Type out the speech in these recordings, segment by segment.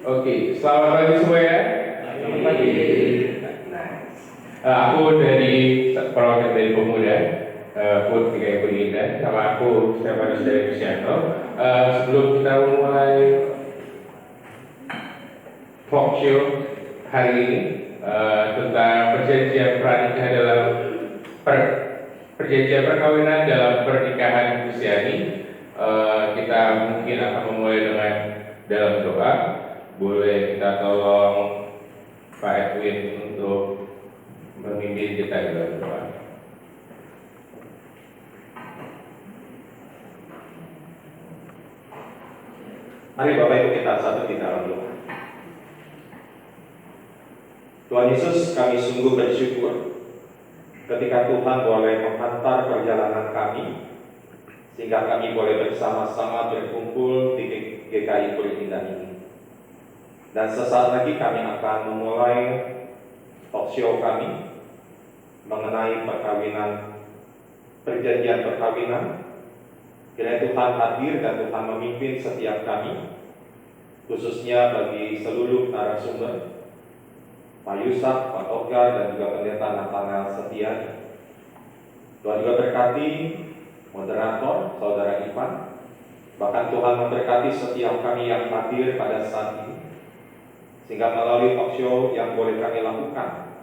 Oke, selamat pagi semua ya. Selamat pagi. Nice. Aku dari perwakilan dari pemuda, Food GKI Indah. Nama aku Stefanus dari Luciano. Sebelum kita mulai talk show hari ini tentang perjanjian pranikah dalam perjanjian perkawinan dalam pernikahan Kristiani, kita mungkin akan memulai dengan dalam doa. Boleh kita tolong Pak Edwin untuk memimpin kita dalam doa. Mari Bapak Ibu kita satu di dalam doa. Tuhan Yesus, kami sungguh bersyukur ketika Tuhan boleh menghantar perjalanan kami sehingga kami boleh bersama-sama berkumpul di GKI Puri Indah ini. Dan sesaat lagi kami akan memulai talk show kami mengenai perjanjian perkawinan. Kiranya Tuhan hadir dan Tuhan memimpin setiap kami, khususnya bagi seluruh narasumber, Pak Yusuf, Pak Togar, dan juga Pendeta Nathanael Setia. Tuhan juga berkati moderator, Saudara Ivan. Bahkan Tuhan memberkati setiap kami yang hadir pada saat ini, sehingga melalui talk show yang boleh kami lakukan,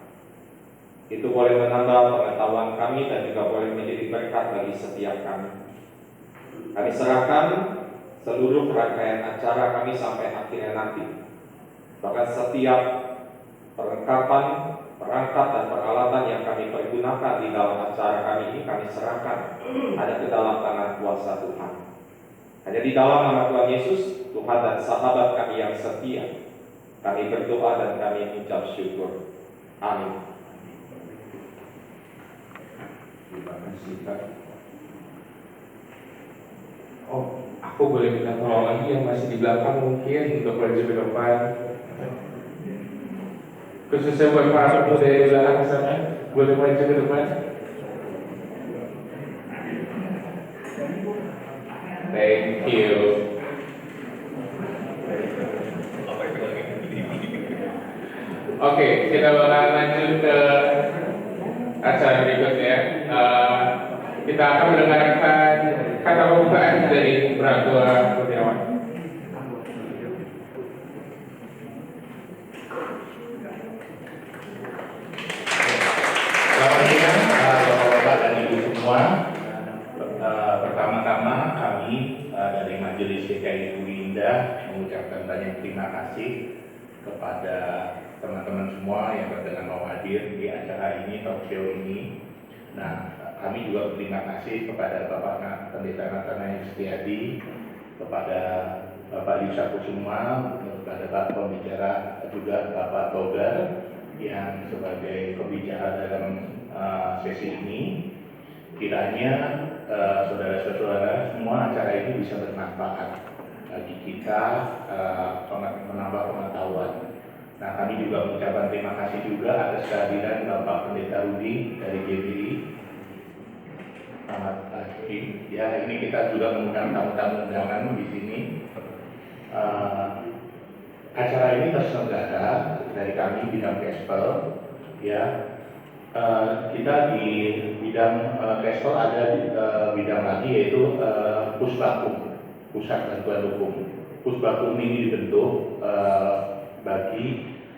itu boleh menambah pengetahuan kami dan juga boleh menjadi berkat bagi setiap kami. Kami serahkan seluruh rangkaian acara kami sampai akhirnya nanti. Bahkan setiap perlengkapan, perangkat, dan peralatan yang kami pergunakan di dalam acara kami ini kami serahkan ada ke dalam tangan kuasa Tuhan. Hanya di dalam nama Tuhan Yesus, Tuhan dan sahabat kami yang setia, kami berdoa dan kami mengucap syukur. Amin. Terima kasih Pak. Oh, aku boleh minta tolong lagi yang masih di belakang mungkin untuk maju ke depan. Khususnya buat para pemuda di belakang sana, boleh maju ke depan. Thank you. Oke, kita bakal lanjut ke acara berikutnya. Kita akan mendengarkan kata pembukaan dari Pratua Kurniawan. Selamat siang Bapak-Bapak dan Ibu semua. Pertama-tama kami dari Majelis GKI Puri Indah mengucapkan banyak terima kasih kepada teman-teman semua yang berkenan mau hadir di acara ini, talk show ini. Nah, kami juga berterima kasih kepada Bapak Pendeta Nathanael Setiadi, kepada Bapak Yusuf Kusuma, kepada Bapak Pembicara juga Bapak Togar yang sebagai pembicara dalam sesi ini. Kiranya saudara-saudara semua acara ini bisa bermanfaat bagi kita, menambah pengetahuan. Nah, kami juga mengucapkan terima kasih juga atas kehadiran Bapak Pendeta Rudi dari GBI. Selamat pagi. Ya, ini kita juga mengundang tamu-tamu undangan di sini. Acara ini terselenggara dari kami bidang Kespel. Ya, kita di bidang Kespel ada di bidang lagi yaitu Pusbakum, Pusat Bantuan Hukum. Pusbakum ini dibentuk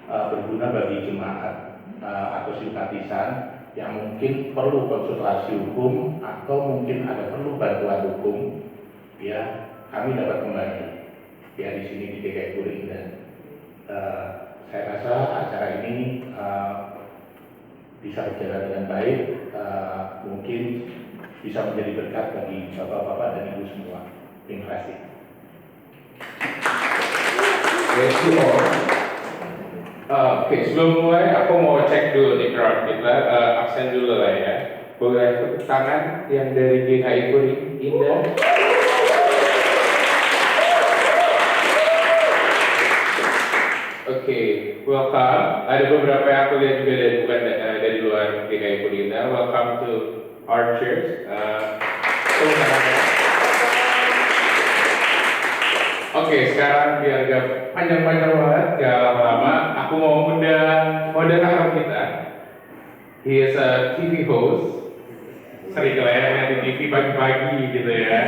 berguna bagi jemaat atau simpatisan yang mungkin perlu konsultasi hukum atau mungkin ada perlu bantuan hukum, ya kami dapat membantu ya di sini di GKI Puri Indah. Saya rasa acara ini bisa berjalan dengan baik, mungkin bisa menjadi berkat bagi bapak-bapak dan ibu semua. Terima kasih. Oke, sebelum mulai aku mau cek dulu nih crowd kita, absen dulu lah ya. Boleh tepuk tangan yang dari GKI Puri Indah. Oke, welcome. Ada beberapa yang aku lihat juga dari bukan dari luar GKI Puri Indah. Welcome to our church. Oke, sekarang biar gak panjang-panjang banget, gak lama-lama, aku mau undang moderator kita. He is a TV host, sering layarnya di TV pagi-pagi gitu ya.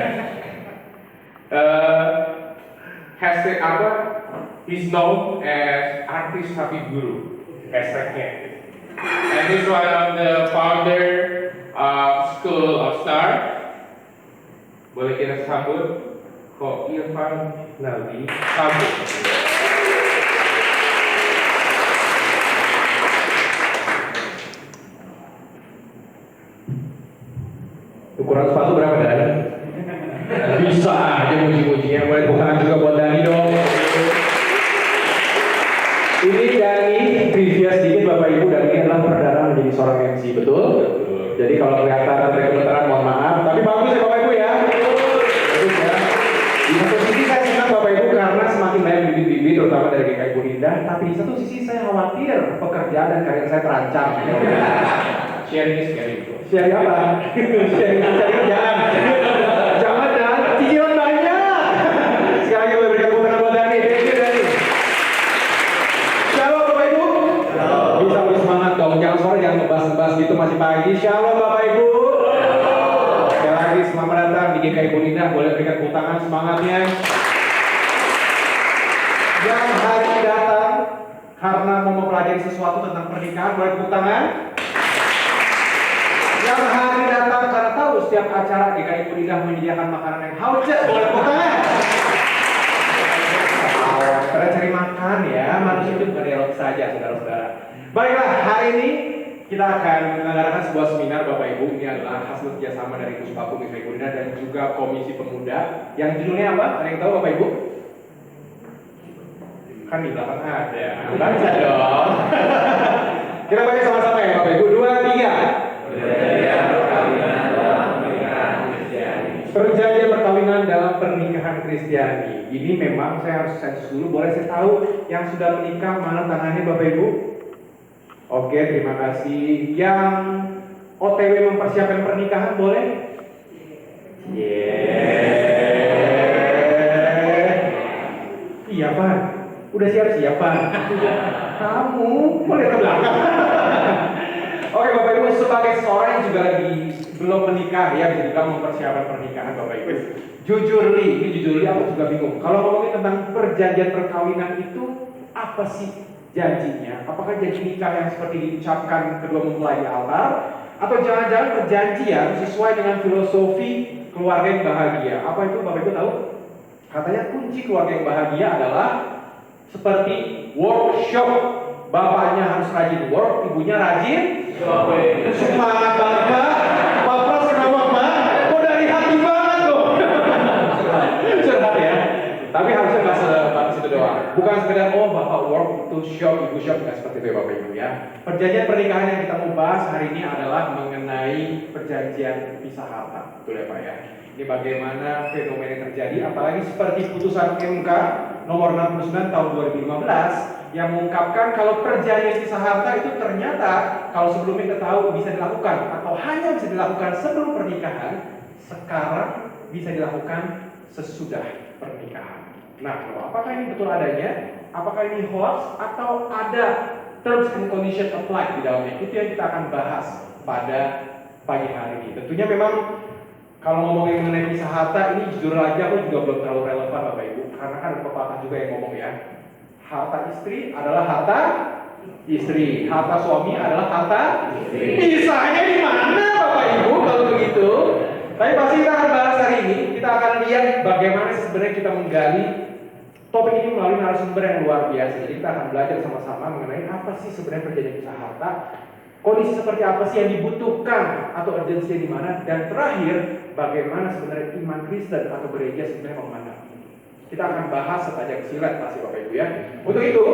Hashtag apa? He's known as artis tapi guru. Hashtagnya. And he's one of the founder of School of Stars. Boleh kita sambut Ko Irfan Naldi sambut. Ukuran sepatu berapa Dani? Bisa aja muji-mujinya, boleh tepuk tangan juga buat Dani dong. Ini Dani, trivia sedikit Bapak Ibu, Dani adalah perdana menjadi seorang MC, betul? Jadi kalau kelihatan ada gemeteran mohon maaf, tapi bagus ya Bapak Ibu ya. Bagus ya. Di satu sisi saya senang Bapak Ibu karena semakin banyak bibit-bibit terutama dari GKI Bunindah, tapi di satu sisi saya khawatir pekerjaan dan karir saya terancam. Sharing is caring. Sharing apa? Sharing kerjaan. Jangan cicilan banyak. Sekali lagi boleh berikan tepuk tangan buat Dani. Thank you Dani. Shalom Bapak Ibu. Bisa lebih semangat dong. Jangan sore, jangan ngebahas-ngebahas gitu masih pagi. Shalom Bapak Ibu. Sekali lagi selamat datang di GKI Bunindah. Boleh berikan tepuk tangan semangatnya. Yang hari ini datang karena mau mempelajari sesuatu tentang pernikahan, boleh tepuk tangan. Yang hari datang karena tahu setiap acara GKI Bunindah menyediakan makanan yang hauce, boleh tepuk tangan. Pada cari makan ya, manusia itu bukan dialog saja, saudara-saudara. Baiklah, hari ini kita akan menyelenggarakan sebuah seminar Bapak Ibu. Ini adalah hasil kerjasama dari Puspaku GKI Bunindah dan juga Komisi Pemuda. Yang judulnya apa? Ada yang tahu Bapak Ibu? Kan di belakang ada. Baca dong. Kita baca sama-sama ya Bapak Ibu. 2, 3. Perjanjian perkawinan dalam pernikahan Kristiani. Ini memang saya harus sensus dulu. Boleh saya tahu yang sudah menikah mana tangannya Bapak Ibu? Oke, terima kasih. Yang OTW mempersiapkan pernikahan boleh? Iya Pak. Udah siap-siap Pak. Kamu boleh ke belakang. Oke Bapak Ibu, sebagai seorang yang juga lagi belum menikah ya, bisa juga mempersiapkan pernikahan Bapak Ibu. Jujur aku juga bingung. Kalau ngomongin tentang perjanjian perkawinan itu apa sih janjinya? Apakah janji nikah yang seperti diucapkan kedua mempelai di altar, atau jangan-jangan perjanjian sesuai dengan filosofi keluarga yang bahagia? Apa itu Bapak Ibu tahu? Katanya kunci keluarga yang bahagia adalah seperti workshop. Bapaknya harus rajin work, ibunya rajin semangat banget Pak. Papa kenapa Pak? Kok dari hati banget kok. Curhat ya. Tapi harusnya nggak sebatas itu doang. Bukan sekedar bapak work itu shop, ibu shop, nggak seperti itu ya Bapak Ibu ya. Perjanjian pernikahan yang kita mau bahas hari ini adalah mengenai perjanjian pisah harta. Betul ya Pak ya. Ini bagaimana fenomena yang terjadi, apalagi seperti putusan MK nomor 69 tahun 2015 yang mengungkapkan kalau perjanjian pisah harta itu ternyata kalau sebelumnya kita tahu bisa dilakukan atau hanya bisa dilakukan sebelum pernikahan, sekarang bisa dilakukan sesudah pernikahan. Nah, apakah ini betul adanya? Apakah ini hoax atau ada terms and condition apply di dalamnya? Itu yang kita akan bahas pada pagi hari ini. Tentunya memang kalau ngomongin mengenai pisah harta ini jujur aja aku juga belum terlalu relevan Bapak Ibu, karena kan ada pepatah juga yang ngomong ya, harta istri adalah harta istri, harta suami adalah harta istri. Pisahnya di mana Bapak Ibu kalau begitu? Tapi pasti kita akan bahas hari ini. Kita akan lihat bagaimana sebenarnya kita menggali topik ini melalui narasumber yang luar biasa. Jadi kita akan belajar sama-sama mengenai apa sih sebenarnya perjanjian pisah harta, kondisi seperti apa sih yang dibutuhkan atau urgensinya di mana, dan terakhir bagaimana sebenarnya iman Kristen atau gereja sebenarnya memandang ini. Kita akan bahas setajam silat pasti Bapak Ibu ya. Untuk itu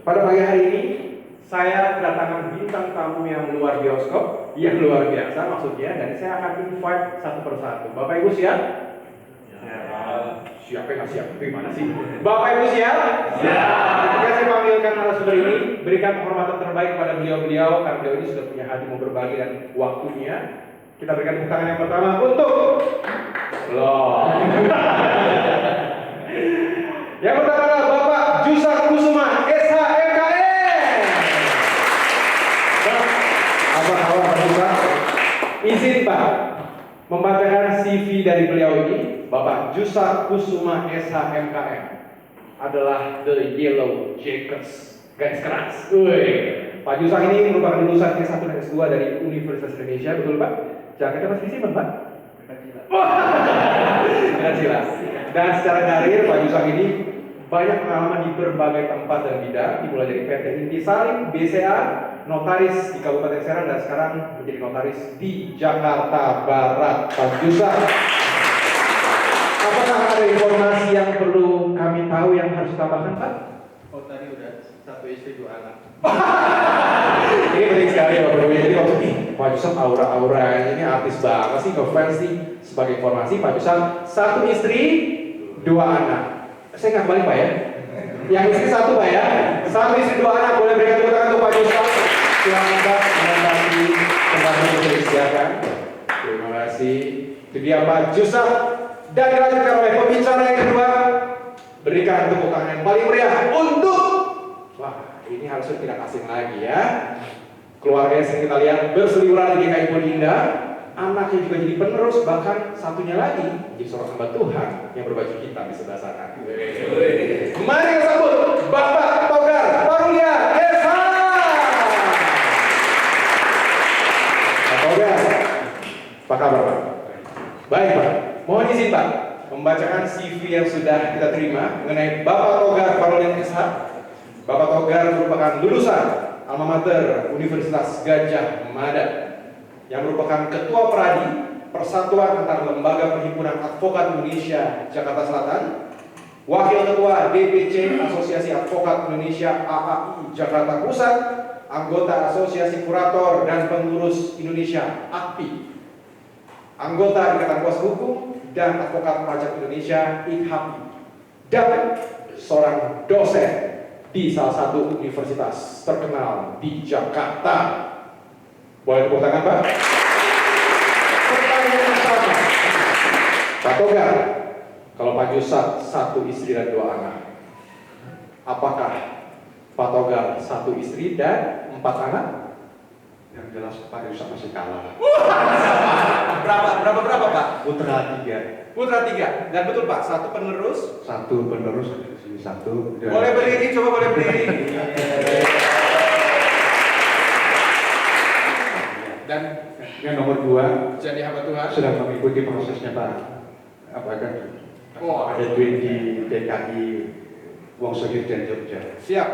pada pagi hari ini saya kedatangan bintang tamu yang luar biasa maksudnya, dan saya akan invite satu persatu. Bapak Ibu siap? Siapa yang nggak siap? Gimana sih? Bapak Ibu siap? Siap. Jika saya panggilkan narasumber ini, berikan penghormatan terbaik kepada beliau-beliau karena beliau ini sudah punya hati mau berbagi dan waktunya. Kita berikan tepuk tangan yang pertama untuk Membacakan CV dari beliau ini, Bapak Jusak Kusuma SHMKM adalah The Yellow Jackets, garis keras. Pak Jusak ini merupakan lulusan S1 dan S2 dari Universitas Indonesia, betul Pak? Jaketnya masih disimpan Pak? Dengan jelas. Dan secara karir Pak Jusak ini banyak pengalaman di berbagai tempat dan bidang, dimulai dari PT Intisalim, BCA, notaris di Kabupaten Serang, dan sekarang menjadi notaris di Jakarta Barat. Pak Jusak, apakah ada informasi yang perlu kami tahu yang harus ditambahkan Pak? Oh tadi udah 1 istri 2 anak. Ini penting sekali ya Bapak Ibu. Jadi waktu ini Pak Jusak aura-aura ini artis banget sih, ngefans sih. Sebagai informasi Pak Jusak 1 istri 2 anak. Saya nggak balik Pak ya. Yang istri 1 Pak ya. 1 istri 2 anak. Boleh berikan tepuk tangan untuk Pak Jusak. Silakan Pak menanggapi kembali untuk disediakan. Terima kasih. Itu dia Pak Jusak. Dan dilanjutkan oleh pembicara yang kedua. Berikan tepuk tangan yang paling meriah untuk, wah ini harusnya tidak asing lagi ya. Keluarga yang sering kita lihat berseliweran di GKI Puri Indah. Anaknya juga jadi penerus, bahkan satunya lagi jadi seorang hamba Tuhan yang berbaju hitam di sebelah sana. Mari kita sambut Bapak Togar Parulia Esa. Pak Togar, apa kabar Pak? Baik Pak, mohon izin Pak membacakan CV yang sudah kita terima mengenai Bapak Togar Parulia Esa. Bapak Togar merupakan lulusan alma mater Universitas Gajah Mada, yang merupakan Ketua Pradi Persatuan Antar Lembaga Perhimpunan Advokat Indonesia Jakarta Selatan, Wakil Ketua DPC Asosiasi Advokat Indonesia AAI Jakarta Pusat, anggota Asosiasi Kurator dan Pengurus Indonesia AKPI, anggota Ikatan Kuasa Hukum dan Advokat Pajak Indonesia IKHAPI, dan seorang dosen di salah satu universitas terkenal di Jakarta. Boleh tepuk tangan Pak? Pertanyaan pertama, Pak Togar, kalau Pak Jusak 1 istri dan 2 anak, apakah Pak Togar 1 istri dan 4 anak? Yang jelas Pak Jusak masih kalah. Berapa Pak? Putra 3. Putra 3. Dan betul Pak, 1 penerus? 1 penerus, 1. Boleh berdiri, coba boleh berdiri. Dan Yang nomor 2 jadi hamba Tuhan sedang mengikuti prosesnya Pak. Apakah ada duit di DKI Wongsoged dan Jogja. siap.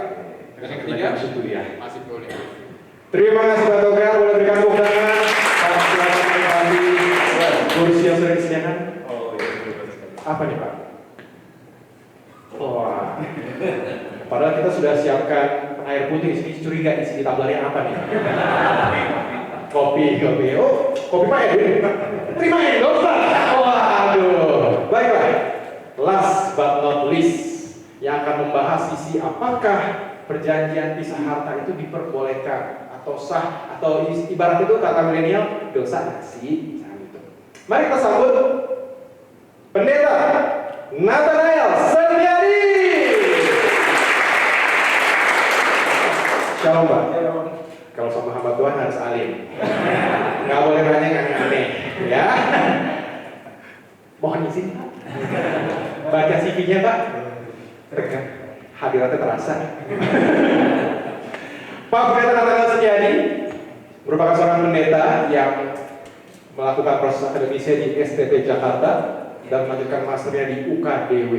Dan yang ketiga Masih kuliah. masih boleh. Terima kasih Pak Togar, boleh berikan tepuk tangan. Selamat kembali kursi yang sudah disediakan. Apa nih Pak? Wah. Padahal kita sudah siapkan air putih di sini, curiga di sini tablarnya apa nih? Kopi. Oh, kopi Pak Edwin. Terima dong Pak. Waduh. Baiklah. Last but not least, yang akan membahas sisi apakah perjanjian pisah harta itu diperbolehkan atau sah, atau ibarat itu kata milenial dosa nggak sih? Gitu. Mari kita sambut Pendeta Nathanael Serniadi. Shalom Pak. Kalau sama hamba Tuhan harus alim. Nggak boleh nanya yang aneh-aneh, ya. Mohon izin Pak. Baca CV-nya Pak. Hadiratnya terasa. Pak Pendeta Nathanael Serniadi merupakan seorang pendeta yang melakukan proses akademisnya di STT Jakarta dan melanjutkan masternya di UKDW.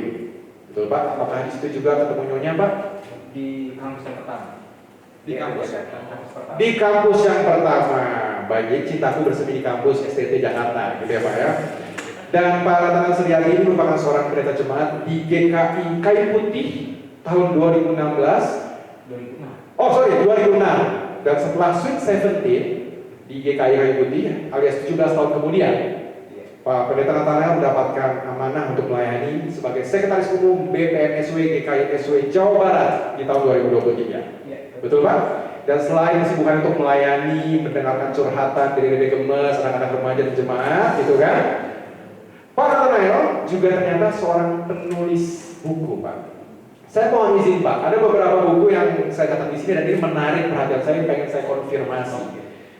Betul Pak? Apakah di situ juga ketemu nyonya Pak? Di kampus yang pertama. Di kampus? Kampus pertama. Di kampus yang pertama. Baik, cintaku bersemi di kampus STT Jakarta, gitu ya Pak ya. Dan Pak Nathanael Serniadi ini merupakan seorang pendeta jemaat di GKI Kayu Putih tahun 2016. 2006. Dan setelah Sweet 17 di GKI Kayu Putih alias 17 tahun kemudian, Pak Pendeta Nathanael mendapatkan amanah untuk melayani sebagai Sekretaris Umum BPMSW GKI SW Jawa Barat di tahun 2023. Betul Pak? Dan selain kesibukan untuk melayani, mendengarkan curhatan dari Dede Gemes, anak-anak remaja dan jemaat, gitu kan? Pak Nathanael juga ternyata seorang penulis buku, Pak. Saya mohon izin Pak, ada beberapa buku yang saya catat di sini dan ini menarik perhatian saya, pengen saya konfirmasi.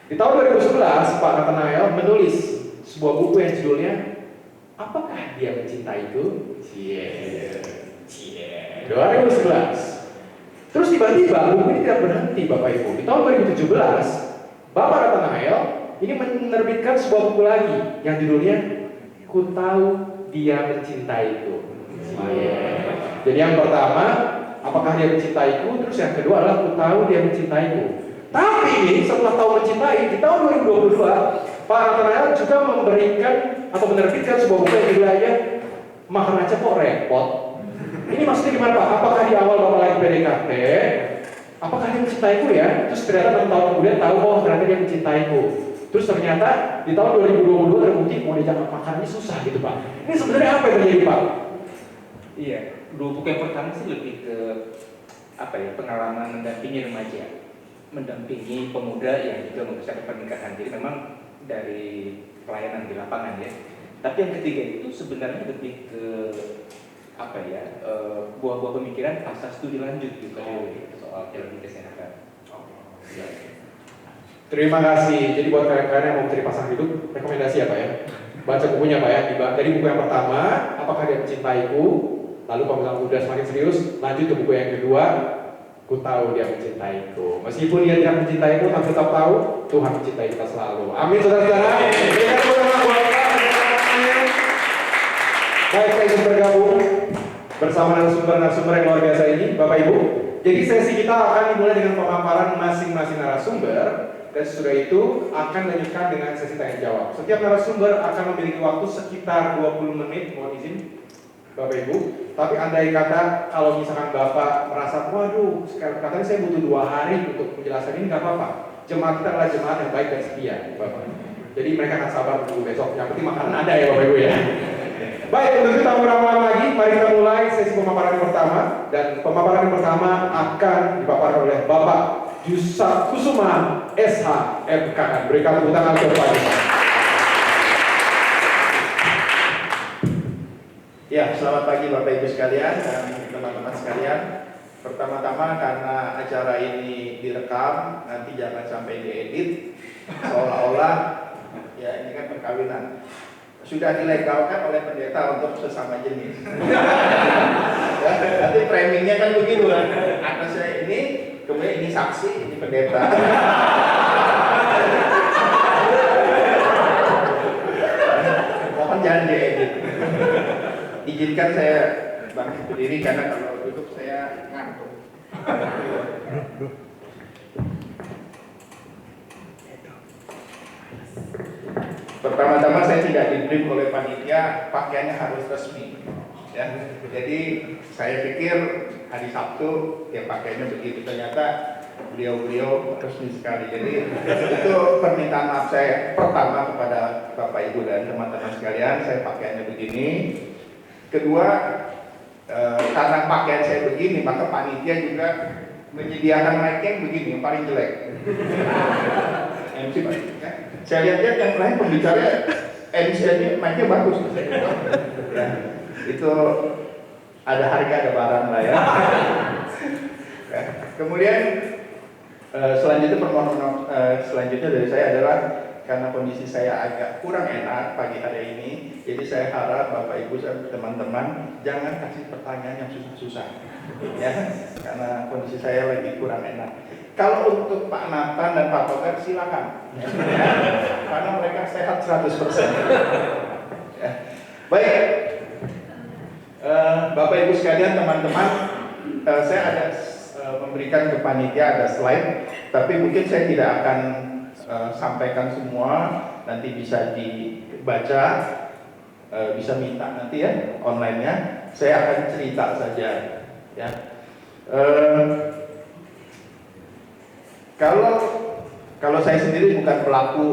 Di tahun 2011, Pak Nathanael menulis sebuah buku yang judulnya Apakah Dia Mencintaiku? Cie, 2011. Terus tiba-tiba buku ini tidak berhenti Bapak Ibu. Di tahun 2017, Bapak Nathanael ini menerbitkan sebuah buku lagi yang judulnya Ku Tahu Dia Mencintaiku. Jadi yang pertama, apakah dia mencintaiku? Terus yang kedua adalah ku tahu dia mencintaiku. Tapi ini setelah tahu mencintai, di tahun 2022, Pak Nathanael juga memberikan atau menerbitkan sebuah buku yang judulnya Maharaja Kok Repot. Ini maksudnya gimana Pak? Apakah di awal Bapak lagi PDKT, apakah dia mencintaiku ya? Terus ternyata 6 tahun kemudian tahu, oh ternyata dia mencintaiku. Terus ternyata di tahun 2022 terbukti mau diajak makan ini susah gitu Pak. Ini sebenarnya apa yang terjadi Pak? Iya, dua buku yang pertama sih lebih ke pengalaman mendampingi remaja, mendampingi pemuda yang juga mempersiapkan pernikahan. Jadi memang dari pelayanan di lapangan ya. Tapi yang ketiga itu sebenarnya lebih ke buah-buah pemikiran pasca studi lanjut gitu soal teologi kesehatan. Terima kasih. Jadi buat kalian yang mau mencari pasangan hidup, rekomendasi ya Pak ya. Baca bukunya Pak ya. Dari buku yang pertama, Apakah Dia Mencintaiku? Lalu kalau misalnya udah semakin serius, lanjut ke buku yang kedua, Ku Tahu Dia Mencintaiku. Meskipun dia tidak mencintaiku, tapi tetap tahu Tuhan mencintai kita selalu. Amin saudara-saudara. Berikan tepuk tangan buat Pak. Baik, saya ingin bergabung bersama narasumber-narasumber yang luar biasa ini, Bapak Ibu. Jadi sesi kita akan dimulai dengan pemaparan masing-masing narasumber, dan sesudah itu akan dilanjutkan dengan sesi tanya jawab. Setiap narasumber akan memiliki waktu sekitar 20 menit, mohon izin Bapak Ibu. Tapi andai kata kalau misalkan Bapak merasa, waduh, katanya saya butuh 2 hari untuk menjelaskan ini, nggak apa-apa. Jemaat kita adalah jemaat yang baik dan setia, Bapak. Jadi mereka akan sabar menunggu besok. Yang penting makanan ada ya Bapak Ibu ya. Baik, untuk kita berlama-lama lagi, mari kita mulai sesi pemaparan yang pertama. Dan pemaparan yang pertama akan dipaparkan oleh Bapak Yusuf Kusuma, SH, MKN. Berikan tepuk tangan untuk Pak Yusuf. Ya, selamat pagi Bapak Ibu sekalian dan teman-teman sekalian. Pertama-tama karena acara ini direkam, nanti jangan sampai diedit seolah-olah ya ini kan perkawinan. Sudah dilegalkan oleh pendeta untuk sesama jenis. Ya, nanti framingnya kan begitu kan. Anak saya ini, kemudian ini saksi, ini pendeta. Mohon jangan diedit. Izinkan saya bangkit berdiri karena kalau duduk saya ngantuk. Pertama-tama saya tidak di-brief oleh panitia, pakaiannya harus resmi. Ya, jadi saya pikir hari Sabtu ya pakaiannya begitu, ternyata beliau resmi sekali. Jadi itu permintaan maaf saya pertama kepada Bapak Ibu dan teman-teman sekalian, saya pakaiannya begini. Kedua, karena pakaian saya begini, maka panitia juga menyediakan mic yang begini, yang paling jelek. MC ya. Saya lihat yang lain pembicara MC-nya mic-nya bagus. Ya, itu ada harga ada barang lah ya. Ya. Kemudian selanjutnya permohonan selanjutnya dari saya adalah karena kondisi saya agak kurang enak pagi hari ini, jadi saya harap Bapak Ibu dan teman-teman jangan kasih pertanyaan yang susah-susah, ya, karena kondisi saya lagi kurang enak. Kalau untuk Pak Nathan dan Pak Togar silakan, ya, karena mereka sehat 100%. Ya. Baik, Bapak Ibu sekalian, teman-teman, saya ada memberikan ke panitia ada slide, tapi mungkin saya tidak akan sampaikan semua, nanti bisa dibaca, bisa minta nanti ya online-nya. Saya akan cerita saja ya. Kalau saya sendiri bukan pelaku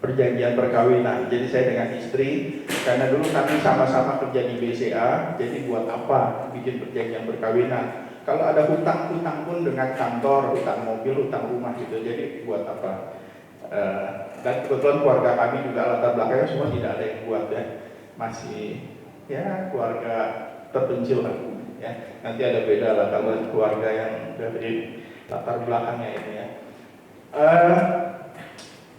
perjanjian perkawinan, jadi saya dengan istri, karena dulu kami sama-sama kerja di BCA, jadi buat apa bikin perjanjian perkawinan? Kalau ada hutang pun dengan kantor, hutang mobil, hutang rumah gitu, jadi buat apa? Dan kebetulan keluarga kami juga latar belakangnya semua tidak ada yang buat ya, masih ya keluarga terpencil lah ya. Nanti ada beda latar belakang keluarga yang dari latar belakangnya ini ya.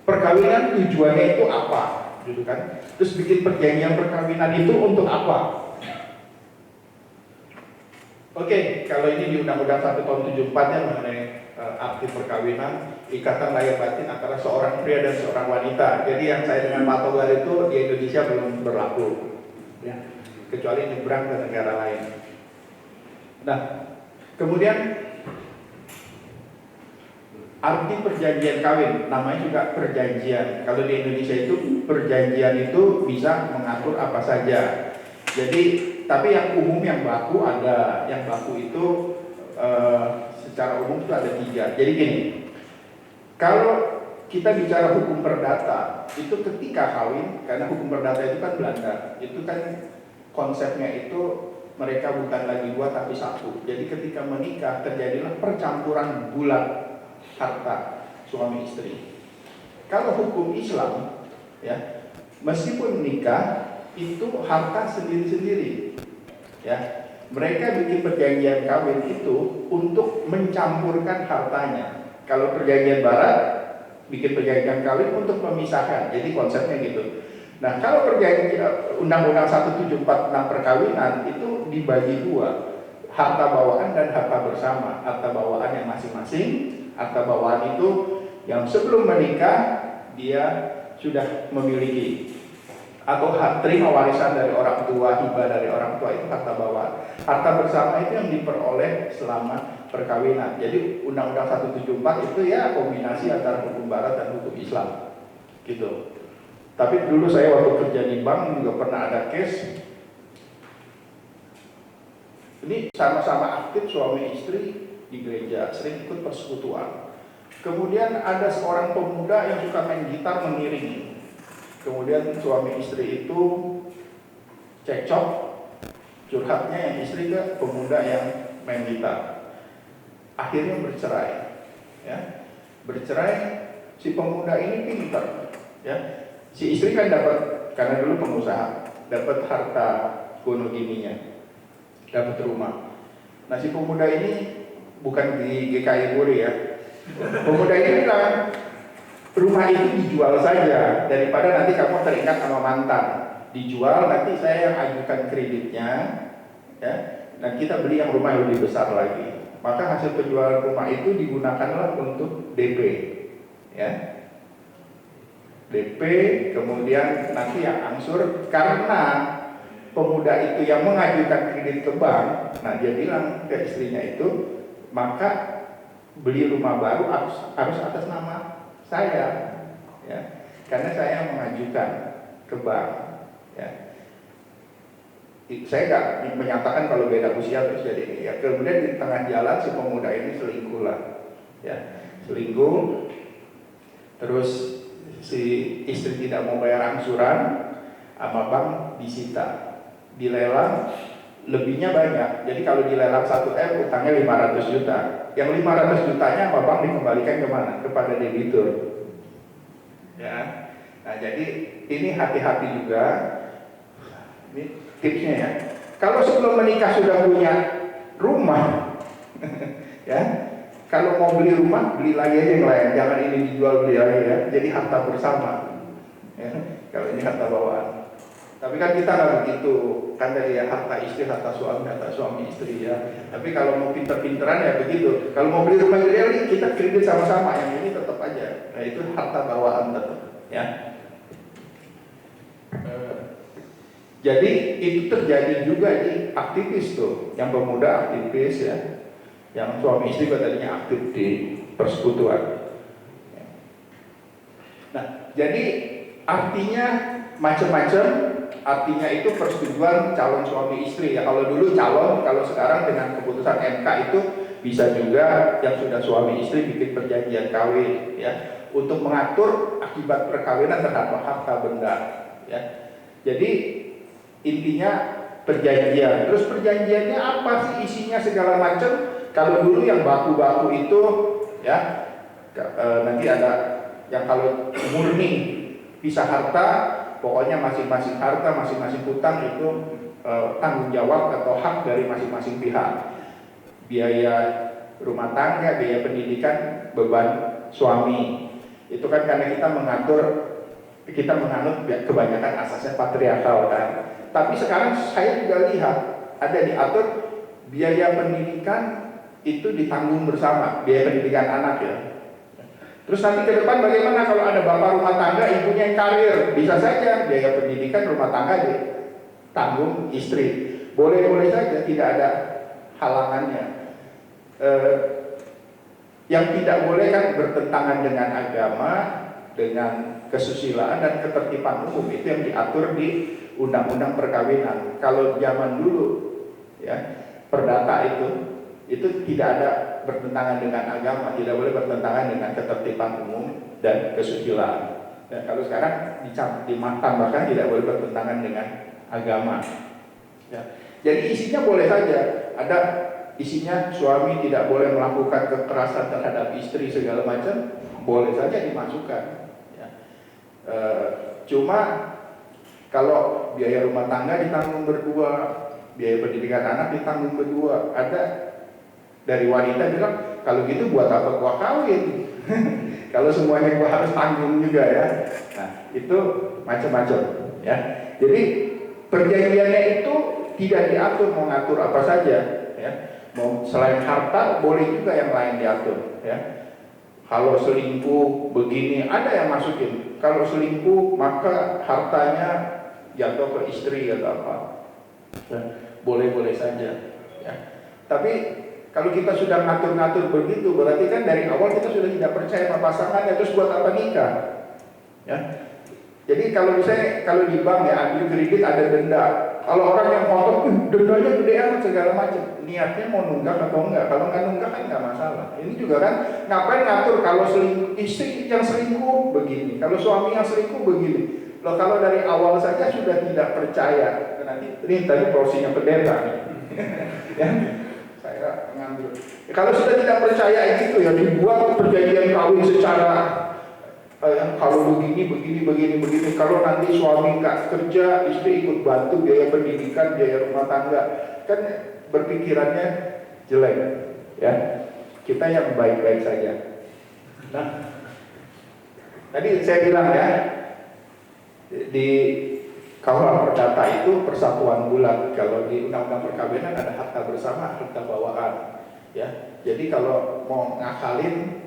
perkawinan tujuannya itu apa, gitu kan? Terus bikin perjanjian perkawinan itu untuk apa? Oke, kalau ini di Undang-Undang 1 tahun 74-nya mengenai arti perkawinan, ikatan lahir batin antara seorang pria dan seorang wanita. Jadi yang saya dengan Pak Togar itu di Indonesia belum berlaku, ya, kecuali nyebrang ke negara lain. Nah, kemudian arti perjanjian kawin, namanya juga perjanjian. Kalau di Indonesia itu perjanjian itu bisa mengatur apa saja. Jadi, tapi yang umum yang baku ada, yang baku itu secara umum itu ada 3. Jadi gini, kalau kita bicara hukum perdata, itu ketika kawin, karena hukum perdata itu kan Belanda, itu kan konsepnya itu mereka bukan lagi 2 tapi 1. Jadi ketika menikah terjadilah percampuran bulat harta suami istri. Kalau hukum Islam, ya, meskipun menikah itu harta sendiri-sendiri, ya, mereka bikin perjanjian kawin itu untuk mencampurkan hartanya. Kalau perjanjian Barat bikin perjanjian kawin untuk memisahkan, jadi konsepnya gitu. Nah, kalau perjanjian Undang-Undang 1746 perkawinan itu dibagi 2, harta bawaan dan harta bersama. Harta bawaan yang masing-masing, harta bawaan itu yang sebelum menikah dia sudah memiliki atau terima warisan dari orang tua, hibah dari orang tua, itu harta bawaan. Harta bersama itu yang diperoleh selama perkawinan. Jadi Undang-Undang 174 itu ya kombinasi antara hukum Barat dan hukum Islam, gitu. Tapi dulu saya waktu kerja di bank juga pernah ada case. Ini sama-sama aktif suami istri di gereja, sering ikut persekutuan. Kemudian ada seorang pemuda yang suka main gitar mengiringi. Kemudian suami istri itu cekcok, curhatnya yang istri ke pemuda yang main gitar. Akhirnya bercerai, ya. Bercerai, si pemuda ini pintar, ya. Si istri kan dapat, karena dulu pengusaha, dapat harta gono gininya, dapat rumah. Nah, si pemuda ini bukan di GKI Buri, ya. Pemuda ini bilang, rumah itu dijual saja daripada nanti kamu terikat sama mantan. Dijual, nanti saya yang ajukan kreditnya, ya, dan kita beli yang rumah yang lebih besar lagi. Maka hasil penjualan rumah itu digunakanlah untuk DP, ya. DP, kemudian nanti yang angsur, karena pemuda itu yang mengajukan kredit ke bank. Nah, dia bilang ke istrinya itu, maka beli rumah baru harus atas nama saya, ya, karena saya mengajukan ke bank, ya. Saya nggak menyatakan kalau beda usia terus jadi ini, ya. Kemudian di tengah jalan si pemuda ini selingkuh lah, ya, selingkuh. Terus si istri tidak mau bayar angsuran, sama bank disita, dilelang, lebihnya banyak. Jadi kalau dilelang 1M utangnya 500 juta. Yang 500 jutanya sama bank dikembalikan kemana? Kepada debitur, ya. Nah, jadi ini hati-hati juga. Ini tipsnya, ya. Kalau sebelum menikah sudah punya rumah, ya, kalau mau beli rumah, beli lagi aja yang lain, jangan ini dijual beli lagi, ya. Jadi harta bersama, ya. Kalau ini harta bawaan. Tapi kan kita nggak begitu, kan dari ya, harta istri, harta suami istri, ya. Tapi kalau mau pinter-pinteran ya begitu. Kalau mau beli rumah gede, kita kredit sama-sama, yang ini tetap aja. Nah, itu harta bawaan tetap, ya. Jadi itu terjadi juga di aktivis tuh, yang pemuda aktivis, ya, yang suami istri tadinya aktif di persekutuan. Nah, jadi artinya macam-macam. Artinya itu persetujuan calon suami istri, ya. Kalau dulu calon, kalau sekarang dengan keputusan MK itu bisa juga yang sudah suami istri bikin perjanjian kawin, ya, untuk mengatur akibat perkawinan terhadap harta benda, ya. Jadi intinya perjanjian. Terus perjanjiannya apa sih isinya segala macam? Kalau dulu yang baku-baku itu, ya, nanti ada yang kalau murni pisah harta, pokoknya masing-masing harta, masing-masing hutang itu tanggung jawab atau hak dari masing-masing pihak. Biaya rumah tangga, biaya pendidikan, beban suami. Itu kan karena kita menganut kebanyakan asasnya patriarkal kan. Tapi sekarang saya juga lihat ada diatur biaya pendidikan itu ditanggung bersama, biaya pendidikan anak ya. Terus nanti ke depan bagaimana kalau ada bapak rumah tangga, ibunya yang karir, bisa saja biaya pendidikan rumah tangga ditanggung istri. Boleh-boleh saja, tidak ada halangannya. Yang tidak boleh kan bertentangan dengan agama, dengan kesusilaan dan ketertiban umum, itu yang diatur di undang-undang perkawinan. Kalau zaman dulu ya, perdata itu tidak ada bertentangan dengan agama, tidak boleh bertentangan dengan ketertiban umum dan kesusilaan. Dan kalau sekarang ditambahkan tidak boleh bertentangan dengan agama. Ya. Jadi isinya boleh saja, ada isinya suami tidak boleh melakukan kekerasan terhadap istri segala macam, boleh saja dimasukkan. Ya. Cuma kalau biaya rumah tangga ditanggung berdua, biaya pendidikan anak ditanggung berdua, ada dari wanita bilang, kalau gitu buat apa gua kawin? Kalau semuanya gua harus tanggung juga ya. Nah, itu macam-macam ya. Jadi perjanjiannya itu tidak diatur, mau ngatur apa saja ya. Mau selain harta boleh juga yang lain diatur ya. Kalau selingkuh begini ada yang masukin. Kalau selingkuh maka hartanya jatuh ke istri atau apa. Boleh-boleh saja ya. Tapi kalau kita sudah ngatur-ngatur begitu, berarti kan dari awal kita sudah tidak percaya sama pasangannya, terus buat apa nikah? Ya. Jadi kalau misalnya kalau di bank ya ambil kredit ada denda. Kalau orang yang potong, dendanya gede amat segala macam. Niatnya mau nunggak atau enggak? Kalau nggak nunggak kan nggak masalah. Ini juga kan ngapain ngatur kalau istri yang selingkuh begini, kalau suami yang selingkuh begini. Loh kalau dari awal saja sudah tidak percaya, nanti ini tadi porsinya pendeta. Ya. Saya mengambil. Kalau sudah tidak percaya itu ya dibuat perjanjian kawin secara kalau begini. Kalau nanti suami nggak kerja, istri ikut bantu biaya pendidikan, biaya rumah tangga, kan berpikirannya jelek, ya. Kita yang baik-baik saja. Nah, tadi saya bilang ya di KUHP Perdata itu persatuan bulat. Kalau di undang-undang perkawinan ada harta bersama, harta bawaan. Ya, jadi kalau mau ngakalin,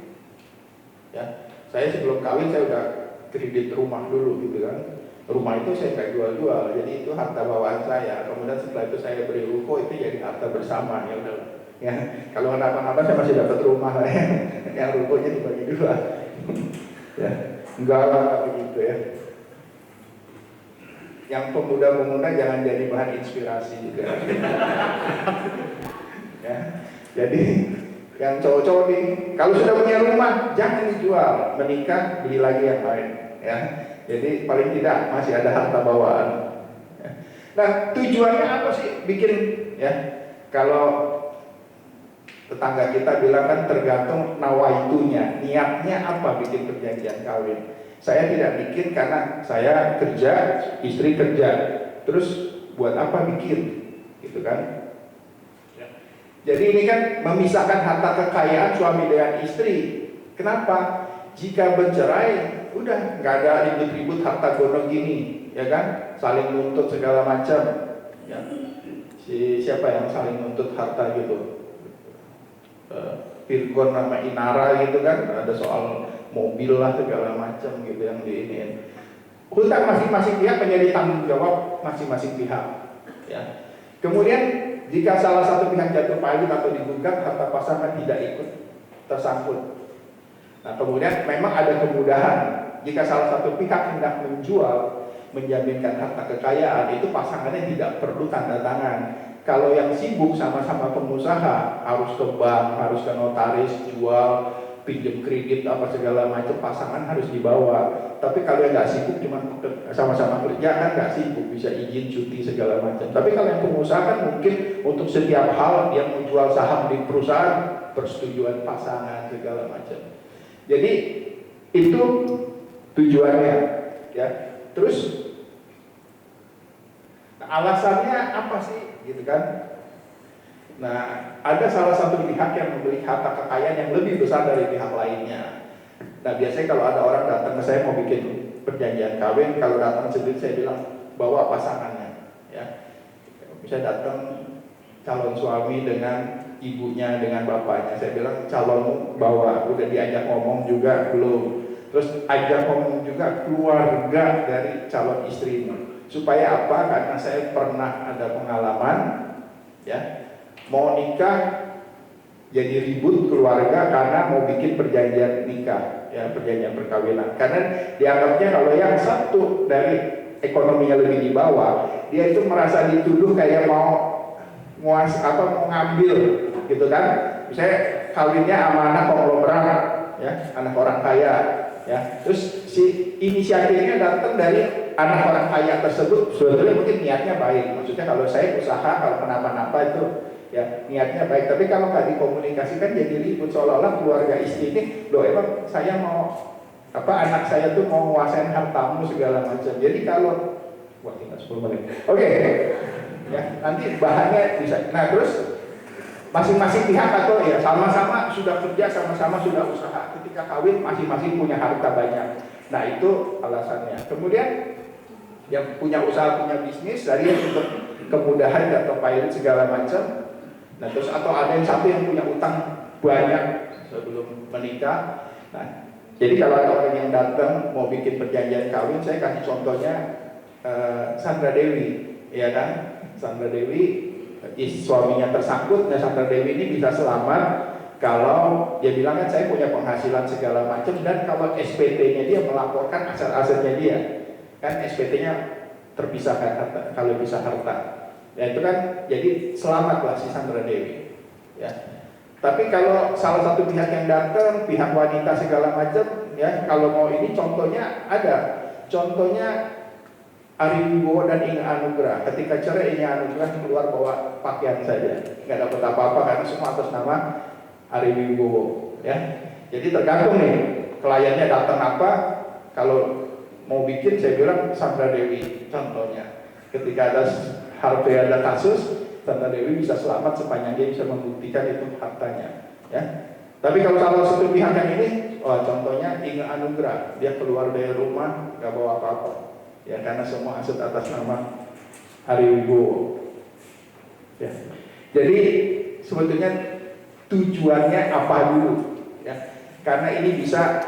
ya, saya sebelum kawin saya udah kredit rumah dulu gitu kan. Rumah itu saya nggak jual-jual, jadi itu harta bawaan saya. Kemudian setelah itu saya beri ruko, itu jadi harta bersama. Ya udah, ya kalau kenapa-napa saya masih dapat rumah lah ya. Yang rukonya dibagi dua. Ya, enggak begitu ya. Yang pemuda-pemuda jangan jadi bahan inspirasi juga. Ya, jadi yang cowok-cowok nih, kalau sudah punya rumah jangan dijual, menikah beli lagi yang lain. Ya, jadi paling tidak masih ada harta bawaan. Ya. Nah, tujuannya apa sih bikin? Ya, kalau tetangga kita bilang kan tergantung nawaitunya, niatnya apa bikin perjanjian kawin. Saya tidak bikin karena saya kerja, istri kerja. Terus buat apa bikin? Gitu kan? Ya. Jadi ini kan memisahkan harta kekayaan suami dengan istri. Kenapa? Jika bercerai, udah nggak ada ribut-ribut harta gono gini, ya kan? Saling nuntut segala macam. Ya. Siapa yang saling nuntut harta gitu? Virgon sama Inara gitu kan? Ada soal mobil lah segala macam gitu yang diinin. Hutang masing-masing pihak menjadi tanggung jawab masing-masing pihak. Ya. Kemudian jika salah satu pihak jatuh payung atau digugat, harta pasangan tidak ikut tersangkut. Nah, kemudian memang ada kemudahan jika salah satu pihak hendak menjual, menjaminkan harta kekayaan, itu pasangannya tidak perlu tanda tangan. Kalau yang sibuk sama-sama pengusaha harus ke bank, harus ke notaris, jual, pinjam kredit apa segala macam, pasangan harus dibawa. Tapi kalau yang nggak sibuk cuma sama-sama kerja kan nggak sibuk, bisa izin cuti segala macam. Tapi kalau yang pengusaha kan mungkin untuk setiap hal yang menjual saham di perusahaan persetujuan pasangan segala macam. Jadi itu tujuannya, ya. Terus alasannya apa sih, gitu kan? Nah, ada salah satu pihak yang membeli harta kekayaan yang lebih besar dari pihak lainnya. Nah biasanya kalau ada orang datang ke saya mau bikin perjanjian kawin, kalau datang sendiri saya bilang bawa pasangannya, ya. Bisa datang calon suami dengan ibunya, dengan bapaknya. Saya bilang calonmu bawa, udah diajak ngomong juga belum. Terus ajak ngomong juga keluarga dari calon istrinya. Supaya apa? Karena saya pernah ada pengalaman, ya, mau nikah jadi ribut keluarga karena mau bikin perjanjian nikah, ya, perjanjian perkawinan. Karena dianggapnya kalau yang satu dari ekonominya lebih di bawah, dia itu merasa dituduh kayak mau ngambil, gitu kan? Misalnya kawinnya sama anak konglomerat, ya, anak orang kaya, ya. Terus si inisiatifnya datang dari anak orang kaya tersebut, sebetulnya mungkin niatnya baik. Maksudnya kalau saya usaha, kalau kenapa-napa itu, ya, niatnya baik. Tapi kalau nggak dikomunikasikan jadi ribut, seolah-olah keluarga istri ini, loh emang saya mau anak saya tuh mau nguasain hartamu segala macam. Jadi kalau tinggal 10 menit. Oke. Ya, nanti bahannya bisa. Nah, terus masing-masing pihak atau ya sama-sama sudah kerja, sama-sama sudah usaha. Ketika kawin masing-masing punya harta banyak. Nah, itu alasannya. Kemudian yang punya usaha, punya bisnis dari untuk kemudahan atau pilot segala macam. Nah, terus atau ada yang satu yang punya utang banyak sebelum menikah. Nah, jadi kalau ada orang yang datang mau bikin perjanjian kawin, saya kasih contohnya Sandra Dewi, ya kan? Sandra Dewi, suaminya tersangkut. Nah, Sandra Dewi ini bisa selamat kalau dia bilang kan saya punya penghasilan segala macam, dan kalau SPT-nya dia melaporkan aset-asetnya dia, kan SPT-nya terpisahkan harta, kalau bisa harta. Ya itu kan jadi selamatlah si Sandra Dewi, ya. Tapi kalau salah satu pihak yang datang, pihak wanita segala macam, ya, kalau mau ini contohnya ada, contohnya Ari Wibowo dan Inge Anugrah. Ketika cerai, Inge Anugrah keluar bawa pakaian saja, nggak dapat apa-apa karena semua atas nama Ari Wibowo, ya. Jadi tergantung nih kliennya datang apa. Kalau mau bikin, saya bilang Sandra Dewi contohnya. Ketika ada kasus, Sandra Dewi bisa selamat sepanjang dia bisa membuktikan itu hartanya, ya. Tapi kalau salah satu pihak yang ini, contohnya Inge Anugrah, dia keluar dari rumah nggak bawa apa-apa, ya, karena semua aset atas nama Ari Wibowo, ya. Jadi sebetulnya tujuannya apa dulu, ya, karena ini bisa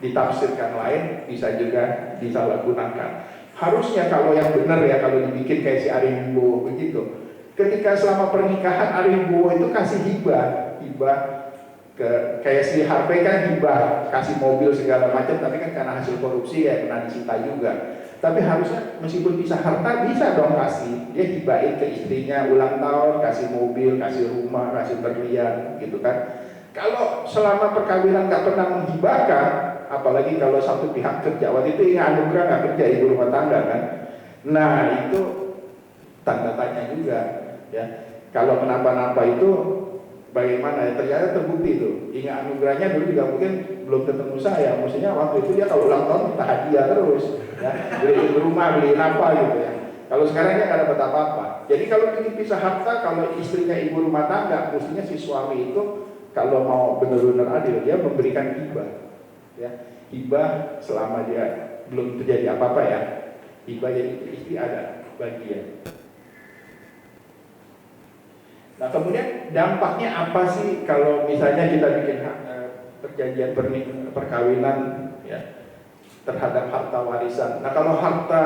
ditafsirkan lain, bisa juga disalahgunakan. Harusnya kalau yang benar ya, kalau dibikin kayak si Ari Wibowo begitu, ketika selama pernikahan Ari Wibowo itu kasih hibah ke kayak si Harvey kan hibah, kasih mobil segala macam, tapi kan karena hasil korupsi ya kena disita juga. Tapi harusnya meskipun bisa harta, bisa dong kasih, dia hibahin ke istrinya ulang tahun, kasih mobil, kasih rumah, kasih berlian, gitu kan. Kalau selama perkawinan nggak pernah menghibahkan, apalagi kalau satu pihak kerja, waktu itu Inge Anugrah nggak kerja, ibu rumah tangga kan. Nah itu tanda tanya juga, ya. Kalau kenapa-napa itu bagaimana ya? Ternyata terbukti itu. Inge Anugrahnya dulu juga mungkin belum ketemu saya, maksudnya waktu itu dia kalau ulang tahun minta hadiah terus, ya, beliin rumah, beliin apa gitu ya. Kalau sekarang dia nggak dapat apa-apa. Jadi kalau bikin pisah harta, kalau istrinya ibu rumah tangga, mestinya si suami itu kalau mau benar-benar adil, dia memberikan hibah, ya, hibah selama dia belum terjadi apa-apa, ya, hibah jadi istri ada bagian. Nah kemudian dampaknya apa sih kalau misalnya kita bikin perjanjian perkawinan, ya, terhadap harta warisan. Nah kalau harta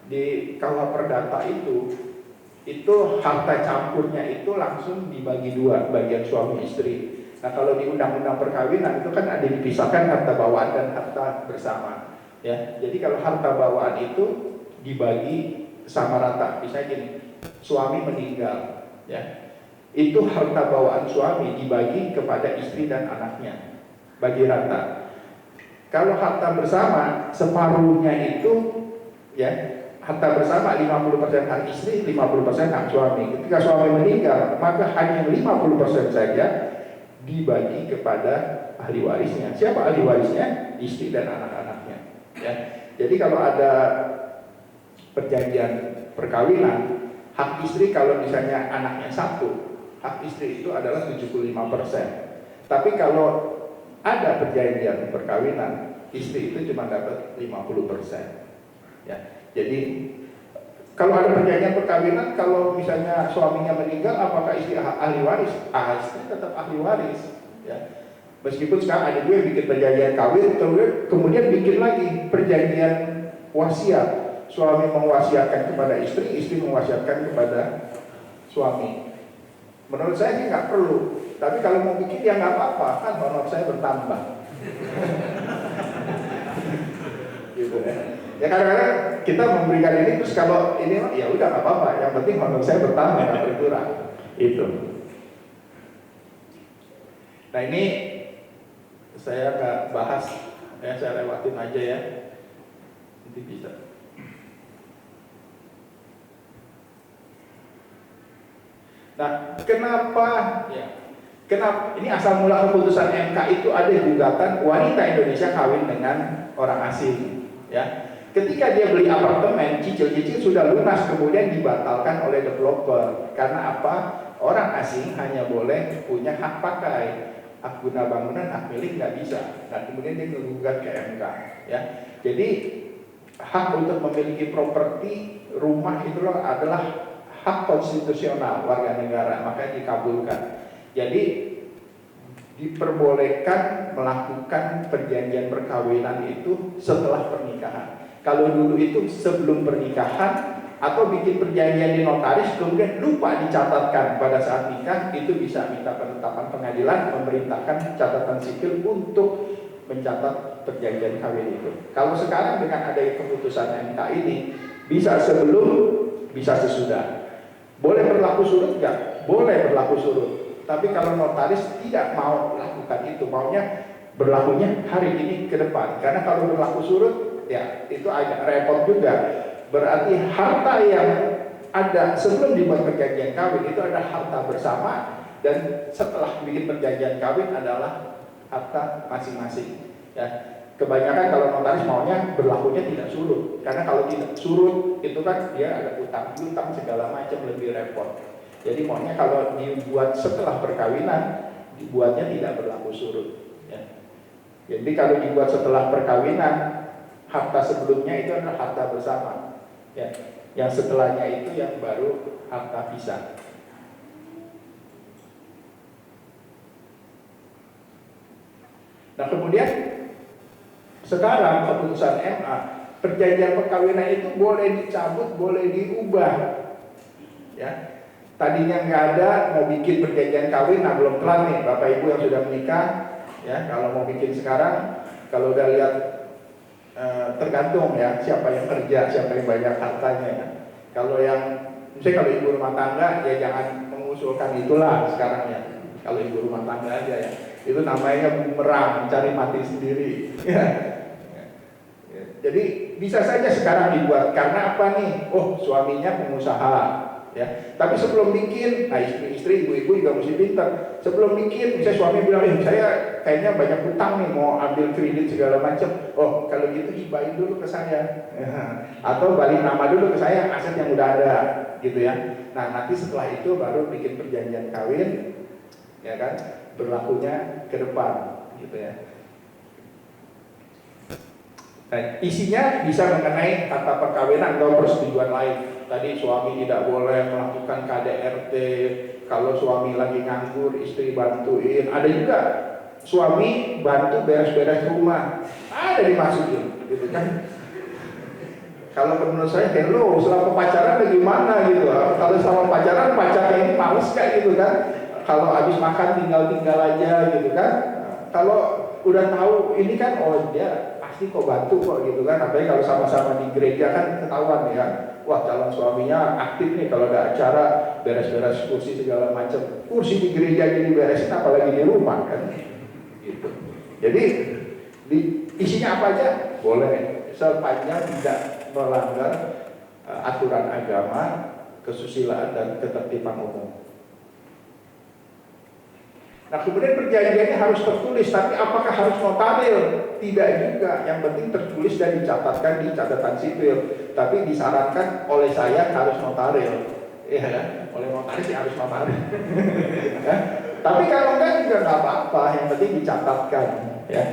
di KUH Perdata itu harta campurnya itu langsung dibagi dua, bagian suami istri. Nah kalau di undang-undang perkawinan itu kan ada dipisahkan harta bawaan dan harta bersama, ya. Jadi kalau harta bawaan itu dibagi sama rata. Misalnya gini, suami meninggal, ya, itu harta bawaan suami dibagi kepada istri dan anaknya, bagi rata. Kalau harta bersama, separuhnya itu, ya, harta bersama 50% hak istri, 50% hak suami. Ketika suami meninggal, maka hanya 50% saja dibagi kepada ahli warisnya. Siapa ahli warisnya? Istri dan anak-anaknya, ya. Jadi kalau ada perjanjian perkawinan, hak istri kalau misalnya anaknya satu, hak istri itu adalah 75%. Tapi kalau ada perjanjian perkawinan, istri itu cuma dapat 50%. Ya, jadi kalau ada perjanjian perkawinan, kalau misalnya suaminya meninggal, apakah istri ahli waris? Istri tetap ahli waris. Ya. Meskipun sekarang ada juga yang bikin perjanjian kawin, kemudian bikin lagi perjanjian wasiat. Suami mewasiatkan kepada istri, istri mewasiatkan kepada suami. Menurut saya sih nggak perlu. Tapi kalau mau bikin ya nggak apa-apa, kan honor saya bertambah. Gitu ya. Ya kadang-kadang kita memberikan ini terus kalau ini ya udah nggak apa-apa. Yang penting honor saya bertambah nggak berkurang. Itu. Nah ini saya nggak bahas, ya saya lewatin aja ya. Nanti bisa. Nah, kenapa ini asal mula keputusan MK itu ada gugatan wanita Indonesia kawin dengan orang asing, ya. Ketika dia beli apartemen, cicil-cicil sudah lunas, kemudian dibatalkan oleh developer. Karena apa? Orang asing hanya boleh punya hak pakai, hak guna bangunan, hak milik nggak bisa. Nah, kemudian dia menggugat ke MK, ya. Jadi hak untuk memiliki properti rumah itu adalah hak konstitusional warga negara, makanya dikabulkan. Jadi diperbolehkan melakukan perjanjian perkawinan itu setelah pernikahan. Kalau dulu itu sebelum pernikahan atau bikin perjanjian di notaris kemudian lupa dicatatkan pada saat nikah, itu bisa minta penetapan pengadilan memerintahkan catatan sipil untuk mencatat perjanjian kawin itu. Kalau sekarang dengan adanya keputusan MK ini bisa sebelum, bisa sesudah. Boleh berlaku surut nggak? Boleh berlaku surut. Tapi kalau notaris tidak mau lakukan itu, maunya berlakunya hari ini ke depan. Karena kalau berlaku surut, ya itu agak repot juga. Berarti harta yang ada sebelum dibuat perjanjian kawin itu ada harta bersama, dan setelah bikin perjanjian kawin adalah harta masing-masing. Ya. Kebanyakan kalau notaris maunya berlakunya tidak surut, karena kalau tidak surut itu kan dia ada utang segala macam, lebih repot. Jadi maunya kalau dibuat setelah perkawinan, dibuatnya tidak berlaku surut. Ya. Jadi kalau dibuat setelah perkawinan, harta sebelumnya itu adalah harta bersama. Ya. Yang setelahnya itu yang baru harta pisah. Nah kemudian sekarang keputusan MA, perjanjian perkawinan itu boleh dicabut, boleh diubah. Ya. Tadinya nggak ada, mau bikin perjanjian kawin, nah belum kelar nih Bapak Ibu yang sudah menikah, ya kalau mau bikin sekarang, kalau udah lihat tergantung ya siapa yang kerja, siapa yang banyak hartanya ya. Kalau yang misalnya kalau ibu rumah tangga ya jangan mengusulkan itulah sekarang ya. Kalau ibu rumah tangga aja ya, itu namanya bumerang, cari mati sendiri. Ya. Jadi bisa saja sekarang dibuat karena apa nih? Oh suaminya pengusaha, ya. Tapi sebelum bikin, nah istri-istri, ibu-ibu juga mesti pintar. Sebelum bikin, misalnya suami bilang, saya kayaknya banyak utang nih, mau ambil kredit segala macam. Oh kalau gitu hibahin dulu ke saya, atau balik nama dulu ke saya aset yang udah ada, gitu ya. Nah nanti setelah itu baru bikin perjanjian kawin, ya kan? Berlakunya ke depan, gitu ya. Nah, isinya bisa mengenai kata perkawinan atau persetujuan lain. Tadi suami tidak boleh melakukan KDRT, kalau suami lagi nganggur, istri bantuin. Ada juga suami bantu beres-beres rumah, ada dimasukin, gitu kan? Kalau menurut saya, hello, selama pacaran bagaimana gitu? Kalau selama pacaran, pacarnya ini males gak gitu kan? Kalau habis makan tinggal-tinggal aja gitu kan? Kalau udah tahu ini kan, oh dia kok bantu kok gitu kan, apalagi kalau sama-sama di gereja kan ketahuan ya, wah calon suaminya aktif nih kalau ada acara beres-beres kursi segala macam, kursi di gereja jadi beresin apalagi di rumah kan, gitu. Jadi isinya apa aja boleh, sepanjang tidak melanggar aturan agama, kesusilaan dan ketertiban umum. Nah kemudian perjanjiannya harus tertulis, tapi apakah harus notaril? Tidak juga, yang penting tertulis dan dicatatkan di catatan sipil. Tapi disarankan oleh saya harus notaril, ya, oleh notaris ya harus notaril. Ya. Tapi kalau enggak juga nggak apa-apa, yang penting dicatatkan. Ya.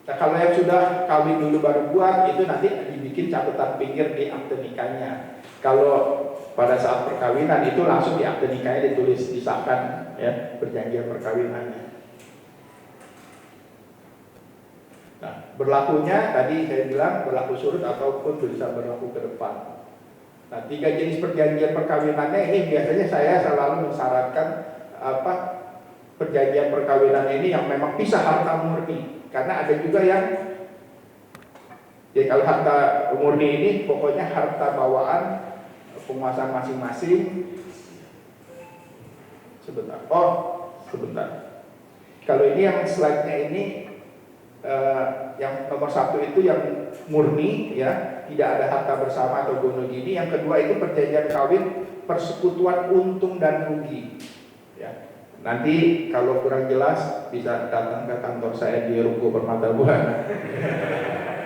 Nah, kalau yang sudah kawin dulu baru buat, itu nanti dibikin catatan pinggir di akte nikahnya. Kalau pada saat perkawinan itu langsung di akte nikahnya ditulis, disahkan ya perjanjian perkawinannya. Nah, berlakunya tadi saya bilang berlaku surut ataupun bisa berlaku ke depan. Nah, 3 jenis perjanjian perkawinannya ini biasanya saya selalu mensyaratkan perjanjian perkawinan ini yang memang pisah harta murni. Karena ada juga yang jadi kalau harta murni ini pokoknya harta bawaan penguasaan masing-masing. Sebentar. Kalau ini yang slide-nya ini yang nomor 1 itu yang murni ya, tidak ada harta bersama atau gono gini. Yang kedua itu perjanjian kawin persekutuan untung dan rugi. Ya. Nanti kalau kurang jelas bisa datang ke kantor saya di Ruko Permata Buana.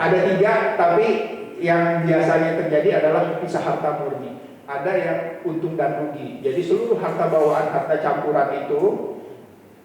Ada 3, tapi yang biasanya terjadi adalah pisah harta murni. Ada yang untung dan rugi. Jadi seluruh harta bawaan, harta campuran itu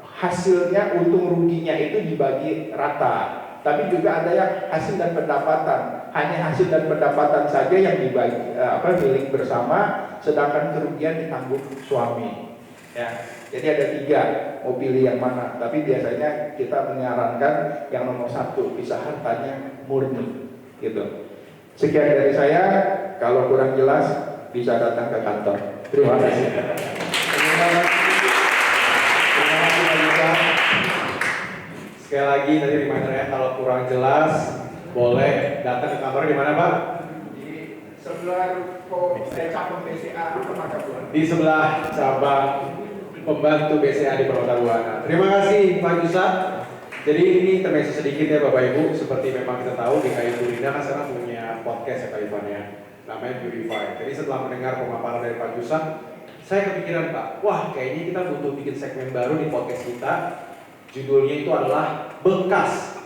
hasilnya untung ruginya itu dibagi rata. Tapi juga ada yang hasil dan pendapatan. Hanya hasil dan pendapatan saja yang dibagi milik bersama, sedangkan kerugian ditanggung suami. Ya. Jadi ada 3, mau pilih yang mana. Tapi biasanya kita menyarankan yang nomor 1, pisah hartanya murni. Gitu. Sekian dari saya. Kalau kurang jelas bisa datang ke kantor. Terima kasih. Sekali lagi tadi remindernya, kalau kurang jelas boleh datang ke kantor di mana Pak? Di sebelah cabang BCA Permata Buana. Di sebelah cabang pembantu BCA di Permata Buana. Terima kasih Pak Yusat. Jadi ini termesi sedikit ya Bapak Ibu, seperti memang kita tahu GKI Turinda kan sekarang punya podcast ya Pak Ivan ya, namanya Purify. Jadi setelah mendengar pemaparan dari Pak Yusat, saya kepikiran Pak, wah kayaknya kita butuh bikin segmen baru di podcast kita. Judulnya itu adalah Bekas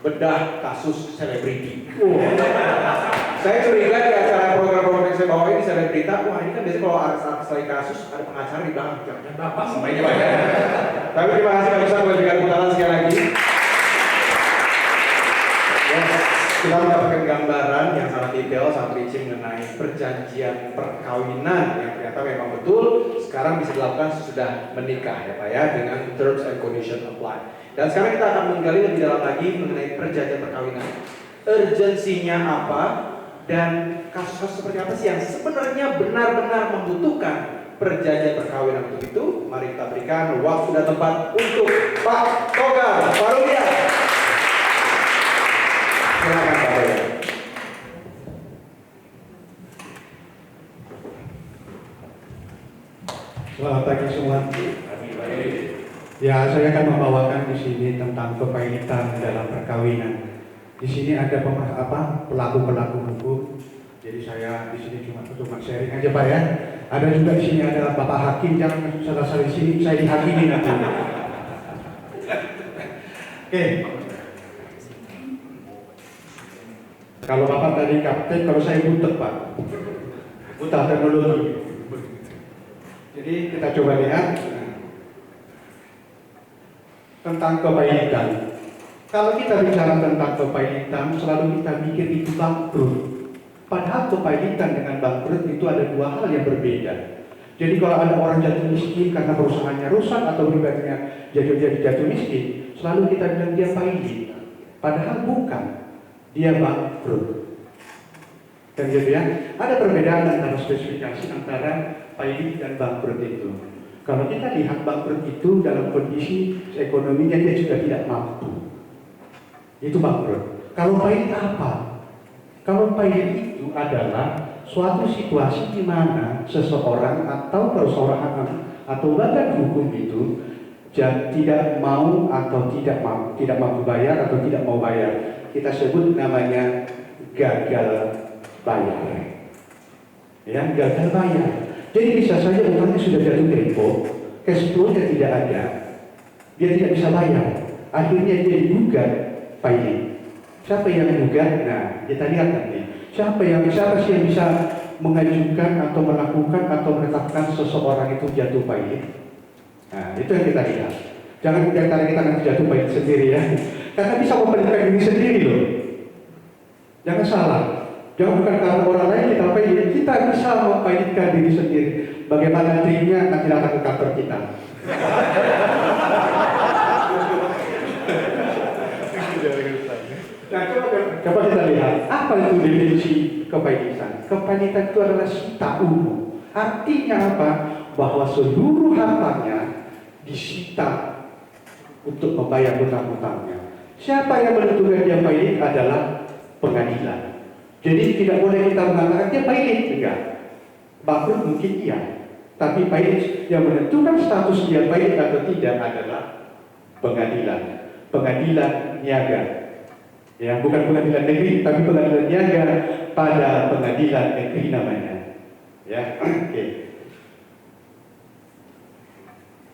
Bedah Kasus Selebriti. Saya curiga di acara program-program yang saya bawa ini selebrita, wah ini kan biasanya kalau artis-artis lagi kasus ada pengacara di belakang, jangan bapak semuanya Pak ya. Tapi terima kasih Pak Yusat buat berikan putaran sekali lagi. Kita mendapatkan gambaran yang sangat detail, sangat rinci mengenai perjanjian perkawinan yang ternyata memang betul sekarang bisa dilakukan sesudah menikah ya Pak ya, dengan terms and conditions apply. Dan sekarang kita akan menggali lebih dalam lagi mengenai perjanjian perkawinan. Urgensinya apa dan kasus-kasus seperti apa sih yang sebenarnya benar-benar membutuhkan perjanjian perkawinan untuk itu. Mari kita berikan waktu dan tempat untuk Pak Togar Farudia. Silakan Pak Togar. Selamat pagi semua. Ya, saya akan membawakan di sini tentang kepahitan dalam perkawinan. Di sini ada pelaku-pelaku hukum. Jadi saya di sini cuma sharing aja Pak ya. Ada juga di sini ada Bapak Hakim, jangan salah-salah di sini saya dihakimi nanti. Oke. Kalau Bapak tadi kapten, kalau saya butek Pak. Buta teknologi. Jadi kita coba lihat tentang kepahitan. Kalau kita bicara tentang kepahitan, selalu kita mikir itu bangkrut. Padahal kepahitan dengan bangkrut itu ada 2 hal yang berbeda. Jadi kalau ada orang jatuh miskin karena perusahaannya rusak atau pribadinya jatuh miskin, selalu kita bilang dia pahit. Padahal bukan, dia bangkrut. Dan gitu ya, ada perbedaan antara spesifikasi antara pahit dan bangkrut itu. Kalau kita lihat bangkrut itu dalam kondisi ekonominya dia juga tidak mampu. Itu bangkrut. Kalau pahit apa? Kalau pahit itu adalah suatu situasi di mana seseorang atau perorangan atau badan hukum itu tidak mau atau tidak mampu bayar atau tidak mau bayar. Kita sebut namanya gagal bayar. Ya, gagal bayar. Jadi bisa saja utangnya sudah jatuh tempo, cash flow-nya tidak ada, dia tidak bisa bayar. Akhirnya dia digugat pahit. Siapa yang menggugat? Nah, kita lihat nanti. Siapa sih yang bisa mengajukan atau melakukan atau menetapkan seseorang itu jatuh pahit? Nah, itu yang kita lihat. Jangan diantara kita nanti jatuh pahit sendiri ya. Karena bisa memperlihatkan diri sendiri loh. Jangan salah. Jangan bukan karena orang lain kita pahit. Kita bisa mempahitkan diri sendiri. Bagaimana triknya nanti datang ke kantor kita. Nah, coba kita lihat apa itu definisi kepahitan. Kepahitan itu adalah sita umum. Artinya apa? Bahwa seluruh hartanya disita untuk membayar hutang-hutangnya. Siapa yang menentukan dia pahit adalah pengadilan. Jadi tidak boleh kita mengatakan dia pahit, enggak. Bangkrut mungkin iya, tapi pahit yang menentukan status dia pahit atau tidak adalah pengadilan. Pengadilan niaga. Ya, bukan pengadilan negeri, tapi pengadilan niaga pada pengadilan negeri namanya. Ya, oke.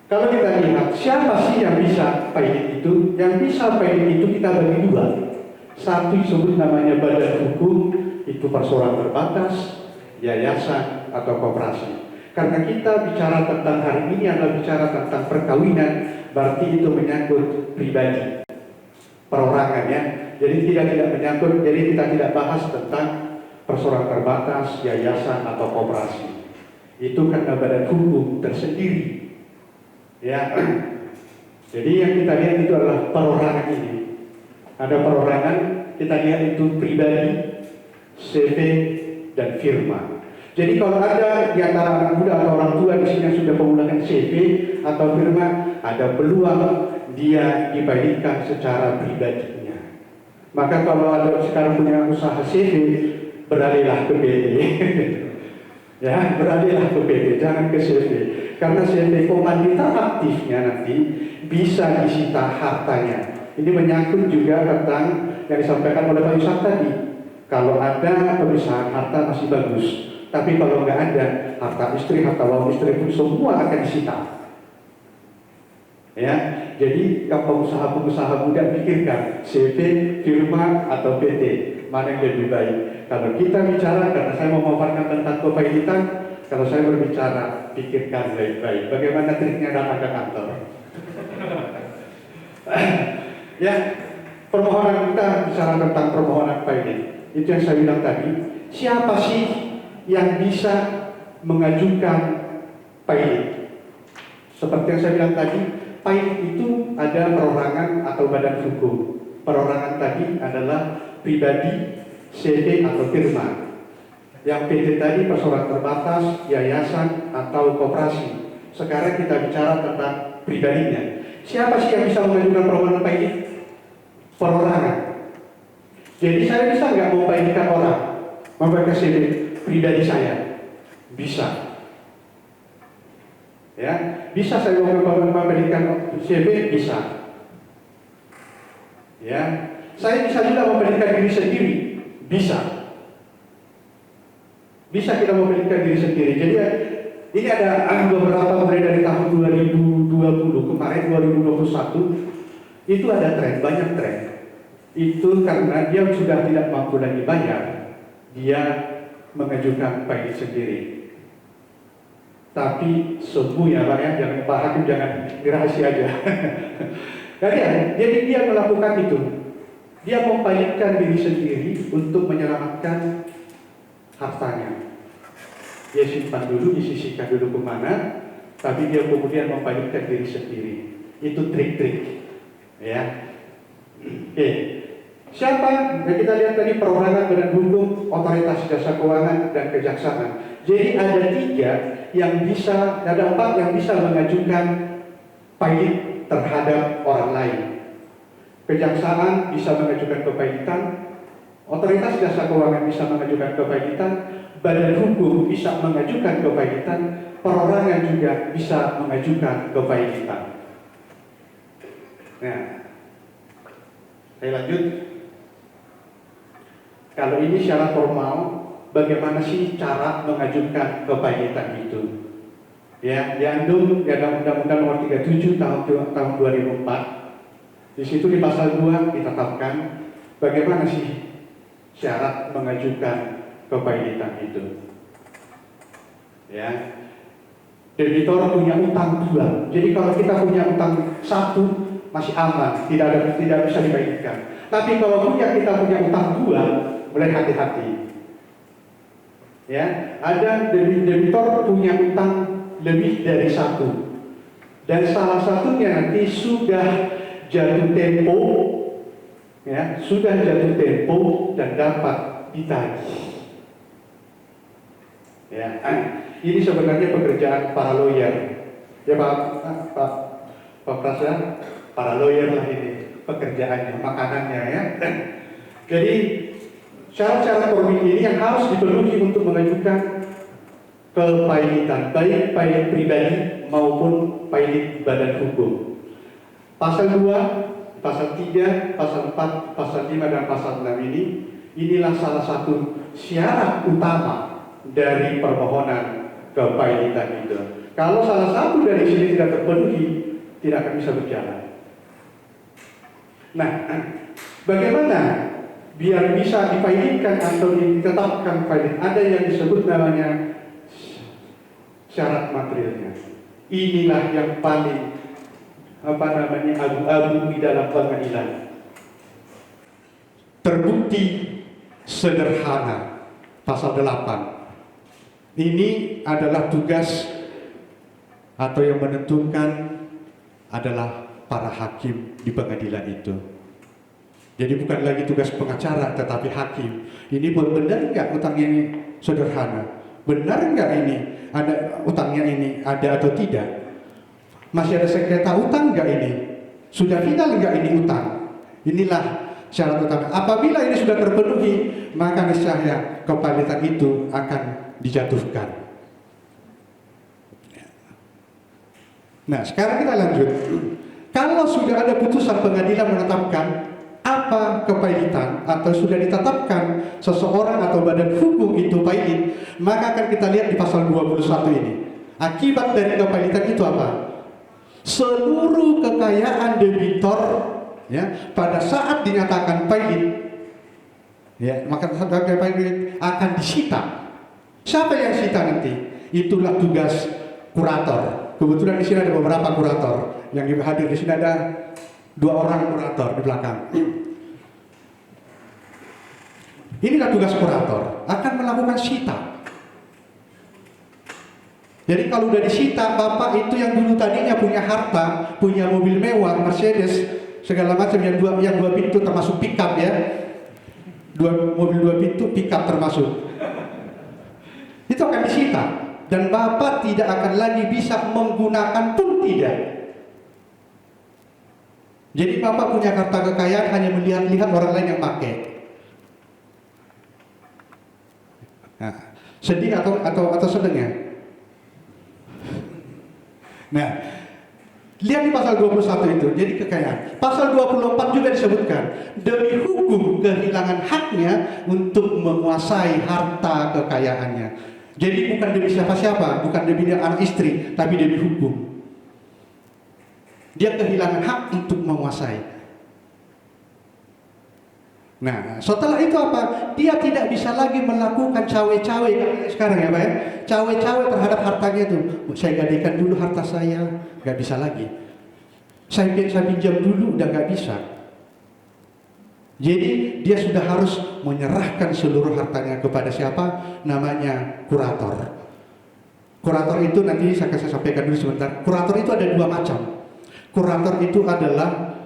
Kalau kita lihat siapa sih yang bisa pahit itu? Yang bisa pahit itu kita bagi dua. Satu disebut namanya badan hukum, itu persoalan terbatas, yayasan atau koperasi. Karena kita bicara tentang hari ini adalah bicara tentang perkawinan, berarti itu menyangkut pribadi, perorangan ya. Jadi tidak menyangkut, jadi kita tidak bahas tentang persoalan terbatas, yayasan atau koperasi. Itu karena badan hukum tersendiri. Ya, jadi yang kita lihat itu adalah perorangan ini. Ada perorangan, kita lihat itu pribadi, CV, dan firma. Jadi kalau ada di antara anak muda atau orang tua di sini yang sudah menggunakan CV atau firma, ada peluang dia dipahitkan secara pribadinya. Maka kalau ada sekarang punya usaha CV, beralihlah ke PT. Ya, beralihlah ke PT, jangan ke CV. Karena CV komanditar aktifnya nanti bisa disita hartanya. Ini menyangkut juga tentang yang disampaikan oleh Pak Yusuf tadi. Kalau ada pemisahan harta masih bagus, tapi kalau nggak ada, harta istri, harta wong istri pun semua akan disita. Ya, jadi yang pengusaha-pengusaha muda pikirkan CV, firma atau PT, mana yang lebih baik. Kalau kita bicara, karena saya mau memaparkan tentang kepahitan, kalau saya berbicara, pikirkan baik-baik. Bagaimana triknya datang ke kantor? Ya, permohonan kita bicara tentang permohonan pahit. Itu yang saya bilang tadi. Siapa sih yang bisa mengajukan pahit? Seperti yang saya bilang tadi, pahit itu ada perorangan atau badan hukum. Perorangan tadi adalah pribadi, CV atau firma. Yang PT tadi persoalan terbatas, yayasan atau koperasi. Sekarang kita bicara tentang pribadinya. Siapa sih yang bisa mengajukan permohonan pahit? Perorangan. Jadi saya bisa nggak mempahitkan orang, membayar CV pribadi saya? Bisa. Ya, bisa saya memberikan CV, bisa. Ya, saya bisa juga memberikan diri sendiri, bisa. Bisa kita memberikan diri sendiri. Jadi ini ada beberapa mulai dari tahun 2020 kemarin 2021 itu ada tren, banyak tren. Itu karena dia sudah tidak mampu lagi bayar, dia mengajukan pahit sendiri. Tapi sembuh ya Pak ya, jangan Pak Hakim jangan dirahasia aja. Jadi dia melakukan itu. Dia mempahitkan diri sendiri untuk menyelamatkan hartanya. Dia simpan dulu, disisihkan dulu kemana, tapi dia kemudian mempahitkan diri sendiri. Itu trik-trik. Ya. Oke. Siapa? Yang kita lihat tadi perorangan, badan hukum, otoritas jasa keuangan, dan kejaksaan. Jadi ada 3 yang bisa, ada 4 yang bisa mengajukan pahit terhadap orang lain. Kejaksaan bisa mengajukan kepahitan, otoritas jasa keuangan bisa mengajukan kepahitan, badan hukum bisa mengajukan kepahitan, perorangan juga bisa mengajukan kepahitan. Nah, saya lanjut. Kalau ini syarat formal, bagaimana sih cara mengajukan kepahitan itu? Ya, diandung dalam Undang-Undang Nomor 37 tahun 2004. Di situ di pasal 2 ditetapkan bagaimana sih syarat mengajukan kepahitan itu. Ya. Debitor punya utang 2. Jadi kalau kita punya utang 1 masih aman, tidak bisa dibaikkan. Tapi kalau kita punya utang 2, mulai hati-hati. Ya, ada debitor punya utang lebih dari 1. Dan salah satunya nanti sudah jatuh tempo, ya, sudah jatuh tempo dan dapat ditagih. Ya, ini sebenarnya pekerjaan para lawyer. Ya Pak Prasa, para lawyer lah ini pekerjaannya, makanannya ya. Jadi syarat-syarat formil ini yang harus dipenuhi untuk mengajukan kepailitan, baik pailit pribadi maupun pailit badan hukum. Pasal 2, pasal 3, pasal 4, pasal 5 dan pasal 6 inilah salah satu syarat utama dari permohonan kepailitan itu. Kalau salah satu dari sini tidak terpenuhi, tidak akan bisa berjalan. Nah, bagaimana biar bisa dipailitkan atau ditetapkan pailit? Ada yang disebut namanya syarat materialnya. Inilah yang paling abu-abu di dalam pengadilan. Terbukti sederhana, pasal 8. Ini adalah tugas atau yang menentukan adalah para hakim di pengadilan itu. Jadi bukan lagi tugas pengacara tetapi hakim. Ini benar nggak utang ini sederhana? Benar nggak ini ada utangnya ini ada atau tidak? Masih ada sengketa utang nggak ini? Sudah final nggak ini utang? Inilah syarat utama. Apabila ini sudah terpenuhi, maka niscaya kepailitan itu akan dijatuhkan. Nah, sekarang kita lanjut. Kalau sudah ada putusan pengadilan menetapkan apa kepailitan atau sudah ditetapkan seseorang atau badan hukum itu pailit, maka akan kita lihat di pasal 21 ini. Akibat dari kepailitan itu apa? Seluruh kekayaan debitor ya pada saat dinyatakan pailit ya maka pailit akan disita. Siapa yang sita nanti? Itulah tugas kurator. Kebetulan di sini ada beberapa kurator yang hadir di sini, ada 2 orang kurator di belakang. Inilah tugas kurator, akan melakukan sita. Jadi kalau udah disita, bapak itu yang dulu tadinya punya harta, punya mobil mewah, Mercedes, segala macam yang dua pintu termasuk pickup ya, mobil 2 pintu pickup termasuk, itu akan disita dan bapak tidak akan lagi bisa menggunakan pun tidak. Jadi bapak punya harta kekayaan hanya melihat-lihat orang lain yang pakai. Nah, sedih atau seneng ya? Nah, lihat di pasal 21 itu, jadi kekayaan. Pasal 24 juga disebutkan, demi hukum kehilangan haknya untuk menguasai harta kekayaannya. Jadi bukan demi siapa-siapa, bukan demi anak istri, tapi demi hukum. Dia kehilangan hak untuk menguasai. Nah, setelah itu apa? Dia tidak bisa lagi melakukan cawe-cawe sekarang ya Pak ya. Cawe-cawe terhadap hartanya itu. Saya gadaikan dulu harta saya, nggak bisa lagi. Saya pinjam dulu, udah nggak bisa. Jadi dia sudah harus menyerahkan seluruh hartanya kepada siapa? Namanya kurator. Kurator itu nanti saya sampaikan dulu sebentar. Kurator itu ada 2 macam. Kurator itu adalah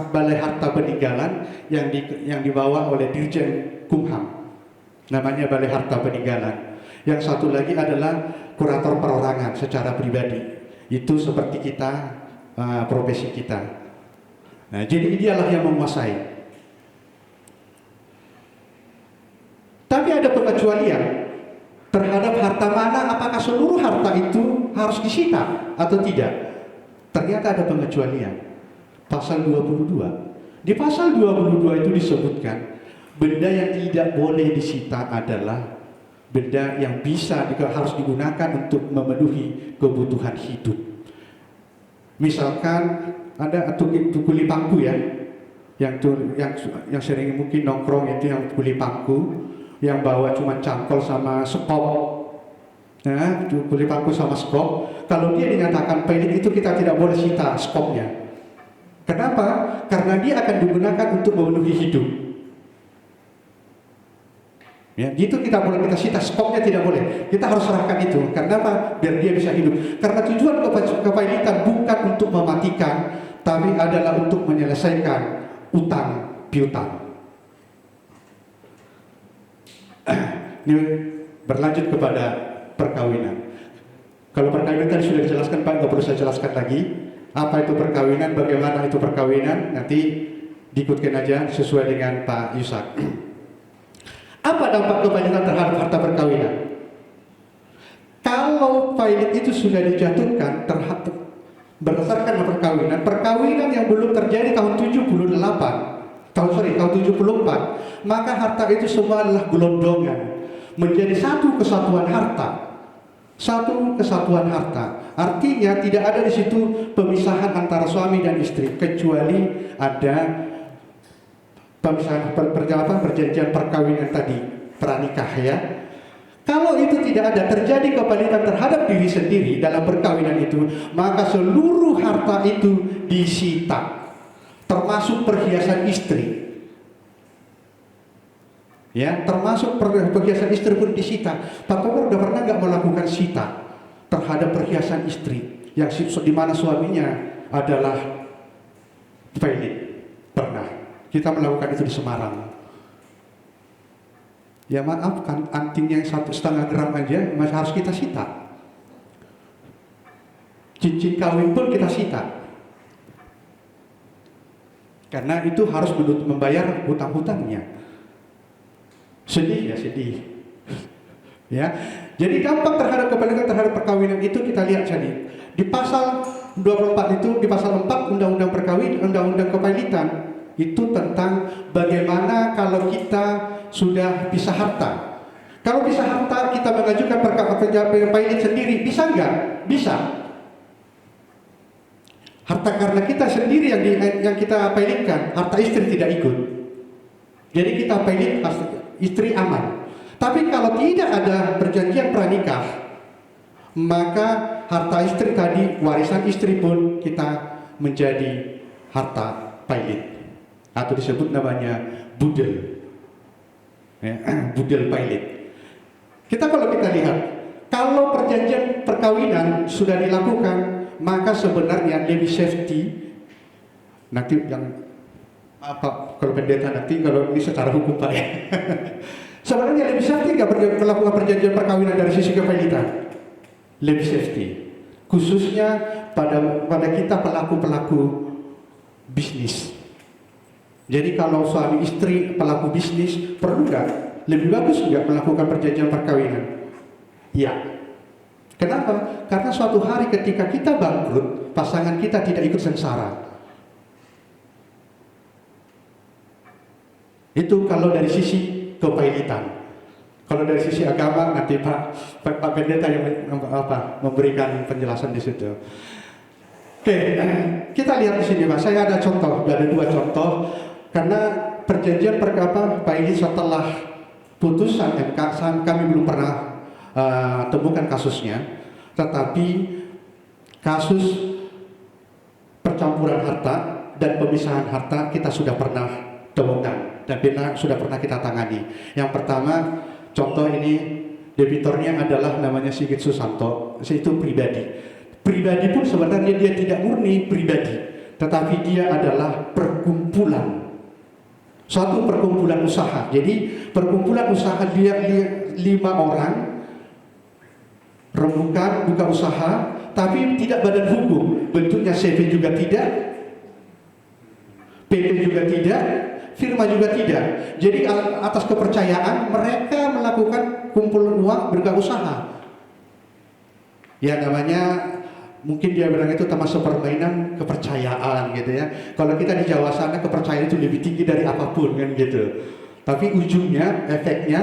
balai harta peninggalan yang dibawa oleh Dirjen Kumham. Namanya balai harta peninggalan. Yang satu lagi adalah kurator perorangan secara pribadi. Itu seperti kita, profesi kita. Nah, jadi dialah yang menguasai. Tapi ada pengecualian terhadap harta mana, apakah seluruh harta itu harus disita atau tidak? Ternyata ada pengecualian. Pasal 22. Di pasal 22 itu disebutkan benda yang tidak boleh disita adalah benda yang harus digunakan untuk memenuhi kebutuhan hidup. Misalkan ada tukuli pangku ya, yang sering mungkin nongkrong itu yang tukuli pangku, yang bawa cuma cangkol sama sekop, Nah, kulit paku sama skop. Kalau dia dinyatakan pilot itu kita tidak boleh sita skopnya. Kenapa? Karena dia akan digunakan untuk memenuhi hidup. Ya, gitu kita boleh kita sita skopnya tidak boleh. Kita harus serahkan itu. Karena apa? Biar dia bisa hidup. Karena tujuan kepailitan bukan untuk mematikan, tapi adalah untuk menyelesaikan utang piutang. Ini berlanjut kepada perkawinan. Kalau perkawinan tadi sudah dijelaskan Pak, nggak perlu saya jelaskan lagi. Apa itu perkawinan, bagaimana itu perkawinan, nanti diikutkan aja sesuai dengan Pak Yusak. Apa dampak kepailitan terhadap harta perkawinan? Kalau pailit itu sudah dijatuhkan terhadap berdasarkan perkawinan, perkawinan yang belum terjadi tahun 74, maka harta itu semua adalah gelondongan, menjadi satu kesatuan harta. Satu kesatuan harta. Artinya tidak ada di situ pemisahan antara suami dan istri, kecuali ada pemisahan perjanjian perkawinan tadi, pranikah ya. Kalau itu tidak ada, terjadi kepailitan terhadap diri sendiri dalam perkawinan itu, maka seluruh harta itu disita, termasuk perhiasan istri. Ya, termasuk perhiasan istri pun disita. Pak Togar udah pernah nggak melakukan sita terhadap perhiasan istri yang di mana suaminya adalah pailit? Pernah. Kita melakukan itu di Semarang. Ya maaf, kan anting yang 1,5 gram aja masih harus kita sita. Cincin kawin pun kita sita. Karena itu harus membayar hutang-hutangnya. Sedih ya, sedih. Ya. Jadi dampak terhadap kepailitan terhadap perkawinan itu kita lihat tadi. Di pasal 24 itu, di pasal 4 Undang-Undang Kepailitan itu tentang bagaimana kalau kita sudah pisah harta. Kalau pisah harta kita mengajukan pailit sendiri, bisa enggak? Bisa. Harta karena kita sendiri yang kita pailitkan, harta istri tidak ikut. Jadi kita pailit istri aman. Tapi kalau tidak ada perjanjian pranikah, maka harta istri tadi, warisan istri pun kita menjadi harta pailit, atau disebut namanya budel, ya, budel pailit. Kalau kita lihat, kalau perjanjian perkawinan sudah dilakukan, maka sebenarnya lebih safety. Nanti yang apa kalau pendeta nanti, kalau ini secara hukum Pak ya. Sebenarnya lebih safety nggak melakukan perjanjian perkawinan dari sisi kepailitan? Lebih safety, khususnya pada kita pelaku bisnis. Jadi kalau suami istri pelaku bisnis, perlu nggak? Lebih bagus nggak melakukan perjanjian perkawinan? Ya. Kenapa? Karena suatu hari ketika kita bangkrut, pasangan kita tidak ikut sengsara. Itu kalau dari sisi kepailitan. Kalau dari sisi agama nanti Pak Pendeta yang memberikan penjelasan di situ. Oke, kita lihat di sini Pak. Saya ada contoh, ada 2 contoh. Karena perjanjian pailit setelah putusan MK, kami belum pernah temukan kasusnya. Tetapi kasus percampuran harta dan pemisahan harta kita sudah pernah temukan dan sudah pernah kita tangani. Yang pertama, contoh ini debitornya adalah namanya Sigit Susanto, itu pribadi. Pribadi pun sebenarnya dia tidak murni pribadi, tetapi dia adalah perkumpulan. Suatu perkumpulan usaha. Jadi perkumpulan usaha dia 5 orang rembukan buka usaha, tapi tidak badan hukum. Bentuknya CV juga tidak, PP juga tidak, firma juga tidak. Jadi atas kepercayaan mereka melakukan kumpulan uang berwirausaha. Ya namanya mungkin dia bilang itu termasuk permainan kepercayaan gitu ya. Kalau kita di Jawa sana kepercayaan itu lebih tinggi dari apapun kan gitu. Tapi ujungnya, efeknya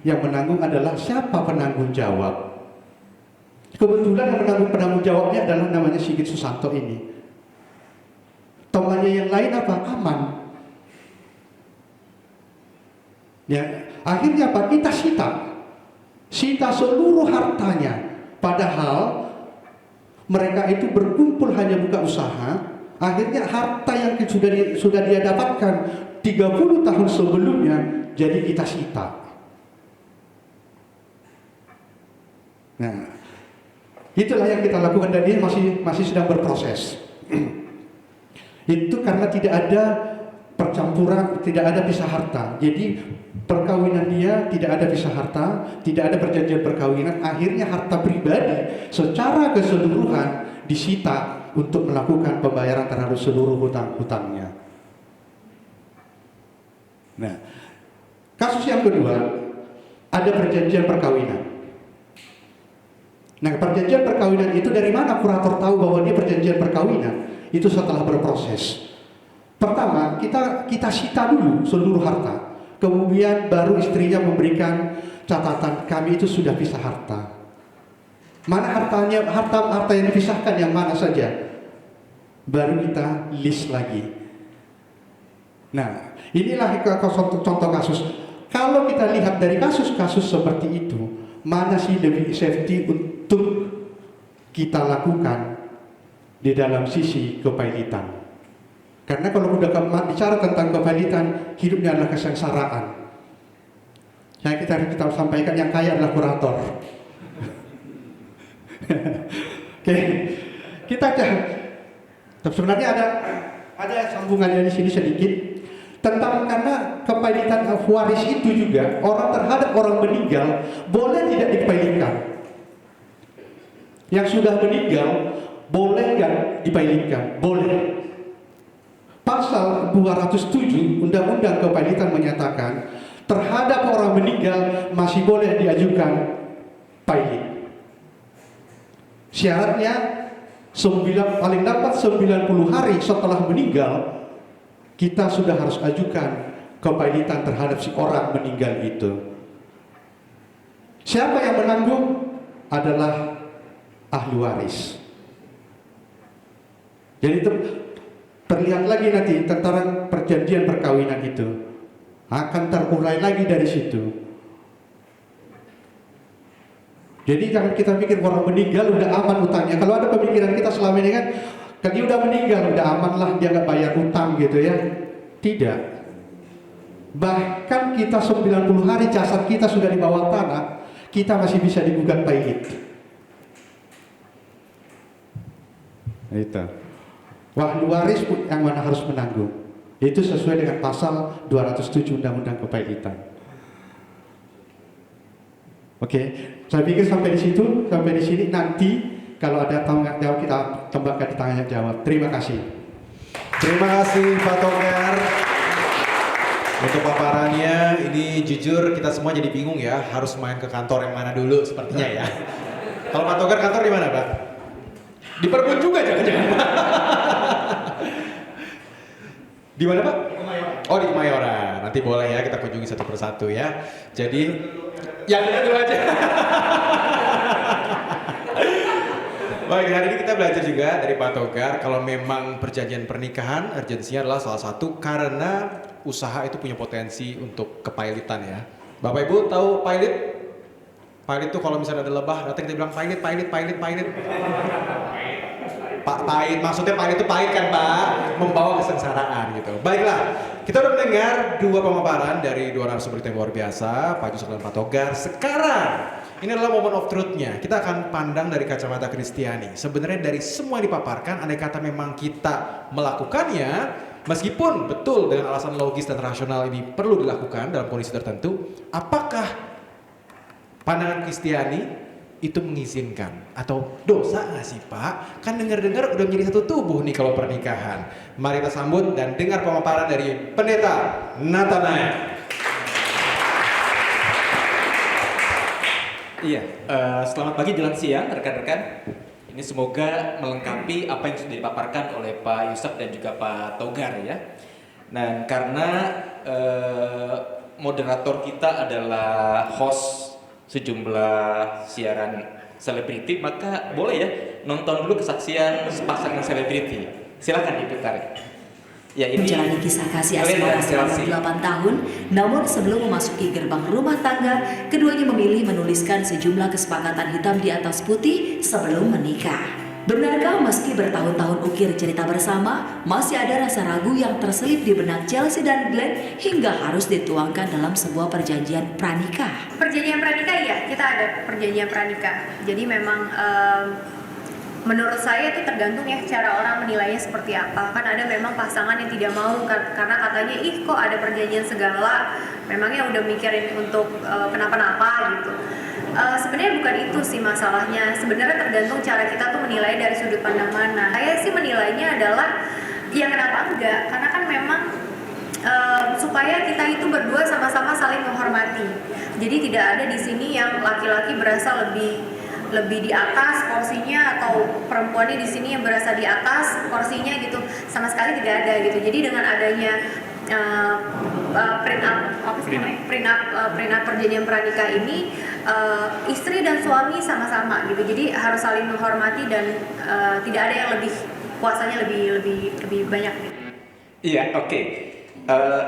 yang menanggung adalah siapa penanggung jawab. Kebetulan yang penanggung jawabnya adalah namanya Sigit Susanto ini. Temannya yang lain apa? Aman. Ya, akhirnya apa? Kita sita. sita seluruh hartanya. Padahal mereka itu berkumpul hanya buka usaha, akhirnya harta yang sudah dia dapatkan 30 tahun sebelumnya jadi kita sita. Nah, itulah yang kita lakukan dan dia masih sedang berproses. Itu karena tidak ada percampuran, tidak ada pisah harta. Jadi perkawinan dia tidak ada pisah harta, tidak ada perjanjian perkawinan. Akhirnya harta pribadi secara keseluruhan disita untuk melakukan pembayaran terhadap seluruh hutang-hutangnya. Nah, kasus yang kedua ada perjanjian perkawinan. Nah, perjanjian perkawinan itu dari mana kurator tahu bahwa dia perjanjian perkawinan? Itu setelah berproses. Pertama, kita sita dulu seluruh harta. Kemudian baru istrinya memberikan catatan, kami itu sudah pisah harta. Mana hartanya, harta yang dipisahkan yang mana saja? Baru kita list lagi. Nah, inilah contoh kasus. Kalau kita lihat dari kasus-kasus seperti itu, mana sih lebih safety untuk kita lakukan di dalam sisi kepailitan? Karena kalau sudah bicara tentang kepailitan, hidupnya adalah kesengsaraan. Yang kita sampaikan yang kaya adalah kurator. Oke, kita sebenarnya ada sambungannya di sini sedikit tentang karena kepailitan waris itu juga orang terhadap orang meninggal boleh tidak dipailitkan. Yang sudah meninggal boleh nggak dipailitkan? Boleh. Pasal 207 Undang-Undang Kepailitan menyatakan terhadap orang meninggal masih boleh diajukan pailit. Syaratnya paling dapat 90 hari setelah meninggal kita sudah harus ajukan kepailitan terhadap si orang meninggal itu. Siapa yang menanggung? Adalah ahli waris. Jadi terlihat lagi nanti tentang perjanjian perkawinan itu akan terurai lagi dari situ. Jadi jangan kita pikir orang meninggal udah aman utangnya. Kalau ada pemikiran kita selama ini kan dia udah meninggal, udah aman lah, dia nggak bayar utang gitu ya. Tidak. Bahkan kita 90 hari jasad kita sudah di bawah tanah, kita masih bisa digugat pailit. Itu. Ahli waris yang mana harus menanggung. Itu sesuai dengan pasal 207 Undang-Undang Kepailitan. Oke, saya pikir sampai di situ, sampai di sini. Nanti kalau ada tanggung jawab kita kembangkan di tanya jawab. Terima kasih. Terima kasih Pak Togar untuk paparannya. Ini jujur kita semua jadi bingung ya, harus main ke kantor yang mana dulu sepertinya ya. Kalau Pak Togar kantor di mana Pak? Di Perbun juga jangan-jangan. Di mana Pak? Oh di Kemayoran. Nanti boleh ya kita kunjungi satu persatu ya. Jadi yang dulu aja. Baik, hari ini kita belajar juga dari Pak Togar kalau memang perjanjian pernikahan urgensinya adalah salah satu karena usaha itu punya potensi untuk kepailitan ya. Bapak Ibu tahu pailit? Pailit itu kalau misalnya ada lebah, nanti kita bilang pailit. Pak pahit, maksudnya pahit itu pahit kan Pak, membawa kesengsaraan gitu. Baiklah, kita udah mendengar dua pemaparan dari dua narasumber yang luar biasa, Pak Yusuf dan Pak Togar. Sekarang, ini adalah moment of truth-nya. Kita akan pandang dari kacamata Kristiani. Sebenarnya dari semua yang dipaparkan, andai kata memang kita melakukannya, meskipun betul dengan alasan logis dan rasional ini perlu dilakukan dalam kondisi tertentu, apakah pandangan Kristiani itu mengizinkan atau dosa nggak sih Pak? Kan dengar-dengar udah menjadi satu tubuh nih kalau pernikahan. Mari kita sambut dan dengar pemaparan dari Pendeta Nathanael. Iya, selamat pagi jelang siang rekan-rekan. Ini semoga melengkapi apa yang sudah dipaparkan oleh Pak Yusuf dan juga Pak Togar ya. Nah, karena moderator kita adalah host sejumlah siaran selebriti, maka boleh ya nonton dulu kesaksian sepasang selebriti. Silakan diputar. Ya, ini menjalani kisah kasih Glenn asmara dan selama Chelsea. 8 tahun, namun sebelum memasuki gerbang rumah tangga, keduanya memilih menuliskan sejumlah kesepakatan hitam di atas putih sebelum menikah. Benarkah meski bertahun-tahun ukir cerita bersama, masih ada rasa ragu yang terselip di benak Chelsea dan Glenn hingga harus dituangkan dalam sebuah perjanjian pranikah? Perjanjian pranikah, ya, kita ada perjanjian pranikah. Jadi memang menurut saya itu tergantung ya cara orang menilainya seperti apa. Kan ada memang pasangan yang tidak mau karena katanya ih kok ada perjanjian segala, memangnya udah mikirin untuk kenapa-napa gitu. Sebenarnya bukan itu sih masalahnya. Sebenarnya tergantung cara kita tuh menilai dari sudut pandang mana. Saya sih menilainya adalah ya kenapa enggak? Karena kan memang supaya kita itu berdua sama-sama saling menghormati. Jadi tidak ada di sini yang laki-laki berasa lebih di atas porsinya atau perempuannya di sini yang berasa di atas porsinya gitu. Sama sekali tidak ada gitu. Jadi dengan adanya prenup perjanjian pranikah ini, istri dan suami sama-sama gitu. Jadi harus saling menghormati dan tidak ada yang lebih kuasanya lebih banyak gitu. Iya, oke.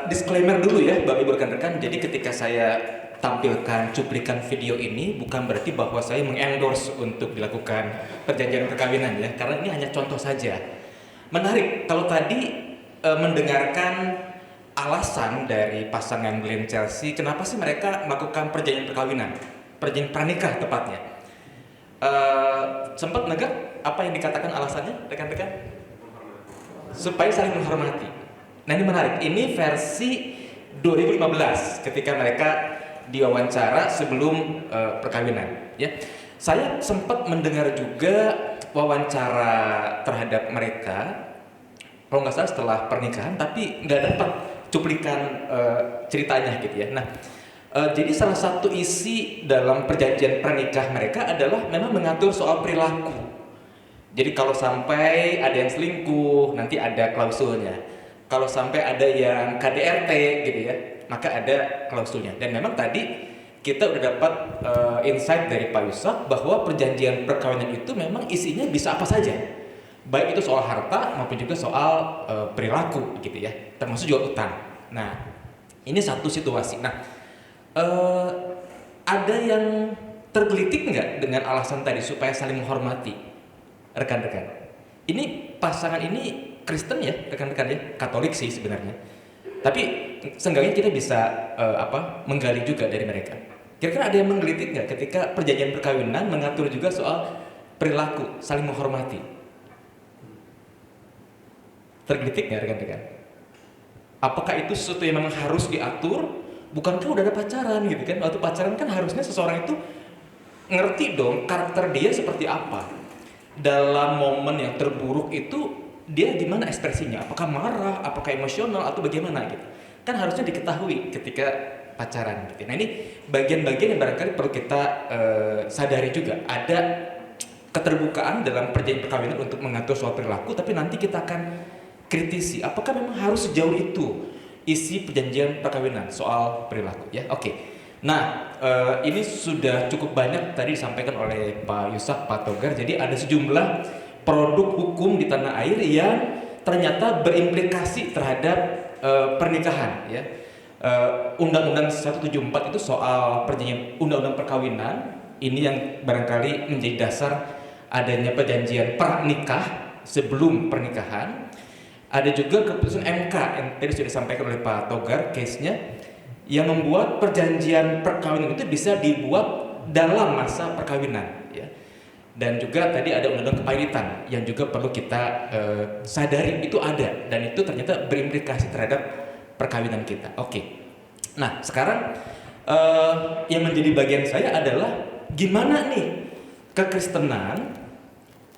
Disclaimer dulu ya, Bapak Ibu rekan-rekan. Jadi ketika saya tampilkan cuplikan video ini bukan berarti bahwa saya mengendorse untuk dilakukan perjanjian perkawinan ya, karena ini hanya contoh saja. Menarik kalau tadi mendengarkan alasan dari pasangan Glenn Chelsea kenapa sih mereka melakukan perjanjian perkawinan, perjanjian pranikah tepatnya. Sempat negak apa yang dikatakan alasannya rekan-rekan? Supaya saling menghormati. Nah ini menarik, ini versi 2015 ketika mereka diwawancara sebelum perkawinan. Ya, saya sempat mendengar juga wawancara terhadap mereka, kalau nggak salah setelah pernikahan, tapi nggak dapat cuplikan ceritanya gitu ya. Nah, jadi salah satu isi dalam perjanjian pernikah mereka adalah memang mengatur soal perilaku. Jadi kalau sampai ada yang selingkuh, nanti ada klausulnya. Kalau sampai ada yang KDRT gitu ya, maka ada klausulnya. Dan memang tadi kita udah dapat insight dari Pak Yusak bahwa perjanjian perkawinan itu memang isinya bisa apa saja. Baik itu soal harta maupun juga soal perilaku gitu ya, termasuk juga utang. Nah, ini satu situasi. Nah, ada yang tergelitik nggak dengan alasan tadi supaya saling menghormati, rekan-rekan? Ini pasangan ini Kristen ya, rekan-rekan ya, Katolik sih sebenarnya. Tapi seenggaknya kita bisa menggali juga dari mereka. Kira-kira ada yang menggelitik nggak ketika perjanjian perkawinan mengatur juga soal perilaku, saling menghormati? Tergelitik nggak rekan-rekan? Apakah itu sesuatu yang memang harus diatur? Bukankah udah ada pacaran gitu kan? Waktu pacaran kan harusnya seseorang itu ngerti dong karakter dia seperti apa. Dalam momen yang terburuk itu dia gimana ekspresinya? Apakah marah? Apakah emosional? Atau bagaimana gitu? Kan harusnya diketahui ketika pacaran gitu. Nah ini bagian-bagian yang barangkali perlu kita sadari juga. Ada keterbukaan dalam perjanjian perkawinan untuk mengatur soal perilaku, tapi nanti kita akan kritisi apakah memang harus sejauh itu isi perjanjian perkawinan soal perilaku ya. Oke. Nah, ini sudah cukup banyak tadi disampaikan oleh Pak Yusak, Pak Togar. Jadi ada sejumlah produk hukum di tanah air yang ternyata berimplikasi terhadap pernikahan ya. Undang-Undang 174 itu soal perjanjian undang-undang perkawinan, ini yang barangkali menjadi dasar adanya perjanjian pranikah sebelum pernikahan. Ada juga keputusan MK yang tadi sudah disampaikan oleh Pak Togar case-nya, yang membuat perjanjian perkawinan itu bisa dibuat dalam masa perkawinan ya. Dan juga tadi ada undang-undang kepailitan yang juga perlu kita sadari itu ada, dan itu ternyata berimplikasi terhadap perkawinan kita. Oke. Nah, sekarang yang menjadi bagian saya adalah gimana nih kekristenan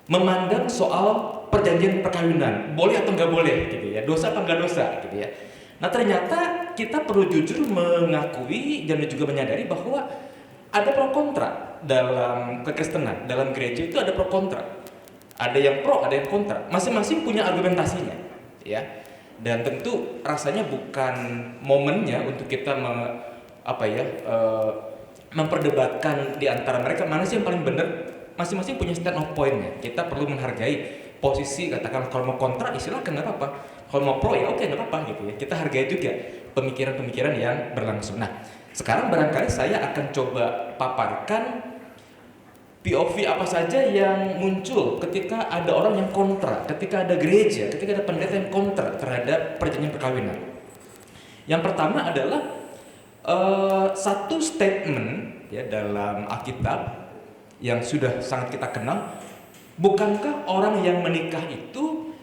memandang soal perjanjian perkawinan, boleh atau nggak boleh gitu ya, dosa apa nggak dosa gitu ya. Nah ternyata kita perlu jujur mengakui dan juga menyadari bahwa ada pro kontra dalam kekristenan, dalam gereja itu ada pro kontra, ada yang pro, ada yang kontra, masing-masing punya argumentasinya ya. Dan tentu rasanya bukan momennya untuk kita memperdebatkan di antara mereka mana sih yang paling benar. Masing-masing punya stand of point-nya. Kita perlu menghargai posisi, katakan kalau mau kontra, silakan nggak apa-apa. Kalau mau pro ya oke, nggak apa-apa gitu ya. Kita hargai juga pemikiran-pemikiran yang berlangsung. Nah, sekarang barangkali saya akan coba paparkan POV apa saja yang muncul ketika ada orang yang kontra, ketika ada gereja, ketika ada pendeta yang kontra terhadap perjanjian perkawinan. Yang pertama adalah satu statement ya dalam Alkitab yang sudah sangat kita kenal. Bukankah orang yang menikah itu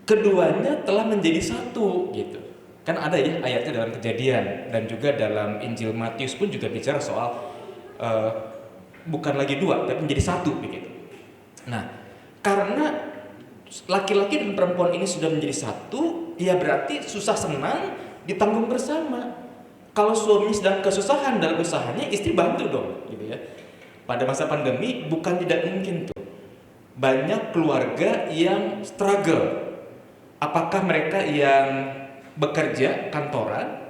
keduanya telah menjadi satu gitu? Kan ada ya ayatnya dalam Kejadian dan juga dalam Injil Matius pun juga bicara soal bukan lagi dua tapi menjadi satu begitu. Nah, karena laki-laki dan perempuan ini sudah menjadi satu, ya berarti susah senang ditanggung bersama. Kalau suami sedang kesusahan dalam usahanya, istri bantu dong, gitu ya. Pada masa pandemi bukan tidak mungkin tuh banyak keluarga yang struggle. Apakah mereka yang bekerja kantoran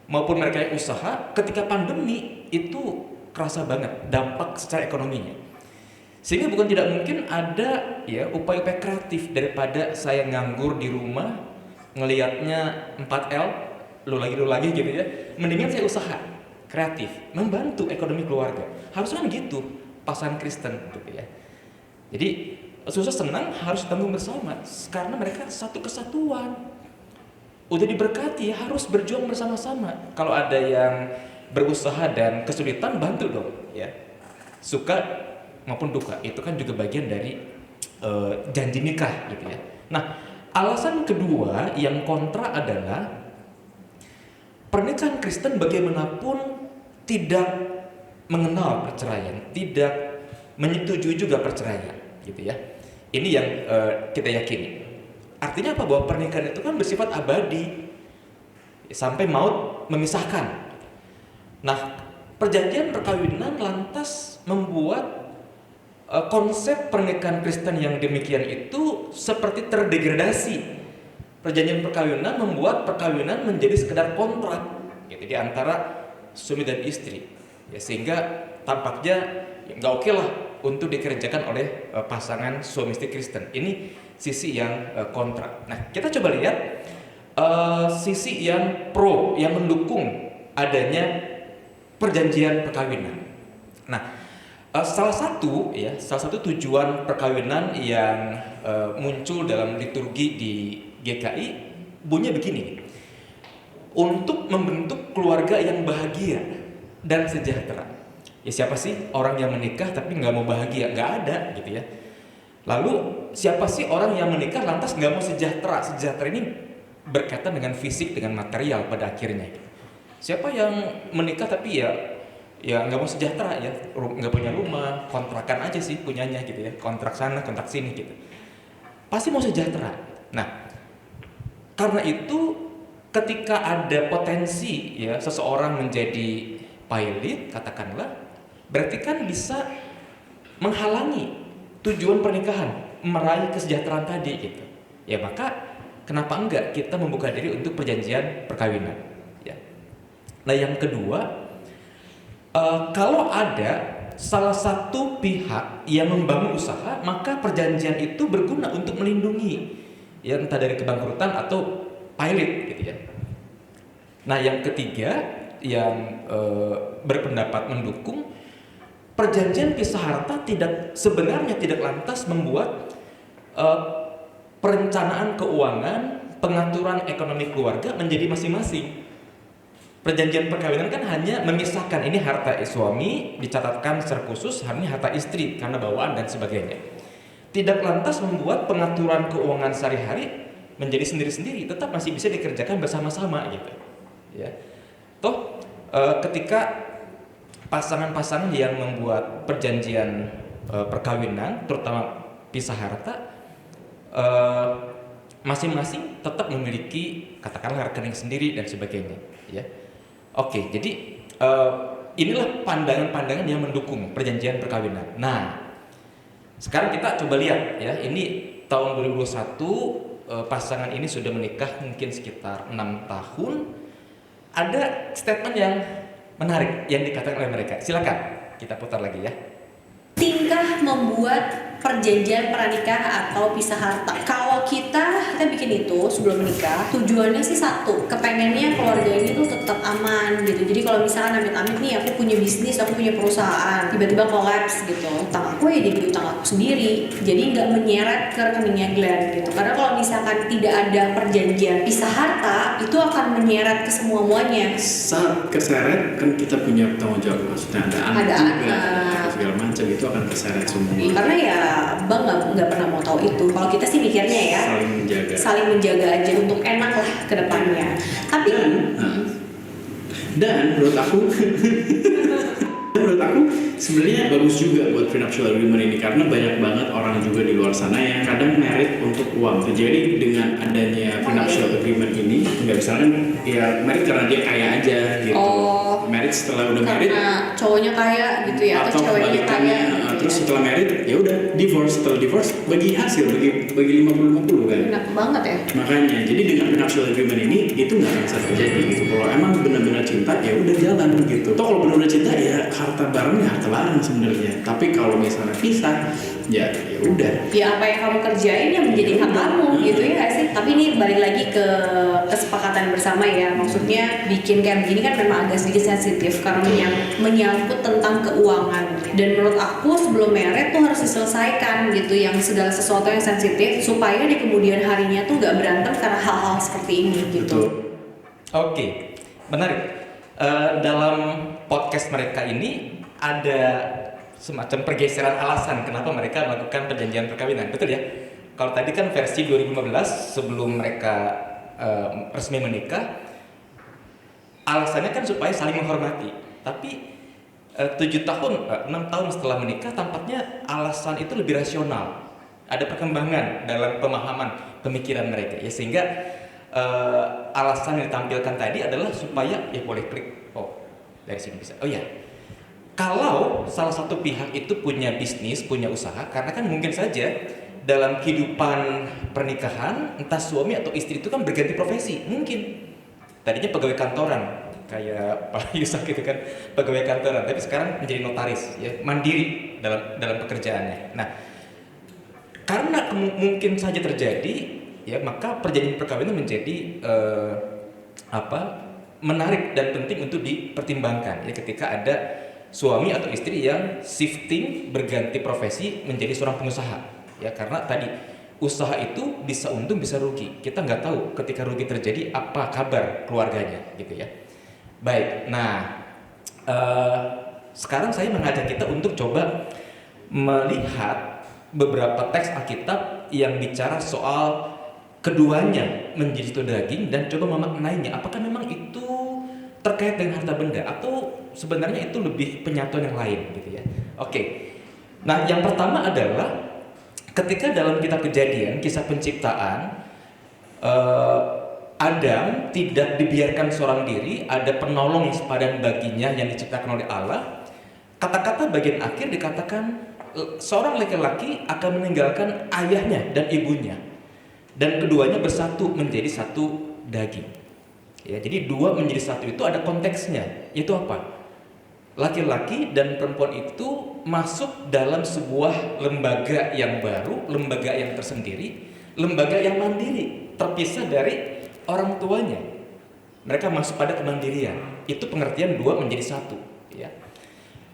maupun mereka yang usaha, ketika pandemi itu kerasa banget dampak secara ekonominya. Sehingga bukan tidak mungkin ada ya upaya-upaya kreatif daripada saya nganggur di rumah ngelihatnya 4L lu lagi gitu ya. Mendingan saya usaha kreatif, membantu ekonomi keluarga. Harusnya kan gitu pasangan Kristen gitu ya. Jadi susah senang harus tanggung bersama karena mereka satu kesatuan. Udah diberkati harus berjuang bersama-sama. Kalau ada yang berusaha dan kesulitan, bantu dong ya, suka maupun duka, itu kan juga bagian dari janji nikah gitu ya. Nah, alasan kedua yang kontra adalah pernikahan Kristen bagaimanapun tidak mengenal perceraian, tidak menyetujui juga perceraian gitu ya. Ini yang kita yakini. Artinya apa? Bahwa pernikahan itu kan bersifat abadi sampai maut memisahkan. Nah, perjanjian perkawinan lantas membuat konsep pernikahan Kristen yang demikian itu seperti terdegradasi. Perjanjian perkawinan membuat perkawinan menjadi sekedar kontrak gitu, di antara suami dan istri, ya, sehingga tampaknya ya, nggak oke lah untuk dikerjakan oleh pasangan suami istri Kristen. Ini sisi yang kontra. Nah, kita coba lihat sisi yang pro, yang mendukung adanya perjanjian perkawinan. Nah, salah satu tujuan perkawinan yang muncul dalam liturgi di GKI bunyinya begini: untuk membentuk keluarga yang bahagia dan sejahtera. Ya siapa sih orang yang menikah tapi nggak mau bahagia? Nggak ada gitu ya. Lalu siapa sih orang yang menikah lantas nggak mau sejahtera? Sejahtera ini berkaitan dengan fisik, dengan material pada akhirnya. Siapa yang menikah tapi ya nggak mau sejahtera ya, nggak punya rumah, kontrakan aja sih punyanya gitu ya, kontrak sana, kontrak sini gitu. Pasti mau sejahtera. Nah, karena itu ketika ada potensi ya seseorang menjadi pilot katakanlah, berarti kan bisa menghalangi tujuan pernikahan, meraih kesejahteraan tadi gitu. Ya maka kenapa enggak kita membuka diri untuk perjanjian perkawinan? Nah, yang kedua, kalau ada salah satu pihak yang membangun usaha, maka perjanjian itu berguna untuk melindungi, ya entah dari kebangkrutan atau pilot gitu ya. Nah, yang ketiga yang berpendapat mendukung perjanjian pisah harta sebenarnya tidak lantas membuat perencanaan keuangan, pengaturan ekonomi keluarga menjadi masing-masing. Perjanjian perkawinan kan hanya memisahkan ini harta suami dicatatkan secara khusus, ini harta istri karena bawaan dan sebagainya. Tidak lantas membuat pengaturan keuangan sehari-hari menjadi sendiri-sendiri, tetap masih bisa dikerjakan bersama-sama gitu. Ya. Toh ketika pasangan-pasangan yang membuat perjanjian perkawinan, terutama pisah harta, masing-masing tetap memiliki katakanlah rekening sendiri dan sebagainya. Ya. Oke, jadi inilah pandangan-pandangan yang mendukung perjanjian perkawinan. Nah, sekarang kita coba lihat ya, ini tahun 2021 pasangan ini sudah menikah mungkin sekitar 6 tahun. Ada statement yang menarik yang dikatakan oleh mereka. Silakan kita putar lagi ya. tingkah membuat perjanjian pranikah atau pisah harta. Kalau kita bikin itu sebelum menikah, tujuannya sih satu, kepengennya keluarga ini tuh tetap aman gitu. Jadi kalau misalkan amit-amit nih aku punya bisnis, aku punya perusahaan, tiba-tiba kolaps gitu, utang aku ya jadi utang aku sendiri. Jadi nggak menyeret ke rekeningnya Glenn gitu. Karena kalau misalkan tidak ada perjanjian pisah harta, itu akan menyeret ke semua-muanya. Saat keseret kan kita punya tanggung jawab, maksudnya ada anak Ada juga, anak. ada segala macam, itu akan keseret semua. Karena ya Bang nggak pernah mau tahu itu. Kalau kita sih mikirnya ya saling menjaga aja untuk enak lah ke depannya. Tapi dan menurut aku sebenarnya bagus juga buat prenuptial agreement ini, karena banyak banget orang juga di luar sana yang kadang merit untuk uang. Jadi dengan adanya prenuptial agreement ini, nggak misalkan ya merit karena dia kaya aja gitu. Merit setelah udah merit karena cowoknya kaya gitu ya, atau ceweknya kaya. Terus setelah merit ya udah divorce, setelah divorce bagi hasil, bagi 50-50 kan. Enak banget ya. Makanya jadi dengan prenuptial agreement ini itu nggak akan bisa terjadi gitu. Kalau emang benar-benar cinta ya udah jalan gitu. Toh kalau benar-benar cinta ya harta barengnya harta bareng sebenarnya. Tapi kalau misalnya pisah ya udah. Ya apa yang kamu kerjain yang menjadi hak kamu gitu ya nggak sih. Tapi ini balik lagi ke kesepakatan bersama ya. Maksudnya bikin kayak begini kan memang agak sedikit sensitif karena menyangkut tentang keuangan. Dan menurut aku sebelum married tuh harus diselesaikan gitu yang segala sesuatu yang sensitif supaya di kemudian harinya tuh nggak berantem karena hal-hal seperti ini gitu. Oke, menarik. Dalam podcast mereka ini ada semacam pergeseran alasan kenapa mereka melakukan perjanjian perkawinan, betul ya? Kalau tadi kan versi 2015 sebelum mereka resmi menikah, alasannya kan supaya saling menghormati. Tapi 6 tahun setelah menikah tampaknya alasan itu lebih rasional. Ada perkembangan dalam pemahaman pemikiran mereka ya, sehingga alasan yang ditampilkan tadi adalah supaya ya boleh klik dari sini bisa. Oh ya, kalau salah satu pihak itu punya bisnis, punya usaha, karena kan mungkin saja dalam kehidupan pernikahan entah suami atau istri itu kan berganti profesi. Mungkin tadinya pegawai kantoran kayak Pak Yusak gitu kan, pegawai kantoran, tapi sekarang menjadi notaris ya, mandiri dalam pekerjaannya. Nah, karena mungkin saja terjadi ya, maka perjanjian perkawinan menjadi menarik dan penting untuk dipertimbangkan ya, ketika ada suami atau istri yang shifting berganti profesi menjadi seorang pengusaha ya, karena tadi usaha itu bisa untung bisa rugi, kita nggak tahu ketika rugi terjadi apa kabar keluarganya gitu ya. Baik, nah sekarang saya mengajak kita untuk coba melihat beberapa teks Alkitab yang bicara soal keduanya menjadi satu daging dan coba memaknainya. Apakah memang itu terkait dengan harta benda atau sebenarnya itu lebih penyatuan yang lain gitu ya. Oke. Nah, yang pertama adalah ketika dalam kitab Kejadian, kisah penciptaan, Adam tidak dibiarkan seorang diri, ada penolong yang sepadan baginya yang diciptakan oleh Allah. Kata-kata bagian akhir dikatakan seorang laki-laki akan meninggalkan ayahnya dan ibunya, dan keduanya bersatu menjadi satu daging. Ya, jadi dua menjadi satu itu ada konteksnya, yaitu apa? Laki-laki dan perempuan itu masuk dalam sebuah lembaga yang baru, lembaga yang tersendiri, lembaga yang mandiri, terpisah dari orang tuanya. Mereka masuk pada kemandirian. Itu pengertian dua menjadi satu. Ya.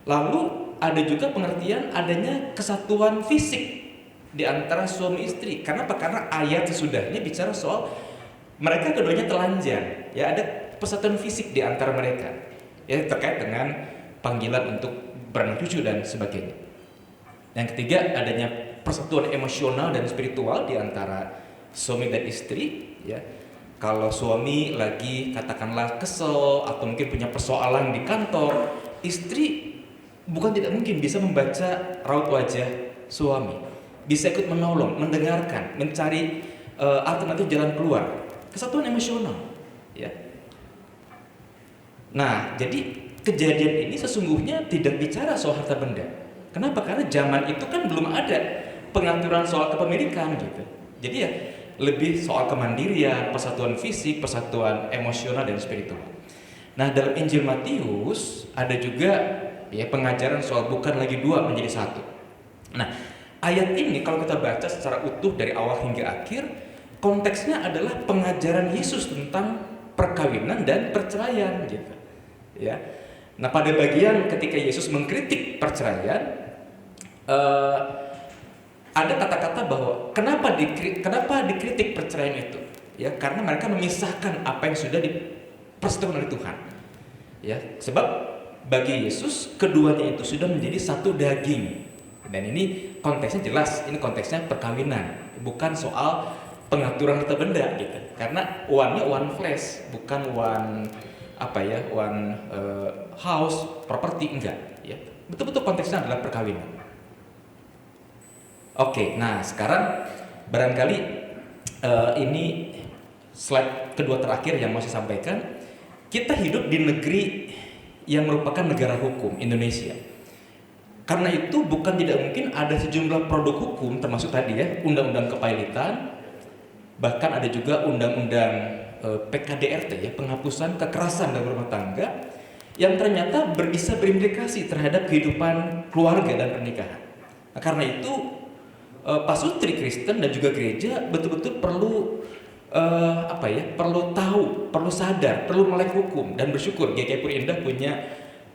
Lalu ada juga pengertian adanya kesatuan fisik di antara suami istri. Karena apa? Karena ayat sesudahnya bicara soal mereka keduanya telanjang. Ya, ada persatuan fisik di antara mereka. Ya, terkait dengan panggilan untuk beranak cucu dan sebagainya. Yang ketiga, adanya persatuan emosional dan spiritual di antara suami dan istri. Ya, kalau suami lagi katakanlah kesel atau mungkin punya persoalan di kantor, istri bukan tidak mungkin bisa membaca raut wajah suami, bisa ikut menolong, mendengarkan, mencari alternatif jalan keluar. Kesatuan emosional, ya. Nah, jadi kejadian ini sesungguhnya tidak bicara soal harta benda. Kenapa? Karena zaman itu kan belum ada pengaturan soal kepemilikan gitu. Jadi ya lebih soal kemandirian, persatuan fisik, persatuan emosional dan spiritual. Nah, dalam Injil Matius ada juga ya pengajaran soal bukan lagi dua menjadi satu. Nah, ayat ini kalau kita baca secara utuh dari awal hingga akhir, konteksnya adalah pengajaran Yesus tentang perkawinan dan perceraian gitu. Ya. Nah, pada bagian ketika Yesus mengkritik perceraian, ada kata-kata bahwa kenapa dikritik perceraian itu? Ya, karena mereka memisahkan apa yang sudah dipersetujukan oleh Tuhan. Ya, sebab bagi Yesus keduanya itu sudah menjadi satu daging. Dan ini konteksnya jelas, ini konteksnya perkawinan, bukan soal pengaturan harta benda gitu. Karena one-nya one flesh, bukan one house, properti, enggak. Ya, betul-betul konteksnya adalah perkawinan. Oke, nah sekarang barangkali ini slide kedua terakhir yang mau saya sampaikan. Kita hidup di negeri yang merupakan negara hukum, Indonesia. Karena itu bukan tidak mungkin ada sejumlah produk hukum, termasuk tadi ya, undang-undang kepailitan, bahkan ada juga undang-undang PKDRT ya, penghapusan kekerasan dalam rumah tangga, yang ternyata bisa berimplikasi terhadap kehidupan keluarga dan pernikahan. Nah, karena itu pasutri Kristen dan juga gereja betul-betul perlu perlu tahu, perlu sadar, perlu melek hukum, dan bersyukur GKI Puri Indah punya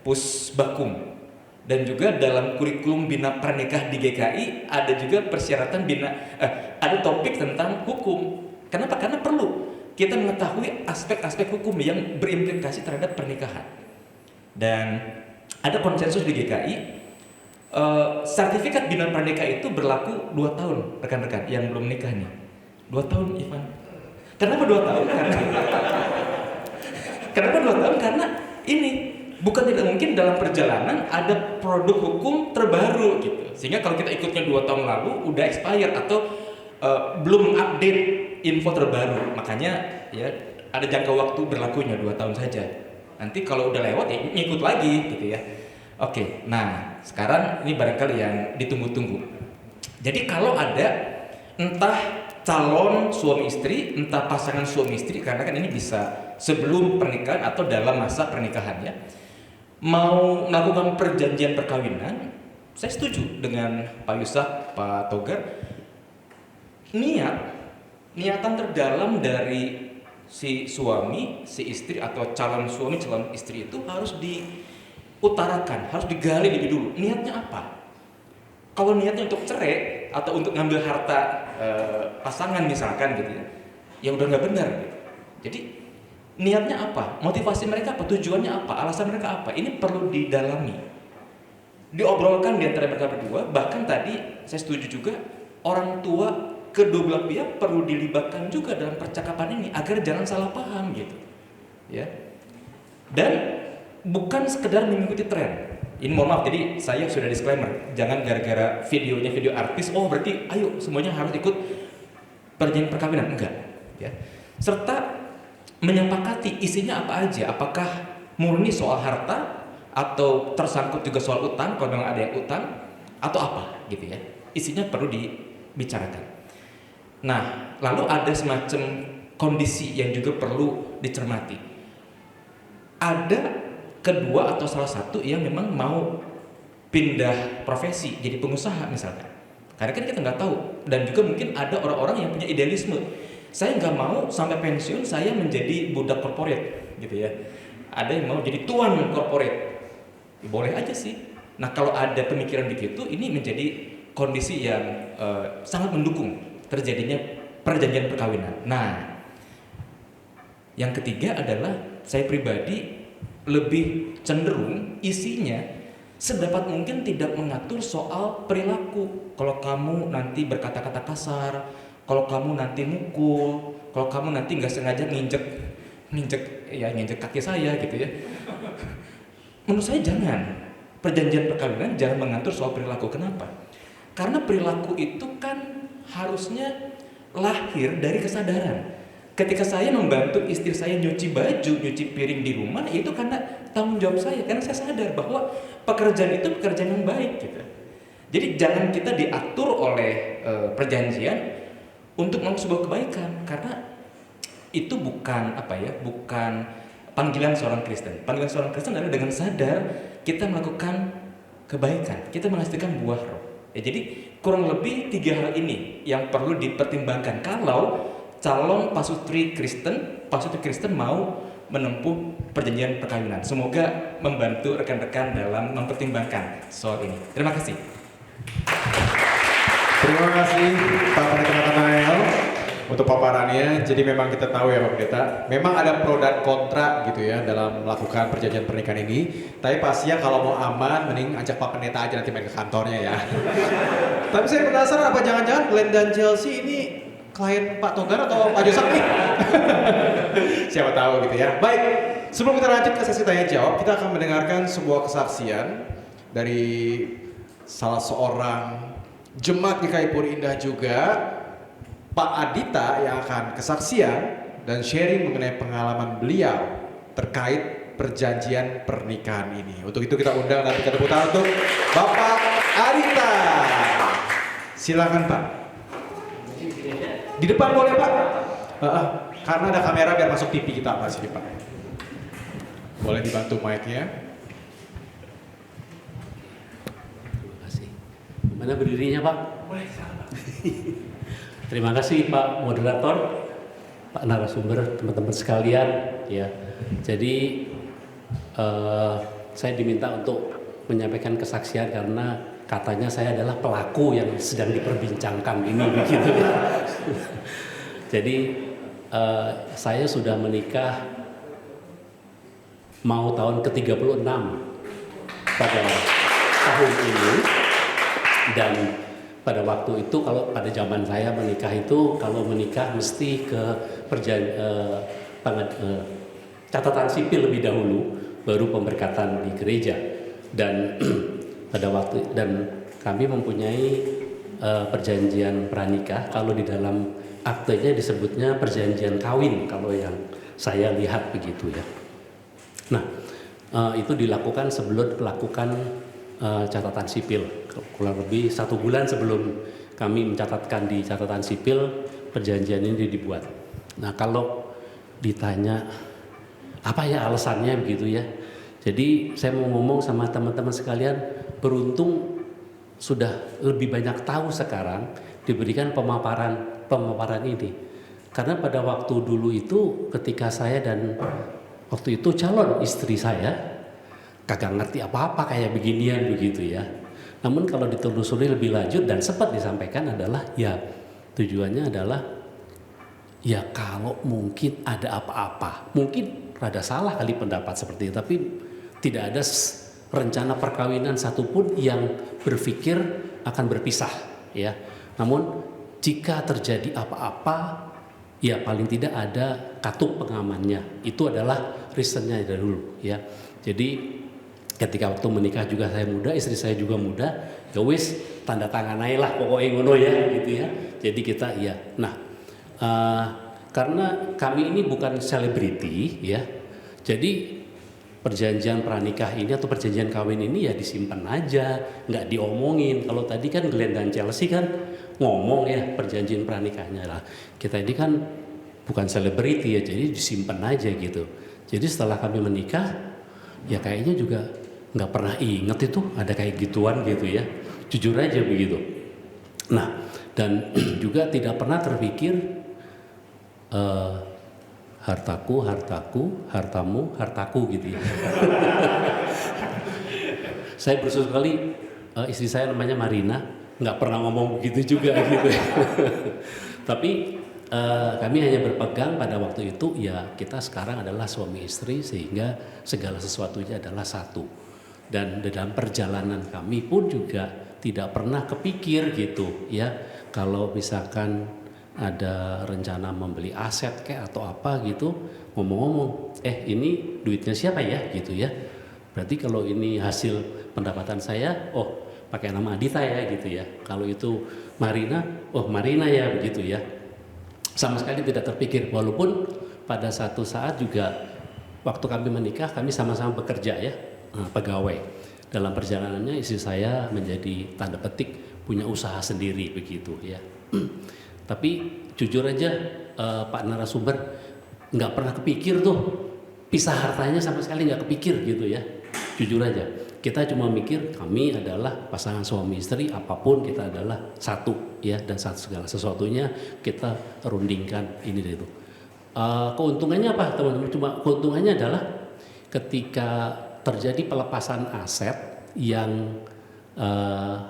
Pusbakum. Dan juga dalam kurikulum bina pernikah di GKI ada juga persyaratan ada topik tentang hukum. Kenapa? Karena perlu kita mengetahui aspek-aspek hukum yang berimplikasi terhadap pernikahan. Dan ada konsensus di GKI, sertifikat bina pernikah itu berlaku 2 tahun, rekan-rekan yang belum nikah nih. 2 tahun, Ivan. Kenapa 2 tahun? Kenapa 2 tahun? Karena ini bukan tidak mungkin dalam perjalanan ada produk hukum terbaru gitu. Sehingga kalau kita ikutnya 2 tahun lalu udah expired atau belum update info terbaru. Makanya ya ada jangka waktu berlakunya 2 tahun saja. Nanti kalau udah lewat ya ngikut lagi gitu ya. Oke, nah sekarang ini barangkali yang ditunggu-tunggu. Jadi kalau ada entah calon suami istri, entah pasangan suami istri, karena kan ini bisa sebelum pernikahan atau dalam masa pernikahannya, mau melakukan perjanjian perkawinan, saya setuju dengan Pak Yusak, Pak Togar. Niatan terdalam dari si suami, si istri atau calon suami, calon istri itu harus diutarakan, harus digali lebih dulu. Niatnya apa? Kalau niatnya untuk cerai atau untuk ngambil harta pasangan misalkan gitu ya udah nggak benar gitu. Jadi niatnya apa? Motivasi mereka apa? Tujuannya apa? Alasan mereka apa? Ini perlu didalami, diobrolkan di antara mereka berdua. Bahkan tadi saya setuju juga orang tua kedua belah pihak perlu dilibatkan juga dalam percakapan ini agar jangan salah paham gitu ya. Dan bukan sekedar mengikuti tren. Ini mohon maaf, jadi saya sudah disclaimer, jangan gara-gara videonya video artis, oh berarti ayo semuanya harus ikut perjanjian perkawinan, enggak ya. Serta menyepakati isinya apa aja, apakah murni soal harta atau tersangkut juga soal utang kalau memang ada yang utang atau apa gitu ya. Isinya perlu dibicarakan. Nah, lalu ada semacam kondisi yang juga perlu dicermati. Ada kedua atau salah satu yang memang mau pindah profesi jadi pengusaha misalkan, karena kan kita nggak tahu. Dan juga mungkin ada orang-orang yang punya idealisme, saya nggak mau sampai pensiun saya menjadi budak korporat gitu ya. Ada yang mau jadi tuan korporat, ya, boleh aja sih. Nah kalau ada pemikiran begitu, ini menjadi kondisi yang sangat mendukung terjadinya perjanjian perkawinan. Nah yang ketiga adalah saya pribadi lebih cenderung isinya sedapat mungkin tidak mengatur soal perilaku. Kalau kamu nanti berkata-kata kasar, kalau kamu nanti mukul, kalau kamu nanti nggak sengaja nginjek kaki saya gitu ya. Menurut saya jangan. Perjanjian perkawinan jangan mengatur soal perilaku. Kenapa? Karena perilaku itu kan harusnya lahir dari kesadaran. Ketika saya membantu istri saya nyuci baju, nyuci piring di rumah, itu karena tanggung jawab saya, karena saya sadar bahwa pekerjaan itu pekerjaan yang baik gitu. Jadi jangan kita diatur oleh perjanjian untuk melakukan sebuah kebaikan, karena itu bukan bukan panggilan seorang Kristen. Panggilan seorang Kristen adalah dengan sadar kita melakukan kebaikan, kita menghasilkan buah roh. Ya, jadi kurang lebih 3 hal ini yang perlu dipertimbangkan kalau calon pasutri Kristen mau menempuh perjanjian perkawinan. Semoga membantu rekan-rekan dalam mempertimbangkan soal ini. Terima kasih. Terima kasih Pak Pendeta Nathanael untuk paparannya. Jadi memang kita tahu ya Pak Pendeta, memang ada pro dan kontra gitu ya dalam melakukan perjanjian pernikahan ini. Tapi pastinya kalau mau aman, mending ajak Pak Pendeta aja nanti main ke kantornya ya. Tapi saya penasaran apa jangan-jangan Glenn dan Chelsea ini klien Pak Togar atau Pak Joseph nih? Siapa tahu gitu ya. Baik, sebelum kita lanjut ke sesi tanya jawab, kita akan mendengarkan sebuah kesaksian dari salah seorang jemaat GKI Puri Indah juga, Pak Adita, yang akan kesaksian dan sharing mengenai pengalaman beliau terkait perjanjian pernikahan ini. Untuk itu kita undang nanti tepuk tangan untuk Bapak Adita. Silakan Pak. Di depan boleh Pak? Karena ada kamera biar masuk TV kita Pak sini Pak. Boleh dibantu mic-nya. Terima kasih. Mana berdirinya Pak? Boleh, silakan Pak. Terima kasih Pak Moderator, Pak narasumber, teman-teman sekalian. Ya, jadi saya diminta untuk menyampaikan kesaksian karena katanya saya adalah pelaku yang sedang diperbincangkan ini begitu. Jadi saya sudah menikah mau tahun ke-36 pada tahun ini, dan pada waktu itu kalau pada zaman saya menikah itu kalau menikah mesti ke catatan sipil lebih dahulu baru pemberkatan di gereja. Dan pada waktu dan kami mempunyai perjanjian pranikah. Kalau di dalam aktenya disebutnya perjanjian kawin kalau yang saya lihat begitu ya. Nah, itu dilakukan sebelum melakukan catatan sipil. Kurang lebih 1 bulan sebelum kami mencatatkan di catatan sipil, perjanjian ini dibuat. Nah, kalau ditanya apa ya alasannya begitu ya. Jadi saya mau ngomong sama teman-teman sekalian, beruntung sudah lebih banyak tahu sekarang diberikan pemaparan ini. Karena pada waktu dulu itu ketika saya dan waktu itu calon istri saya kagak ngerti apa-apa kayak beginian begitu ya. Namun kalau ditelusuri lebih lanjut dan sempat disampaikan adalah ya tujuannya adalah ya kalau mungkin ada apa-apa, mungkin rada salah kali pendapat seperti itu, tapi tidak ada rencana perkawinan satupun yang berpikir akan berpisah ya. Namun jika terjadi apa-apa ya paling tidak ada katup pengamannya. Itu adalah reasonnya dulu ya. Jadi ketika waktu menikah juga saya muda, istri saya juga muda, ya wis tanda tangan aja lah pokoknya ngono ya gitu ya. Jadi kita ya. Nah karena kami ini bukan selebriti ya, jadi perjanjian pranikah ini atau perjanjian kawin ini ya disimpan aja, nggak diomongin. Kalau tadi kan Glenn dan Chelsea kan ngomong ya perjanjian pranikahnya lah. Kita ini kan bukan selebriti ya, jadi disimpan aja gitu. Jadi setelah kami menikah, ya kayaknya juga nggak pernah inget itu ada kayak gituan gitu ya. Jujur aja begitu. Nah, dan juga tidak pernah terpikir hartaku, hartamu, hartaku gitu ya. Saya bersyukur sekali istri saya namanya Marina, nggak pernah ngomong begitu juga gitu. Tapi kami hanya berpegang pada waktu itu ya kita sekarang adalah suami istri sehingga segala sesuatunya adalah satu. Dan dalam perjalanan kami pun juga tidak pernah kepikir gitu ya kalau misalkan ada rencana membeli aset kayak atau apa gitu, ngomong-ngomong ini duitnya siapa ya gitu ya. Berarti kalau ini hasil pendapatan saya, oh pakai nama Adita ya gitu ya. Kalau itu Marina, oh Marina ya begitu ya. Sama sekali tidak terpikir, walaupun pada satu saat juga waktu kami menikah kami sama-sama bekerja ya, pegawai. Dalam perjalanannya istri saya menjadi tanda petik punya usaha sendiri begitu ya. Tapi jujur aja Pak narasumber nggak pernah kepikir tuh pisah hartanya, sama sekali nggak kepikir gitu ya, jujur aja. Kita cuma mikir kami adalah pasangan suami istri, apapun kita adalah satu ya, dan segala sesuatunya kita rundingkan ini dan itu. Keuntungannya apa teman-teman? Cuma keuntungannya adalah ketika terjadi pelepasan aset yang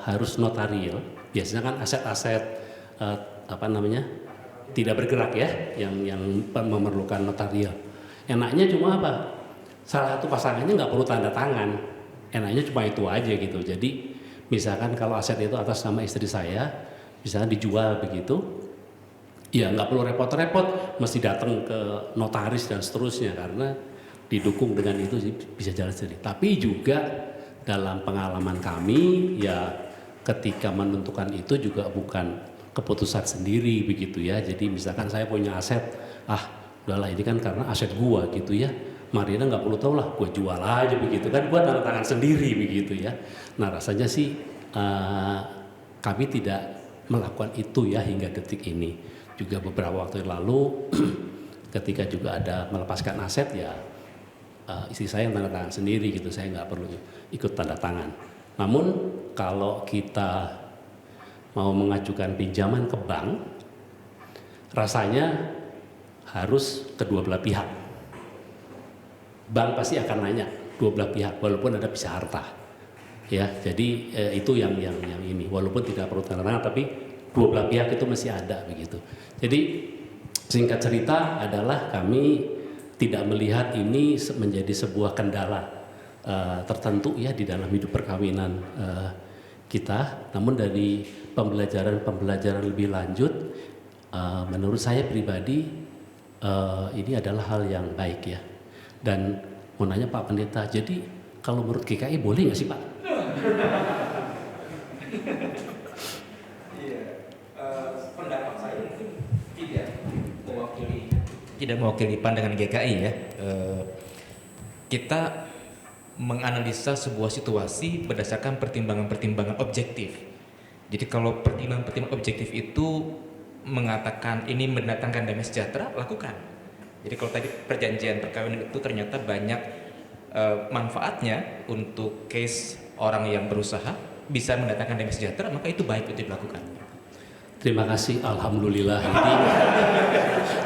harus notarial, biasanya kan aset-aset tidak bergerak ya, yang memerlukan notarial. Enaknya cuma apa? Salah satu pasangannya nggak perlu tanda tangan, enaknya cuma itu aja gitu. Jadi misalkan kalau aset itu atas nama istri saya, misalkan dijual begitu, ya nggak perlu repot-repot, mesti datang ke notaris dan seterusnya, karena didukung dengan itu bisa jalan sendiri. Tapi juga dalam pengalaman kami ya, ketika menentukan itu juga bukan keputusan sendiri begitu ya. Jadi misalkan saya punya aset, udahlah ini kan karena aset gua gitu ya, Marina nggak perlu tahu lah, gue jual aja begitu kan, gue tanda tangan sendiri begitu ya. Nah rasanya sih kami tidak melakukan itu ya hingga detik ini. Juga beberapa waktu yang lalu ketika juga ada melepaskan aset ya, istri saya yang tanda tangan sendiri gitu, saya nggak perlu ikut tanda tangan. Namun kalau kita mau mengajukan pinjaman ke bank, rasanya harus kedua belah pihak. Bank pasti akan nanya dua belah pihak, walaupun ada pisah harta, ya. Jadi itu yang ini, walaupun tidak perlu tanda tangan, tapi dua belah pihak itu masih ada begitu. Jadi singkat cerita adalah kami tidak melihat ini menjadi sebuah kendala tertentu ya di dalam hidup perkawinan kita. Namun dari pembelajaran lebih lanjut, menurut saya pribadi ini adalah hal yang baik ya. Dan mau nanya Pak Pendeta, jadi kalau menurut GKI boleh nggak sih Pak? Pendapat saya mungkin tidak mewakili pandangan GKI ya. Kita menganalisa sebuah situasi berdasarkan pertimbangan-pertimbangan objektif. Jadi kalau pertimbangan-pertimbangan objektif itu mengatakan ini mendatangkan damai sejahtera, lakukan. Jadi kalau tadi perjanjian perkawinan itu ternyata banyak manfaatnya untuk case orang yang berusaha bisa mendatangkan damai sejahtera, maka itu baik untuk dilakukan. Terima kasih, alhamdulillah.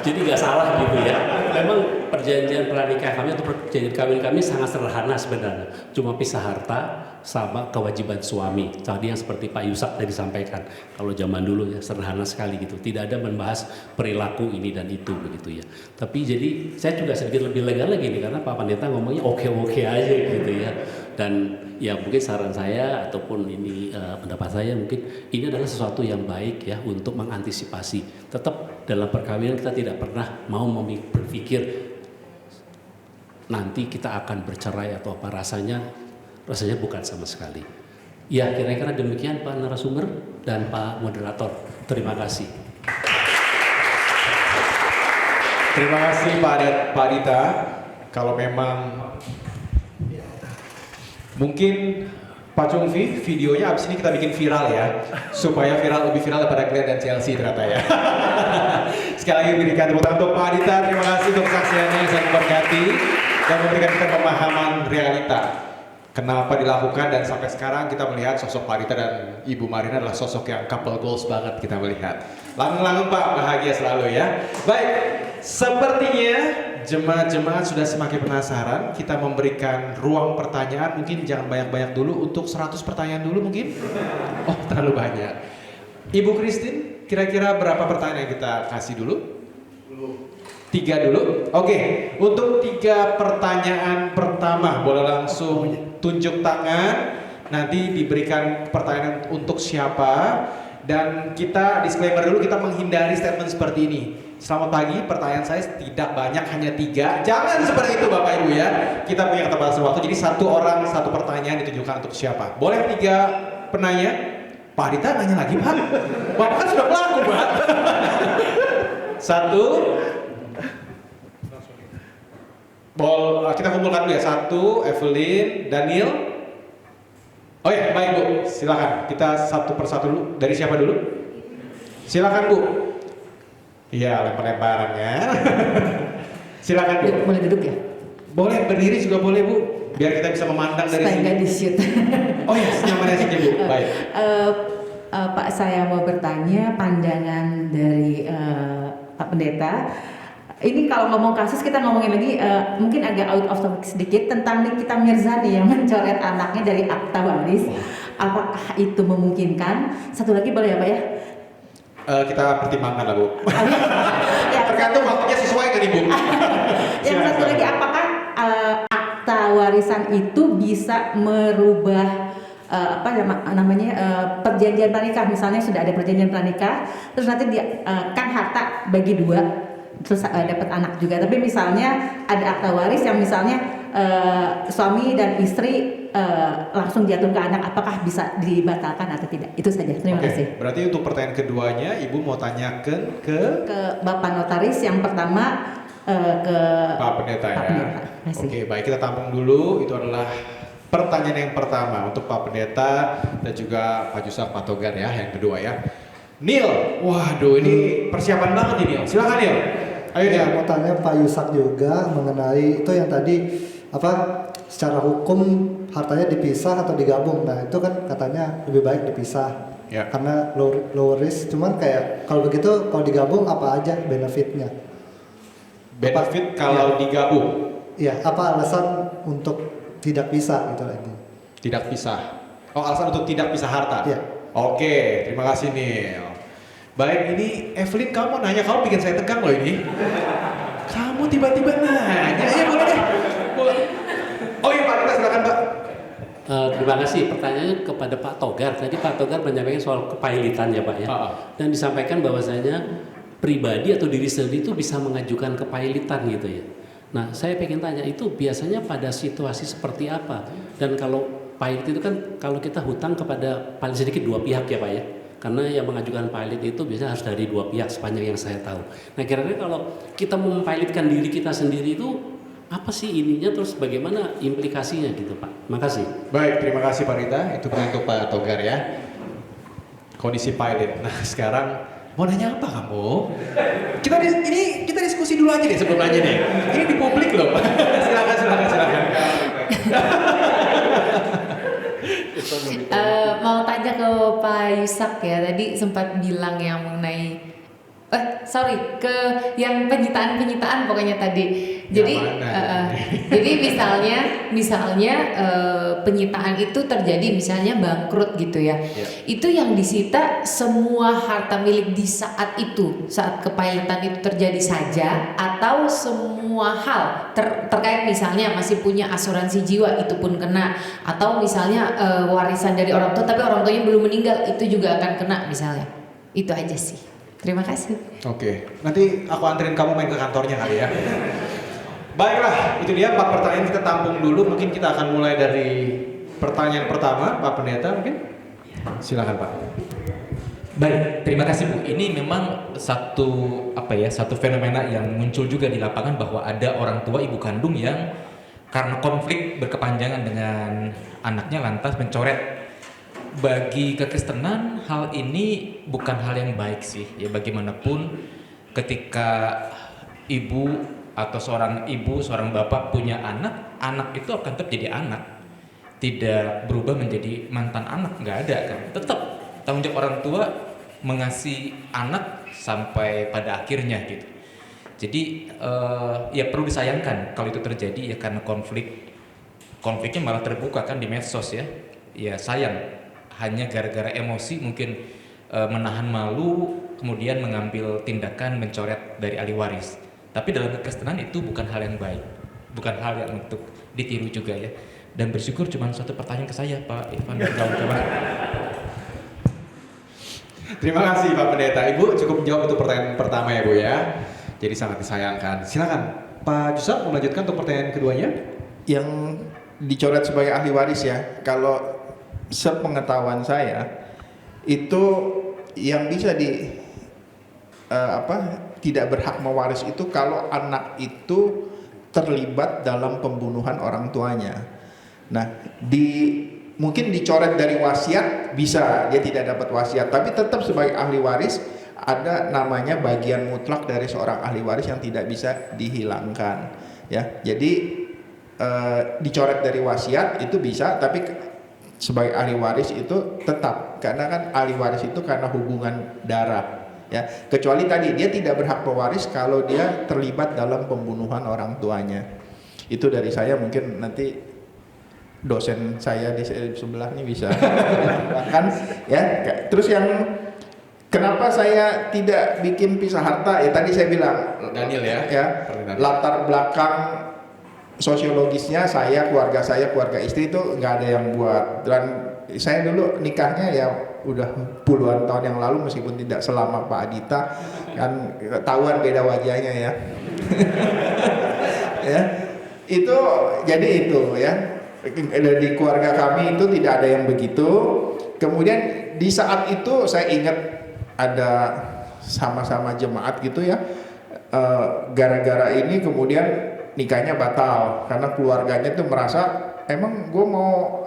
Jadi nggak salah gitu ya. Memang perjanjian pranikah kami atau perjanjian kawin kami sangat sederhana sebenarnya. Cuma pisah harta sama kewajiban suami. Tadi yang seperti Pak Yusak tadi sampaikan. Kalau zaman dulu ya sederhana sekali gitu. Tidak ada membahas perilaku ini dan itu begitu ya. Tapi jadi saya juga sedikit lebih lega lagi nih karena Pak Pendeta ngomongnya oke-oke aja gitu ya. Dan ya mungkin saran saya ataupun ini pendapat saya mungkin ini adalah sesuatu yang baik ya untuk mengantisipasi. Tetap dalam perkawinan kita tidak pernah mau berpikir nanti kita akan bercerai atau apa, rasanya bukan sama sekali. Ya kira-kira demikian Pak narasumber dan Pak moderator. Terima kasih. Terima kasih Pak Dita. Kalau memang mungkin Pak Chungfi, videonya abis ini kita bikin viral ya, supaya lebih viral daripada Glenn dan Chelsea ternyata ya. Sekali lagi berikan tepuk tangan untuk Pak Dita. Terima kasih untuk kesaksiannya yang sangat memberkati dan memberikan kita pemahaman realita kenapa dilakukan, dan sampai sekarang kita melihat sosok Pak Dita dan Ibu Marina adalah sosok yang couple goals banget kita melihat. Langgeng-langgeng Pak, bahagia selalu ya. Baik, sepertinya jemaat-jemaat sudah semakin penasaran. Kita memberikan ruang pertanyaan, mungkin jangan banyak-banyak dulu, untuk 100 pertanyaan dulu mungkin. Oh terlalu banyak. Ibu Christine, kira-kira berapa pertanyaan yang kita kasih dulu? 3 dulu. Oke, untuk 3 pertanyaan pertama boleh langsung tunjuk tangan. Nanti diberikan pertanyaan untuk siapa. Dan kita disclaimer dulu, kita menghindari statement seperti ini. Selamat pagi, pertanyaan saya tidak banyak, hanya 3. Jangan seperti itu Bapak Ibu ya. Kita punya keterbatasan waktu, jadi 1 orang 1 pertanyaan ditujukan untuk siapa. Boleh 3 penanya? Pak Dita nanya lagi Pak. Bapak kan sudah pelaku Pak. 1. Kita kumpulkan dulu ya. 1, Evelyn, Daniel. Oh ya, baik Bu, silakan. Kita satu persatu dulu. Dari siapa dulu? Silakan Bu. Iya, lempar-lemparan ya. Silakan Bu. Boleh duduk ya? Boleh berdiri juga boleh Bu. Biar kita bisa memandang dari supaya sini. nggak di-shoot. Oh iya, nyamannya sih Bu. Baik. Pak, saya mau bertanya pandangan dari Pak Pendeta. Ini kalau ngomong kasus kita ngomongin lagi mungkin agak out of topic sedikit tentang Nikita Mirzani yang mencoret anaknya dari akta waris. Apakah itu memungkinkan? Satu lagi boleh ya Pak ya? Kita pertimbangkan lah Bu. Ya, Tergantung waktunya sesuai kan Ibu. yang satu lagi apakah akta warisan itu bisa merubah perjanjian pranikah, misalnya sudah ada perjanjian pranikah terus nanti dia kan harta bagi dua terus dapat anak juga, tapi misalnya ada akta waris yang misalnya suami dan istri langsung jatuh ke anak, apakah bisa dibatalkan atau tidak? Itu saja, terima kasih. Berarti untuk pertanyaan keduanya Ibu mau tanyakan ke Bapak Notaris, yang pertama ke Pak Pendeta ya. Oke, baik, kita tampung dulu. Itu adalah pertanyaan yang pertama untuk Pak Pendeta dan juga Pak Jusaf, Pak Togar ya, yang kedua ya. Neil, waduh ini persiapan banget nih Neil. Silakan Neil. Ayo ya, mau tanya Pak Yusak juga mengenai itu yang tadi secara hukum hartanya dipisah atau digabung. Nah itu kan katanya lebih baik dipisah karena low risk. Cuman kayak kalau begitu kalau digabung apa aja benefitnya? Benefit kalau digabung? Iya, apa alasan untuk tidak pisah gitu lagi? Tidak pisah. Oh, alasan untuk tidak pisah harta. Iya. Oke, terima kasih Neil. Baik, ini Evelyn, kamu nanya, kamu bikin saya tegang loh ini. Kamu tiba-tiba nanya, ya boleh deh. Boleh. Oh iya Pak, kita silakan Pak. Terima kasih. Pertanyaannya kepada Pak Togar. Tadi Pak Togar menyampaikan soal kepailitan ya Pak ya. Dan disampaikan bahwasanya pribadi atau diri sendiri itu bisa mengajukan kepailitan gitu ya. Nah, saya pengen tanya itu biasanya pada situasi seperti apa? Dan kalau pailit itu kan kalau kita hutang kepada paling sedikit dua pihak ya Pak ya. Karena yang mengajukan pailit itu biasanya harus dari dua pihak sepanjang yang saya tahu. Nah, kira-kira kalau kita mempilotkan diri kita sendiri itu apa sih ininya, terus bagaimana implikasinya gitu Pak? Makasih. Baik, terima kasih Pak Rita. Itu untuk Pak Togar ya. Kondisi pilot. Nah, sekarang mau nanya apa kamu? Kita diskusi dulu aja deh sebelum nanya deh. Ini di publik loh. silakan. Mau tanya ke Pak Yusak ya, tadi sempat bilang yang mengenai ke yang penyitaan pokoknya tadi. Jadi jadi misalnya penyitaan itu terjadi misalnya bangkrut gitu ya. Itu yang disita semua harta milik di saat itu, saat kepailitan itu terjadi saja, atau semua hal terkait misalnya masih punya asuransi jiwa itu pun kena, atau misalnya warisan dari orang tua tapi orang tuanya belum meninggal itu juga akan kena misalnya. Itu aja sih. Terima kasih. Oke, nanti aku anterin kamu main ke kantornya kali ya. Baiklah, itu dia 4 pertanyaan, kita tampung dulu. Mungkin kita akan mulai dari pertanyaan pertama, Pak Pendeta mungkin. Silakan Pak. Baik, terima kasih Bu. Ini memang satu fenomena yang muncul juga di lapangan, bahwa ada orang tua ibu kandung yang karena konflik berkepanjangan dengan anaknya lantas mencoret. Bagi kekristenan hal ini bukan hal yang baik sih ya. Bagaimanapun ketika ibu atau seorang bapak punya anak itu akan tetap jadi anak, tidak berubah menjadi mantan anak, nggak ada kan. Tetap tanggung jawab orang tua mengasihi anak sampai pada akhirnya gitu. Jadi ya perlu disayangkan kalau itu terjadi ya, karena konfliknya malah terbuka kan di medsos ya. Ya sayang, hanya gara-gara emosi mungkin menahan malu kemudian mengambil tindakan mencoret dari ahli waris. Tapi dalam kekristenan itu bukan hal yang baik, bukan hal yang untuk ditiru juga ya. Dan bersyukur cuma satu pertanyaan ke saya Pak Irfan dan kawan-kawan. Terima kasih Pak Pendeta. Ibu cukup menjawab itu pertanyaan pertama ya Bu ya. Jadi sangat disayangkan. Silakan Pak Jusaf melanjutkan untuk pertanyaan keduanya. Yang dicoret sebagai ahli waris ya, kalau sepengetahuan saya itu yang bisa tidak berhak mewaris itu kalau anak itu terlibat dalam pembunuhan orang tuanya. Nah, mungkin dicoret dari wasiat bisa, dia tidak dapat wasiat, tapi tetap sebagai ahli waris ada namanya bagian mutlak dari seorang ahli waris yang tidak bisa dihilangkan ya. Jadi dicoret dari wasiat itu bisa, tapi sebagai ahli waris itu tetap, karena kan ahli waris itu karena hubungan darah, ya. Kecuali tadi dia tidak berhak pewaris kalau dia terlibat dalam pembunuhan orang tuanya. Itu dari saya, mungkin nanti dosen saya di sebelah ini bisa bahkan ya. Terus yang kenapa saya tidak bikin pisah harta, ya tadi saya bilang Daniel ya, latar belakang sosiologisnya saya, keluarga istri itu nggak ada yang buat. Dan saya dulu nikahnya ya udah puluhan tahun yang lalu, meskipun tidak selama Pak Adita, kan ketahuan beda wajahnya ya. Ya itu, jadi itu ya, di keluarga kami itu tidak ada yang begitu. Kemudian di saat itu saya ingat ada sama-sama jemaat gitu ya, gara-gara ini kemudian nikahnya batal karena keluarganya tuh merasa emang gue mau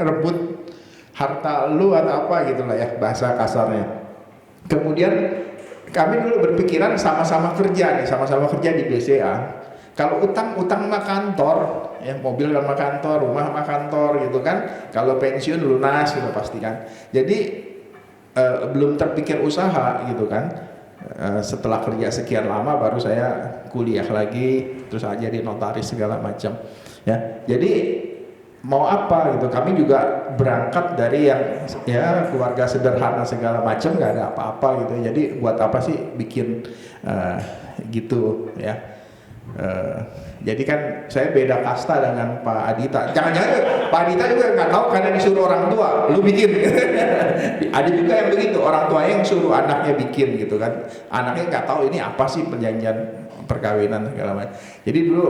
rebut harta lu atau apa gitulah ya, bahasa kasarnya. Kemudian kami dulu berpikiran sama-sama kerja di BCA. Kalau utang sama kantor, ya mobil sama kantor, rumah sama kantor gitu kan. Kalau pensiun lunas gitu pasti kan. Jadi belum terpikir usaha gitu kan. Setelah kerja sekian lama baru saya kuliah lagi, terus aja di notaris segala macam ya. Jadi mau apa gitu, kami juga berangkat dari yang ya keluarga sederhana segala macam, nggak ada apa-apa gitu. Jadi buat apa sih bikin gitu ya. Jadi kan saya beda kasta dengan Pak Adita. Jangan-jangan Pak Adita juga nggak tahu karena disuruh orang tua, lu bikin. Ada juga yang begitu, orang tuanya yang suruh anaknya bikin gitu kan. Anaknya nggak tahu ini apa sih perjanjian perkawinan segala macam. Jadi dulu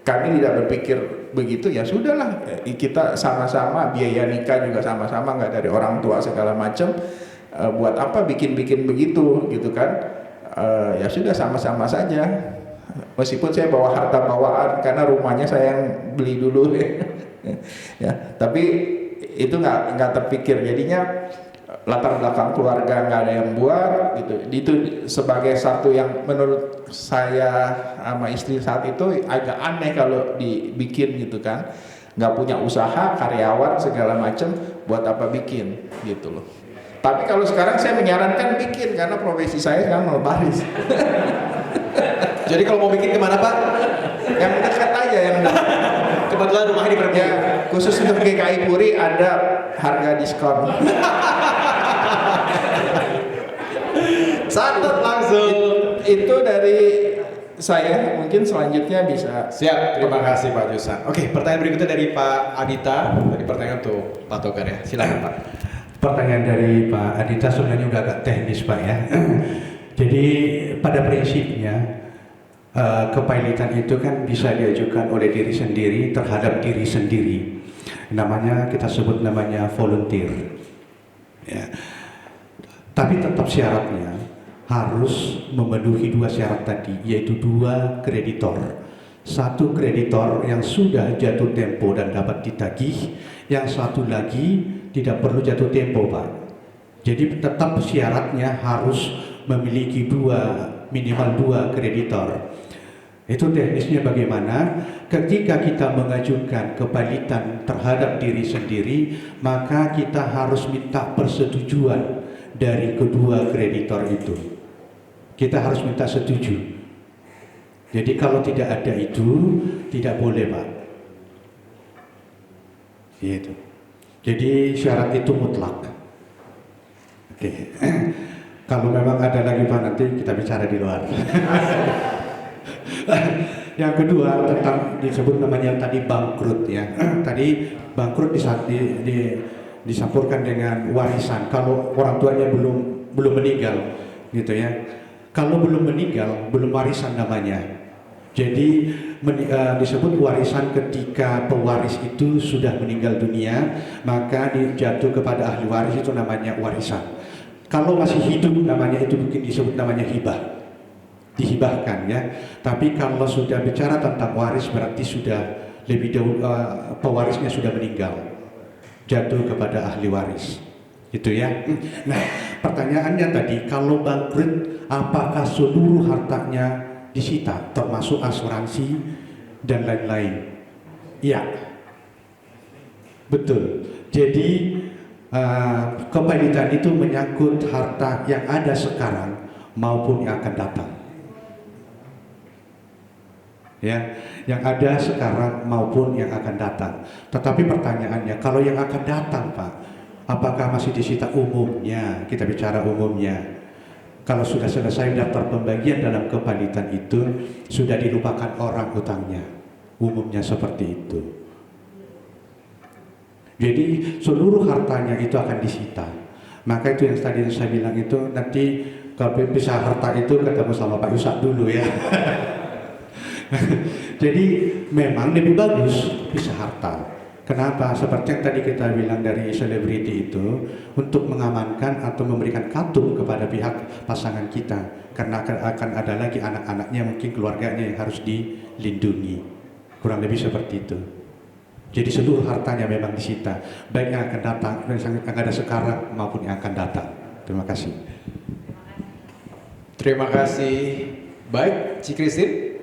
kami tidak berpikir begitu, ya sudahlah kita sama-sama, biaya nikah juga sama-sama, nggak dari orang tua segala macam. Buat apa bikin-bikin begitu gitu kan? Ya sudah sama-sama saja. Meskipun saya bawa harta bawaan karena rumahnya saya yang beli dulu ya, tapi itu nggak terpikir. Jadinya latar belakang keluarga nggak ada yang buat gitu. Itu sebagai satu yang menurut saya sama istri saat itu agak aneh kalau dibikin gitu kan. Nggak punya usaha, karyawan segala macam, buat apa bikin gitu loh. Tapi kalau sekarang saya menyarankan bikin karena profesi saya sekarang notaris. Jadi kalau mau bikin kemana Pak? Yang dekat aja, yang dekat. Kebetulan rumahnya di Perpus. Ya, khusus untuk GKI Puri ada harga diskon. Catat langsung. Itu dari saya, mungkin selanjutnya bisa. Siap, terima kasih Pak Yusak. Oke, pertanyaan berikutnya dari Pak Adita. Tadi pertanyaan untuk Pak Togar ya, silakan Pak. Pertanyaan dari Pak Adita sebenarnya udah agak teknis Pak ya. Jadi pada prinsipnya kepailitan itu kan bisa diajukan oleh diri sendiri terhadap diri sendiri. Namanya kita sebut namanya volunteer. Ya. Tapi tetap syaratnya harus memenuhi dua syarat tadi, yaitu dua kreditor. Satu kreditor yang sudah jatuh tempo dan dapat ditagih, yang satu lagi tidak perlu jatuh tempo Pak. Jadi tetap syaratnya harus memiliki minimal dua kreditor. Itu teknisnya bagaimana? Ketika kita mengajukan kepailitan terhadap diri sendiri, maka kita harus minta persetujuan dari kedua kreditor itu. Kita harus minta setuju. Jadi kalau tidak ada itu, tidak boleh Pak. Gitu. Jadi syarat itu mutlak. Oke. Kalau memang ada lagi Pak, nanti kita bicara di luar. Yang kedua tentang disebut namanya tadi bangkrut ya. Tadi bangkrut disampurkan dengan warisan. Kalau orang tuanya belum meninggal, gitu ya. Kalau belum meninggal, belum warisan namanya. Jadi disebut warisan ketika pewaris itu sudah meninggal dunia, maka dijatuh kepada ahli waris, itu namanya warisan. Kalau masih hidup namanya itu mungkin disebut namanya hibah, dihibahkan ya. Tapi kalau sudah bicara tentang waris berarti sudah lebih dahulu pewarisnya sudah meninggal, jatuh kepada ahli waris, itu ya. Nah pertanyaannya tadi, kalau bangkrut apakah seluruh hartanya disita termasuk asuransi dan lain-lain. Ya, betul. Jadi kepailitan itu menyangkut harta yang ada sekarang maupun yang akan datang. Ya, yang ada sekarang maupun yang akan datang. Tetapi pertanyaannya, kalau yang akan datang, Pak, apakah masih disita umumnya? Kita bicara umumnya. Kalau sudah selesai daftar pembagian dalam kepailitan itu, sudah dilupakan orang utangnya. Umumnya seperti itu. Jadi seluruh hartanya itu akan disita. Maka itu yang tadi saya bilang itu, nanti kalau bisa harta itu ketemu sama Pak Yusak dulu ya. Jadi memang lebih bagus bisa harta. Kenapa? Seperti yang tadi kita bilang dari selebriti itu, untuk mengamankan atau memberikan kado kepada pihak pasangan kita, karena akan ada lagi anak-anaknya, mungkin keluarganya yang harus dilindungi. Kurang lebih seperti itu. Jadi seluruh hartanya memang disita, baik yang akan datang, yang ada sekarang maupun yang akan datang. Terima kasih. Terima kasih. Baik, Ci Christine.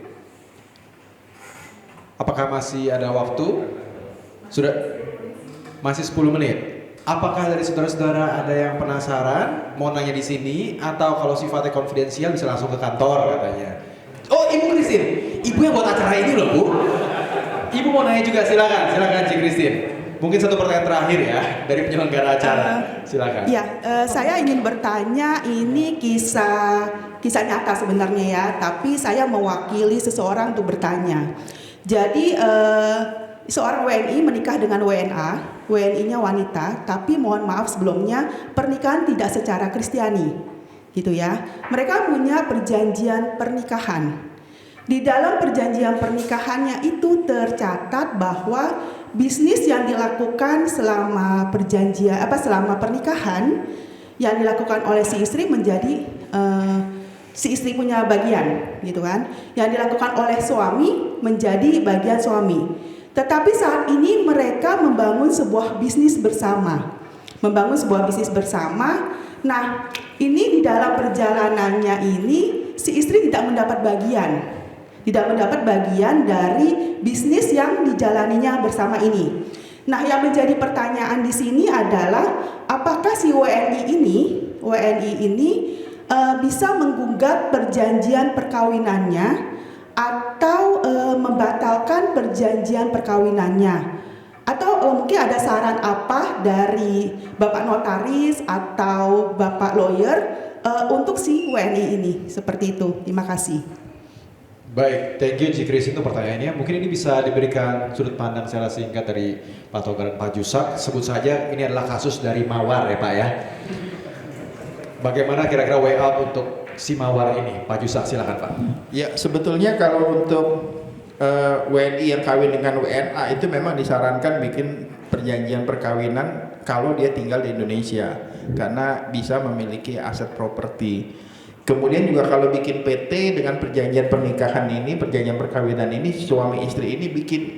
Apakah masih ada waktu? Sudah masih 10 menit. Apakah dari saudara-saudara ada yang penasaran, mau nanya di sini, atau kalau sifatnya konfidensial bisa langsung ke kantor katanya? Oh, Ibu Christine, Ibu yang buat acara ini loh, Bu. Ibu mau nanya juga, silakan Ci Christine. Mungkin satu pertanyaan terakhir ya dari penyelenggara acara. Silakan. Ya, saya ingin bertanya, ini kisah nyata sebenarnya ya, tapi saya mewakili seseorang untuk bertanya. Jadi seorang WNI menikah dengan WNA, WNI-nya wanita, tapi mohon maaf sebelumnya pernikahan tidak secara Kristiani, gitu ya. Mereka punya perjanjian pernikahan. Di dalam perjanjian pernikahannya itu tercatat bahwa bisnis yang dilakukan selama pernikahan yang dilakukan oleh si istri menjadi si istri punya bagian, gitu kan. Yang dilakukan oleh suami menjadi bagian suami. Tetapi saat ini mereka membangun sebuah bisnis bersama. Nah, ini di dalam perjalanannya ini si istri tidak mendapat bagian dari bisnis yang dijalaninya bersama ini. Nah, yang menjadi pertanyaan di sini adalah apakah si WNI ini bisa menggugat perjanjian perkawinannya atau membatalkan perjanjian perkawinannya, atau mungkin ada saran apa dari Bapak Notaris atau Bapak Lawyer untuk si WNI ini, seperti itu. Terima kasih. Baik, thank you Ci Christine untuk pertanyaannya. Mungkin ini bisa diberikan sudut pandang secara singkat dari Pak Togar dan Pak Yusak. Sebut saja ini adalah kasus dari Mawar ya Pak ya. Bagaimana kira-kira way out untuk si Mawar ini? Pak Yusak silakan Pak. Ya, sebetulnya kalau untuk WNI yang kawin dengan WNA itu memang disarankan bikin perjanjian perkawinan kalau dia tinggal di Indonesia, karena bisa memiliki aset properti. Kemudian juga kalau bikin PT dengan perjanjian pernikahan ini, perjanjian perkawinan ini, suami istri ini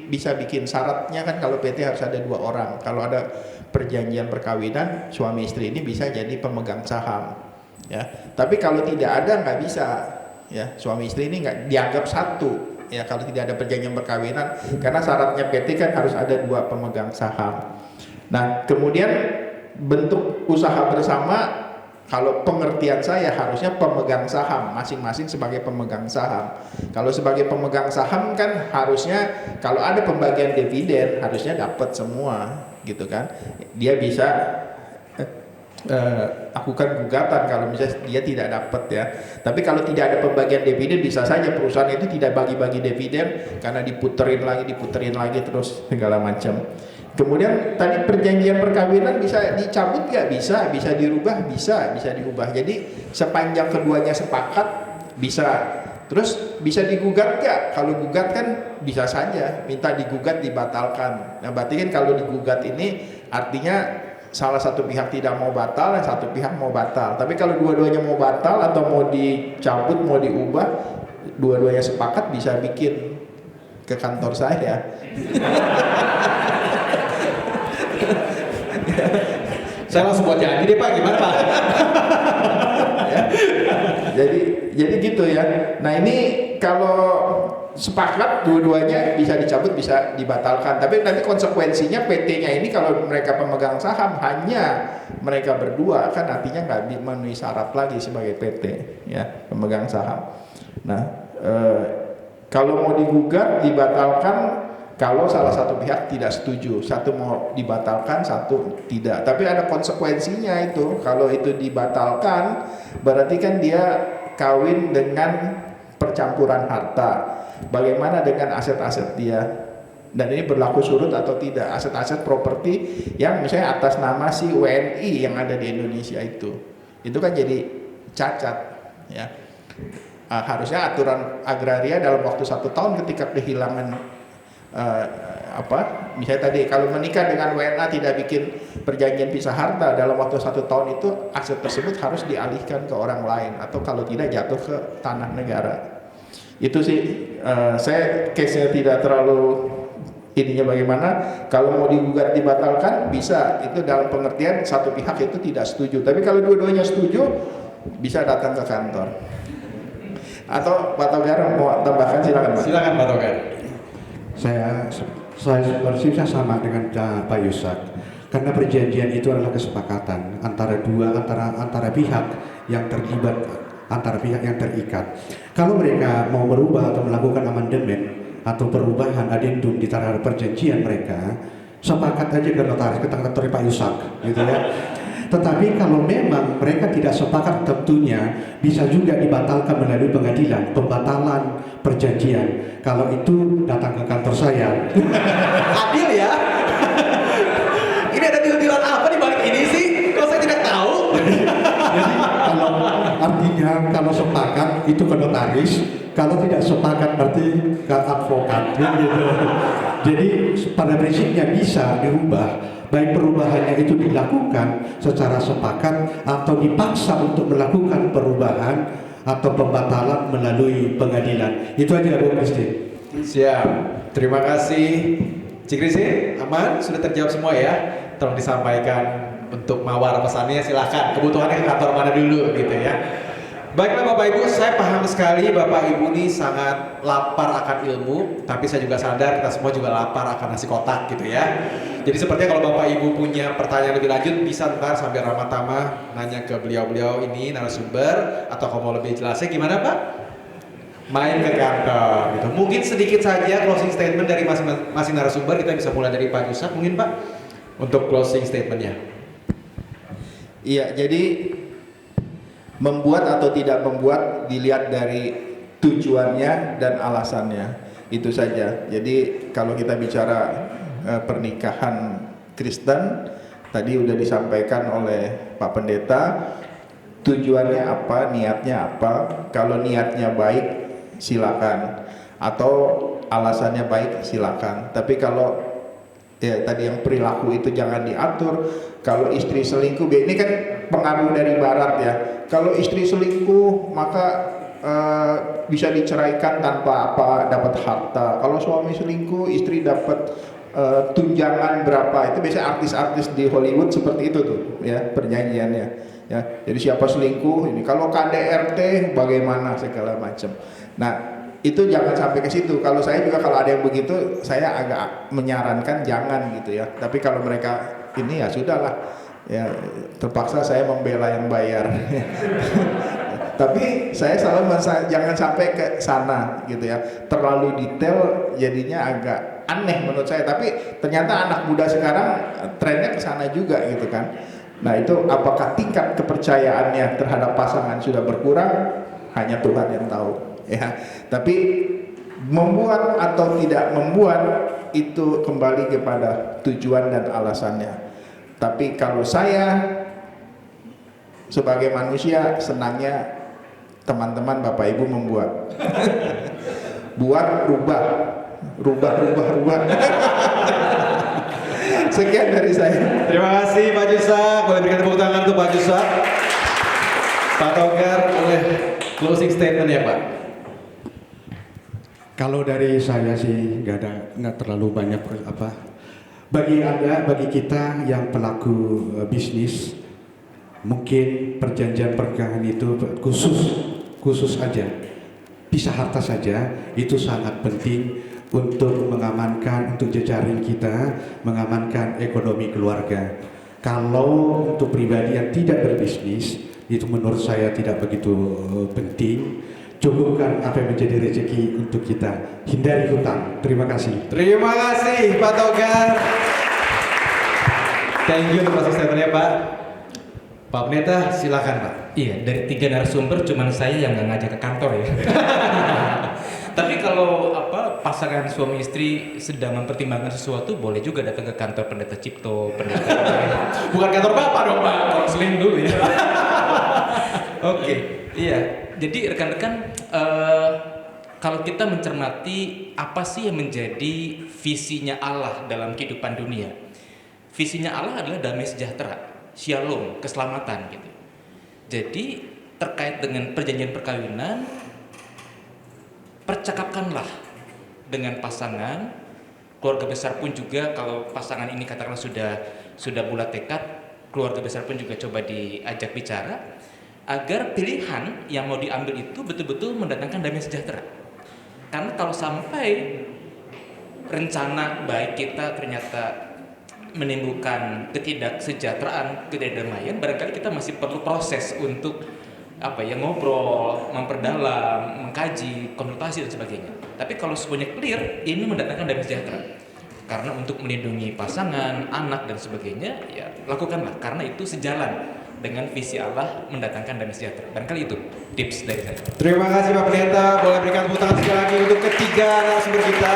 bisa bikin syaratnya kan, kalau PT harus ada 2 orang. Kalau ada perjanjian perkawinan, suami istri ini bisa jadi pemegang saham. Ya, tapi kalau tidak ada nggak bisa. Ya, suami istri ini nggak dianggap satu. Ya, kalau tidak ada perjanjian perkawinan, karena syaratnya PT kan harus ada 2 pemegang saham. Nah, kemudian bentuk usaha bersama. Kalau pengertian saya harusnya pemegang saham, masing-masing sebagai pemegang saham. Kalau sebagai pemegang saham kan harusnya kalau ada pembagian dividen harusnya dapat semua, gitu kan. Dia bisa lakukan gugatan kalau misalnya dia tidak dapat ya. Tapi kalau tidak ada pembagian dividen, bisa saja perusahaan itu tidak bagi-bagi dividen karena diputerin lagi terus segala macam. Kemudian tadi perjanjian perkawinan bisa dicabut nggak? Bisa dirubah, bisa diubah. Jadi sepanjang keduanya sepakat bisa. Terus bisa digugat nggak? Kalau gugat kan bisa saja minta digugat dibatalkan. Nah, berarti kan kalau digugat ini artinya salah satu pihak tidak mau batal dan satu pihak mau batal. Tapi kalau dua-duanya mau batal atau mau dicabut, mau diubah, dua-duanya sepakat bisa bikin ke kantor saya. Saya langsung buat janji deh Pak, gimana Pak? Jadi gitu ya. Nah, ini kalau sepakat dua-duanya bisa dicabut, bisa dibatalkan. Tapi nanti konsekuensinya PT-nya ini kalau mereka pemegang saham hanya mereka berdua, kan artinya nggak memenuhi syarat lagi sebagai PT, ya, pemegang saham. Nah, kalau mau digugat, dibatalkan kalau salah satu pihak tidak setuju, satu mau dibatalkan, satu tidak. Tapi ada konsekuensinya itu. Kalau itu dibatalkan, berarti kan dia kawin dengan percampuran harta. Bagaimana dengan aset-aset dia? Dan ini berlaku surut atau tidak? Aset-aset properti yang misalnya atas nama si WNI yang ada di Indonesia itu kan jadi cacat, ya. Harusnya aturan agraria dalam waktu 1 tahun ketika kehilangan misalnya tadi kalau menikah dengan WNA tidak bikin perjanjian pisah harta dalam waktu 1 tahun itu aset tersebut harus dialihkan ke orang lain atau kalau tidak jatuh ke tanah negara. Itu sih saya case-nya tidak terlalu ininya bagaimana. Kalau mau digugat dibatalkan bisa, itu dalam pengertian satu pihak itu tidak setuju. Tapi kalau dua-duanya setuju bisa datang ke kantor. Atau Pak Togar mau tambahkan, silakan Pak. Silakan Pak Togar. Saya persisnya sama dengan Pak Yusak, karena perjanjian itu adalah kesepakatan antara pihak yang terlibat, antara pihak yang terikat. Kalau mereka mau merubah atau melakukan amandemen atau perubahan adendum di terhadap perjanjian mereka, sepakat aja ke notaris, ke kantor Pak Yusak, gitu ya. Tetapi kalau memang mereka tidak sepakat, tentunya bisa juga dibatalkan melalui pengadilan, pembatalan perjanjian. Kalau itu datang ke kantor saya. Adil ya. Ini ada deal-dealan apa di balik ini sih? Kok saya tidak tahu? Artinya kalau sepakat itu ke notaris, kalau tidak sepakat berarti ke advokat, gitu. Jadi pada prinsipnya bisa dirubah. Baik perubahannya itu dilakukan secara sepakat atau dipaksa untuk melakukan perubahan atau pembatalan melalui pengadilan. Itu aja Bu Kristi. Siap. Terima kasih. Cik Kristi, aman? Sudah terjawab semua ya? Tolong disampaikan untuk mawar pesannya, silahkan. Kebutuhannya ke kantor mana dulu gitu ya. Baiklah Bapak Ibu, saya paham sekali Bapak Ibu ini sangat lapar akan ilmu, tapi saya juga sadar kita semua juga lapar akan nasi kotak gitu ya. Jadi sepertinya kalau Bapak Ibu punya pertanyaan lebih lanjut bisa ntar sambil ramah tamah nanya ke beliau-beliau ini narasumber, atau kalau mau lebih jelasnya gimana Pak? Main ke kantor gitu. Mungkin sedikit saja closing statement dari masing-masing narasumber. Kita bisa mulai dari Pak Yusak mungkin Pak untuk closing statementnya. Iya, jadi membuat atau tidak membuat dilihat dari tujuannya dan alasannya, itu saja. Jadi kalau kita bicara pernikahan Kristen, tadi udah disampaikan oleh Pak Pendeta, tujuannya apa, niatnya apa. Kalau niatnya baik silakan, atau alasannya baik silakan. Tapi kalau ya tadi yang perilaku itu jangan diatur. Kalau istri selingkuh, ini kan pengaruh dari barat ya. Kalau istri selingkuh maka bisa diceraikan tanpa dapat harta. Kalau suami selingkuh, istri dapat tunjangan berapa. Itu biasanya artis-artis di Hollywood seperti itu tuh ya perjanjiannya. Ya, jadi siapa selingkuh ini. Kalau KDRT bagaimana segala macam. Nah, itu jangan sampai ke situ. Kalau saya juga kalau ada yang begitu, saya agak menyarankan jangan gitu ya. Tapi kalau mereka ini ya sudahlah, ya terpaksa saya membela yang bayar. Tapi saya selalu jangan sampai ke sana gitu ya. Terlalu detail jadinya agak aneh menurut saya. Tapi ternyata anak muda sekarang trennya ke sana juga gitu kan. Nah itu apakah tingkat kepercayaannya terhadap pasangan sudah berkurang? Hanya Tuhan yang tahu. Ya, tapi membuat atau tidak membuat itu kembali kepada tujuan dan alasannya. Tapi kalau saya sebagai manusia senangnya teman-teman Bapak Ibu membuat, buat rubah. Sekian dari saya. Terima kasih Pak Yusak. Boleh berikan tepuk tangan untuk Pak Yusak. Pak Togar, boleh closing statement ya Pak. Kalau dari saya sih nggak terlalu banyak apa. Bagi kita yang pelaku bisnis, mungkin perjanjian pernikahan itu khusus aja. pisah harta saja itu sangat penting untuk mengamankan, untuk jejaring kita, mengamankan ekonomi keluarga. Kalau untuk pribadi yang tidak berbisnis, itu menurut saya tidak begitu penting. Cukupkan apa yang menjadi rezeki untuk kita. Hindari hutang. Terima kasih. Terima kasih Pak Togar. Thank you untuk proses statementnya Pak. Pak Pendeta silakan Pak. Iya, dari 3 narasumber cuman saya yang nggak ngajak ke kantor ya. Tapi kalau pasangan suami istri sedang mempertimbangkan sesuatu, boleh juga datang ke kantor Pendeta Cipto, Pendeta. Bukan kantor Bapak dong Pak, konseling dulu ya. Oke, iya. Jadi rekan-rekan, kalau kita mencermati apa sih yang menjadi visinya Allah dalam kehidupan dunia, visinya Allah adalah damai sejahtera, shalom, keselamatan gitu. Jadi terkait dengan perjanjian perkawinan, percakapkanlah dengan pasangan, keluarga besar pun juga kalau pasangan ini katakanlah sudah bulat tekad, keluarga besar pun juga coba diajak bicara agar pilihan yang mau diambil itu betul-betul mendatangkan damai sejahtera. Karena kalau sampai rencana baik kita ternyata menimbulkan ketidaksejahteraan, ketidakdamaian, barangkali kita masih perlu proses untuk ngobrol, memperdalam, mengkaji, konsultasi dan sebagainya. Tapi kalau semuanya clear, ini mendatangkan damai sejahtera. Karena untuk melindungi pasangan, anak dan sebagainya, ya lakukanlah karena itu sejalan dengan visi Allah mendatangkan damai sejahtera. Barangkali itu tips dari saya. Terima kasih Pak Pendeta. Boleh berikan tepuk tangan sekali lagi untuk ketiga narasumber kita,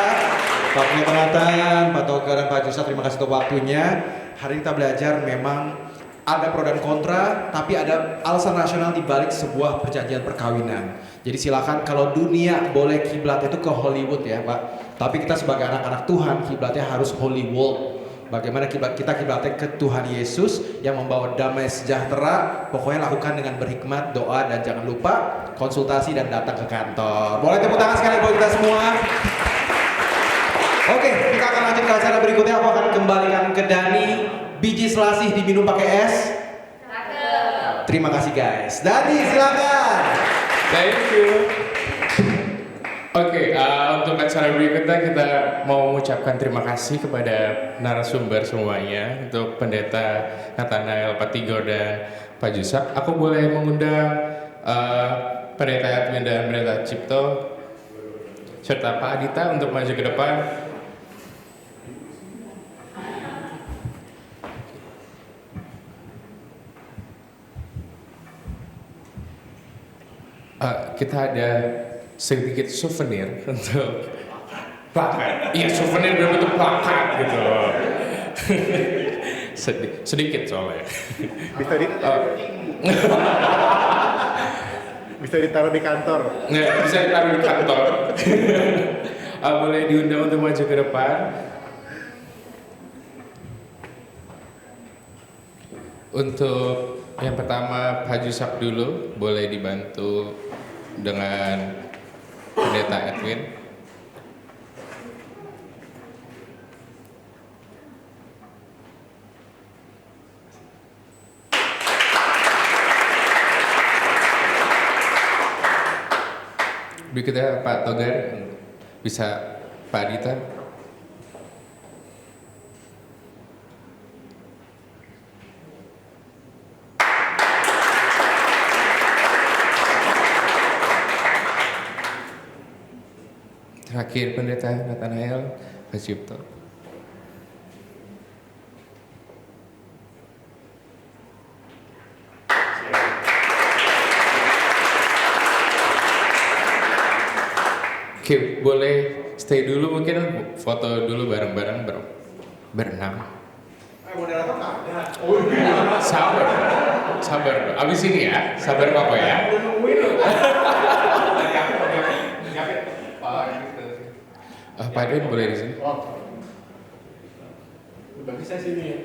Pak Pendeta Nathan, Pak Togar dan Pak Jusat. Terima kasih untuk waktunya. Hari ini kita belajar memang ada pro dan kontra, tapi ada alasan rasional di balik sebuah perjanjian perkawinan. Jadi silakan, kalau dunia boleh kiblatnya itu ke Hollywood ya Pak, tapi kita sebagai anak-anak Tuhan kiblatnya harus Hollywood. Bagaimana kita kiblatnya ke Tuhan Yesus yang membawa damai sejahtera. Pokoknya lakukan dengan berhikmat, doa, dan jangan lupa konsultasi dan datang ke kantor. Boleh tepuk tangan sekali buat kita semua. Oke, kita akan lanjut ke acara berikutnya. Aku akan kembalikan ke Dani. Biji selasih diminum pakai es. Terima kasih guys. Dani silakan. Thank you. Oke, untuk acara berikutnya kita mau mengucapkan terima kasih kepada narasumber semuanya, untuk Pendeta Nathanael, Pak Tigor, dan Pak Jusat. Aku boleh mengundang Pendeta Edwin dan Pendeta Cipto serta Pak Adita untuk maju ke depan. Kita ada sedikit souvenir untuk plakat. Iya, souvenir berbentuk plakat gitu loh. Sedikit soalnya. Bisa ditaruh di kantor. Nggak, bisa ditaruh di kantor. Boleh diundang untuk maju ke depan. Untuk yang pertama Pak Jusap dulu, boleh dibantu dengan Pendeta Edwin. Berikutnya Pak Togar, bisa Pak Adita. Terakhir Pendeta Nathanael, Pak Cipto. Oke, boleh stay dulu mungkin foto dulu bareng-bareng berenam. Sabar. Abis ini ya, sabar Papa ya. Pak Edwin boleh di sini. Bagi saya sini ya.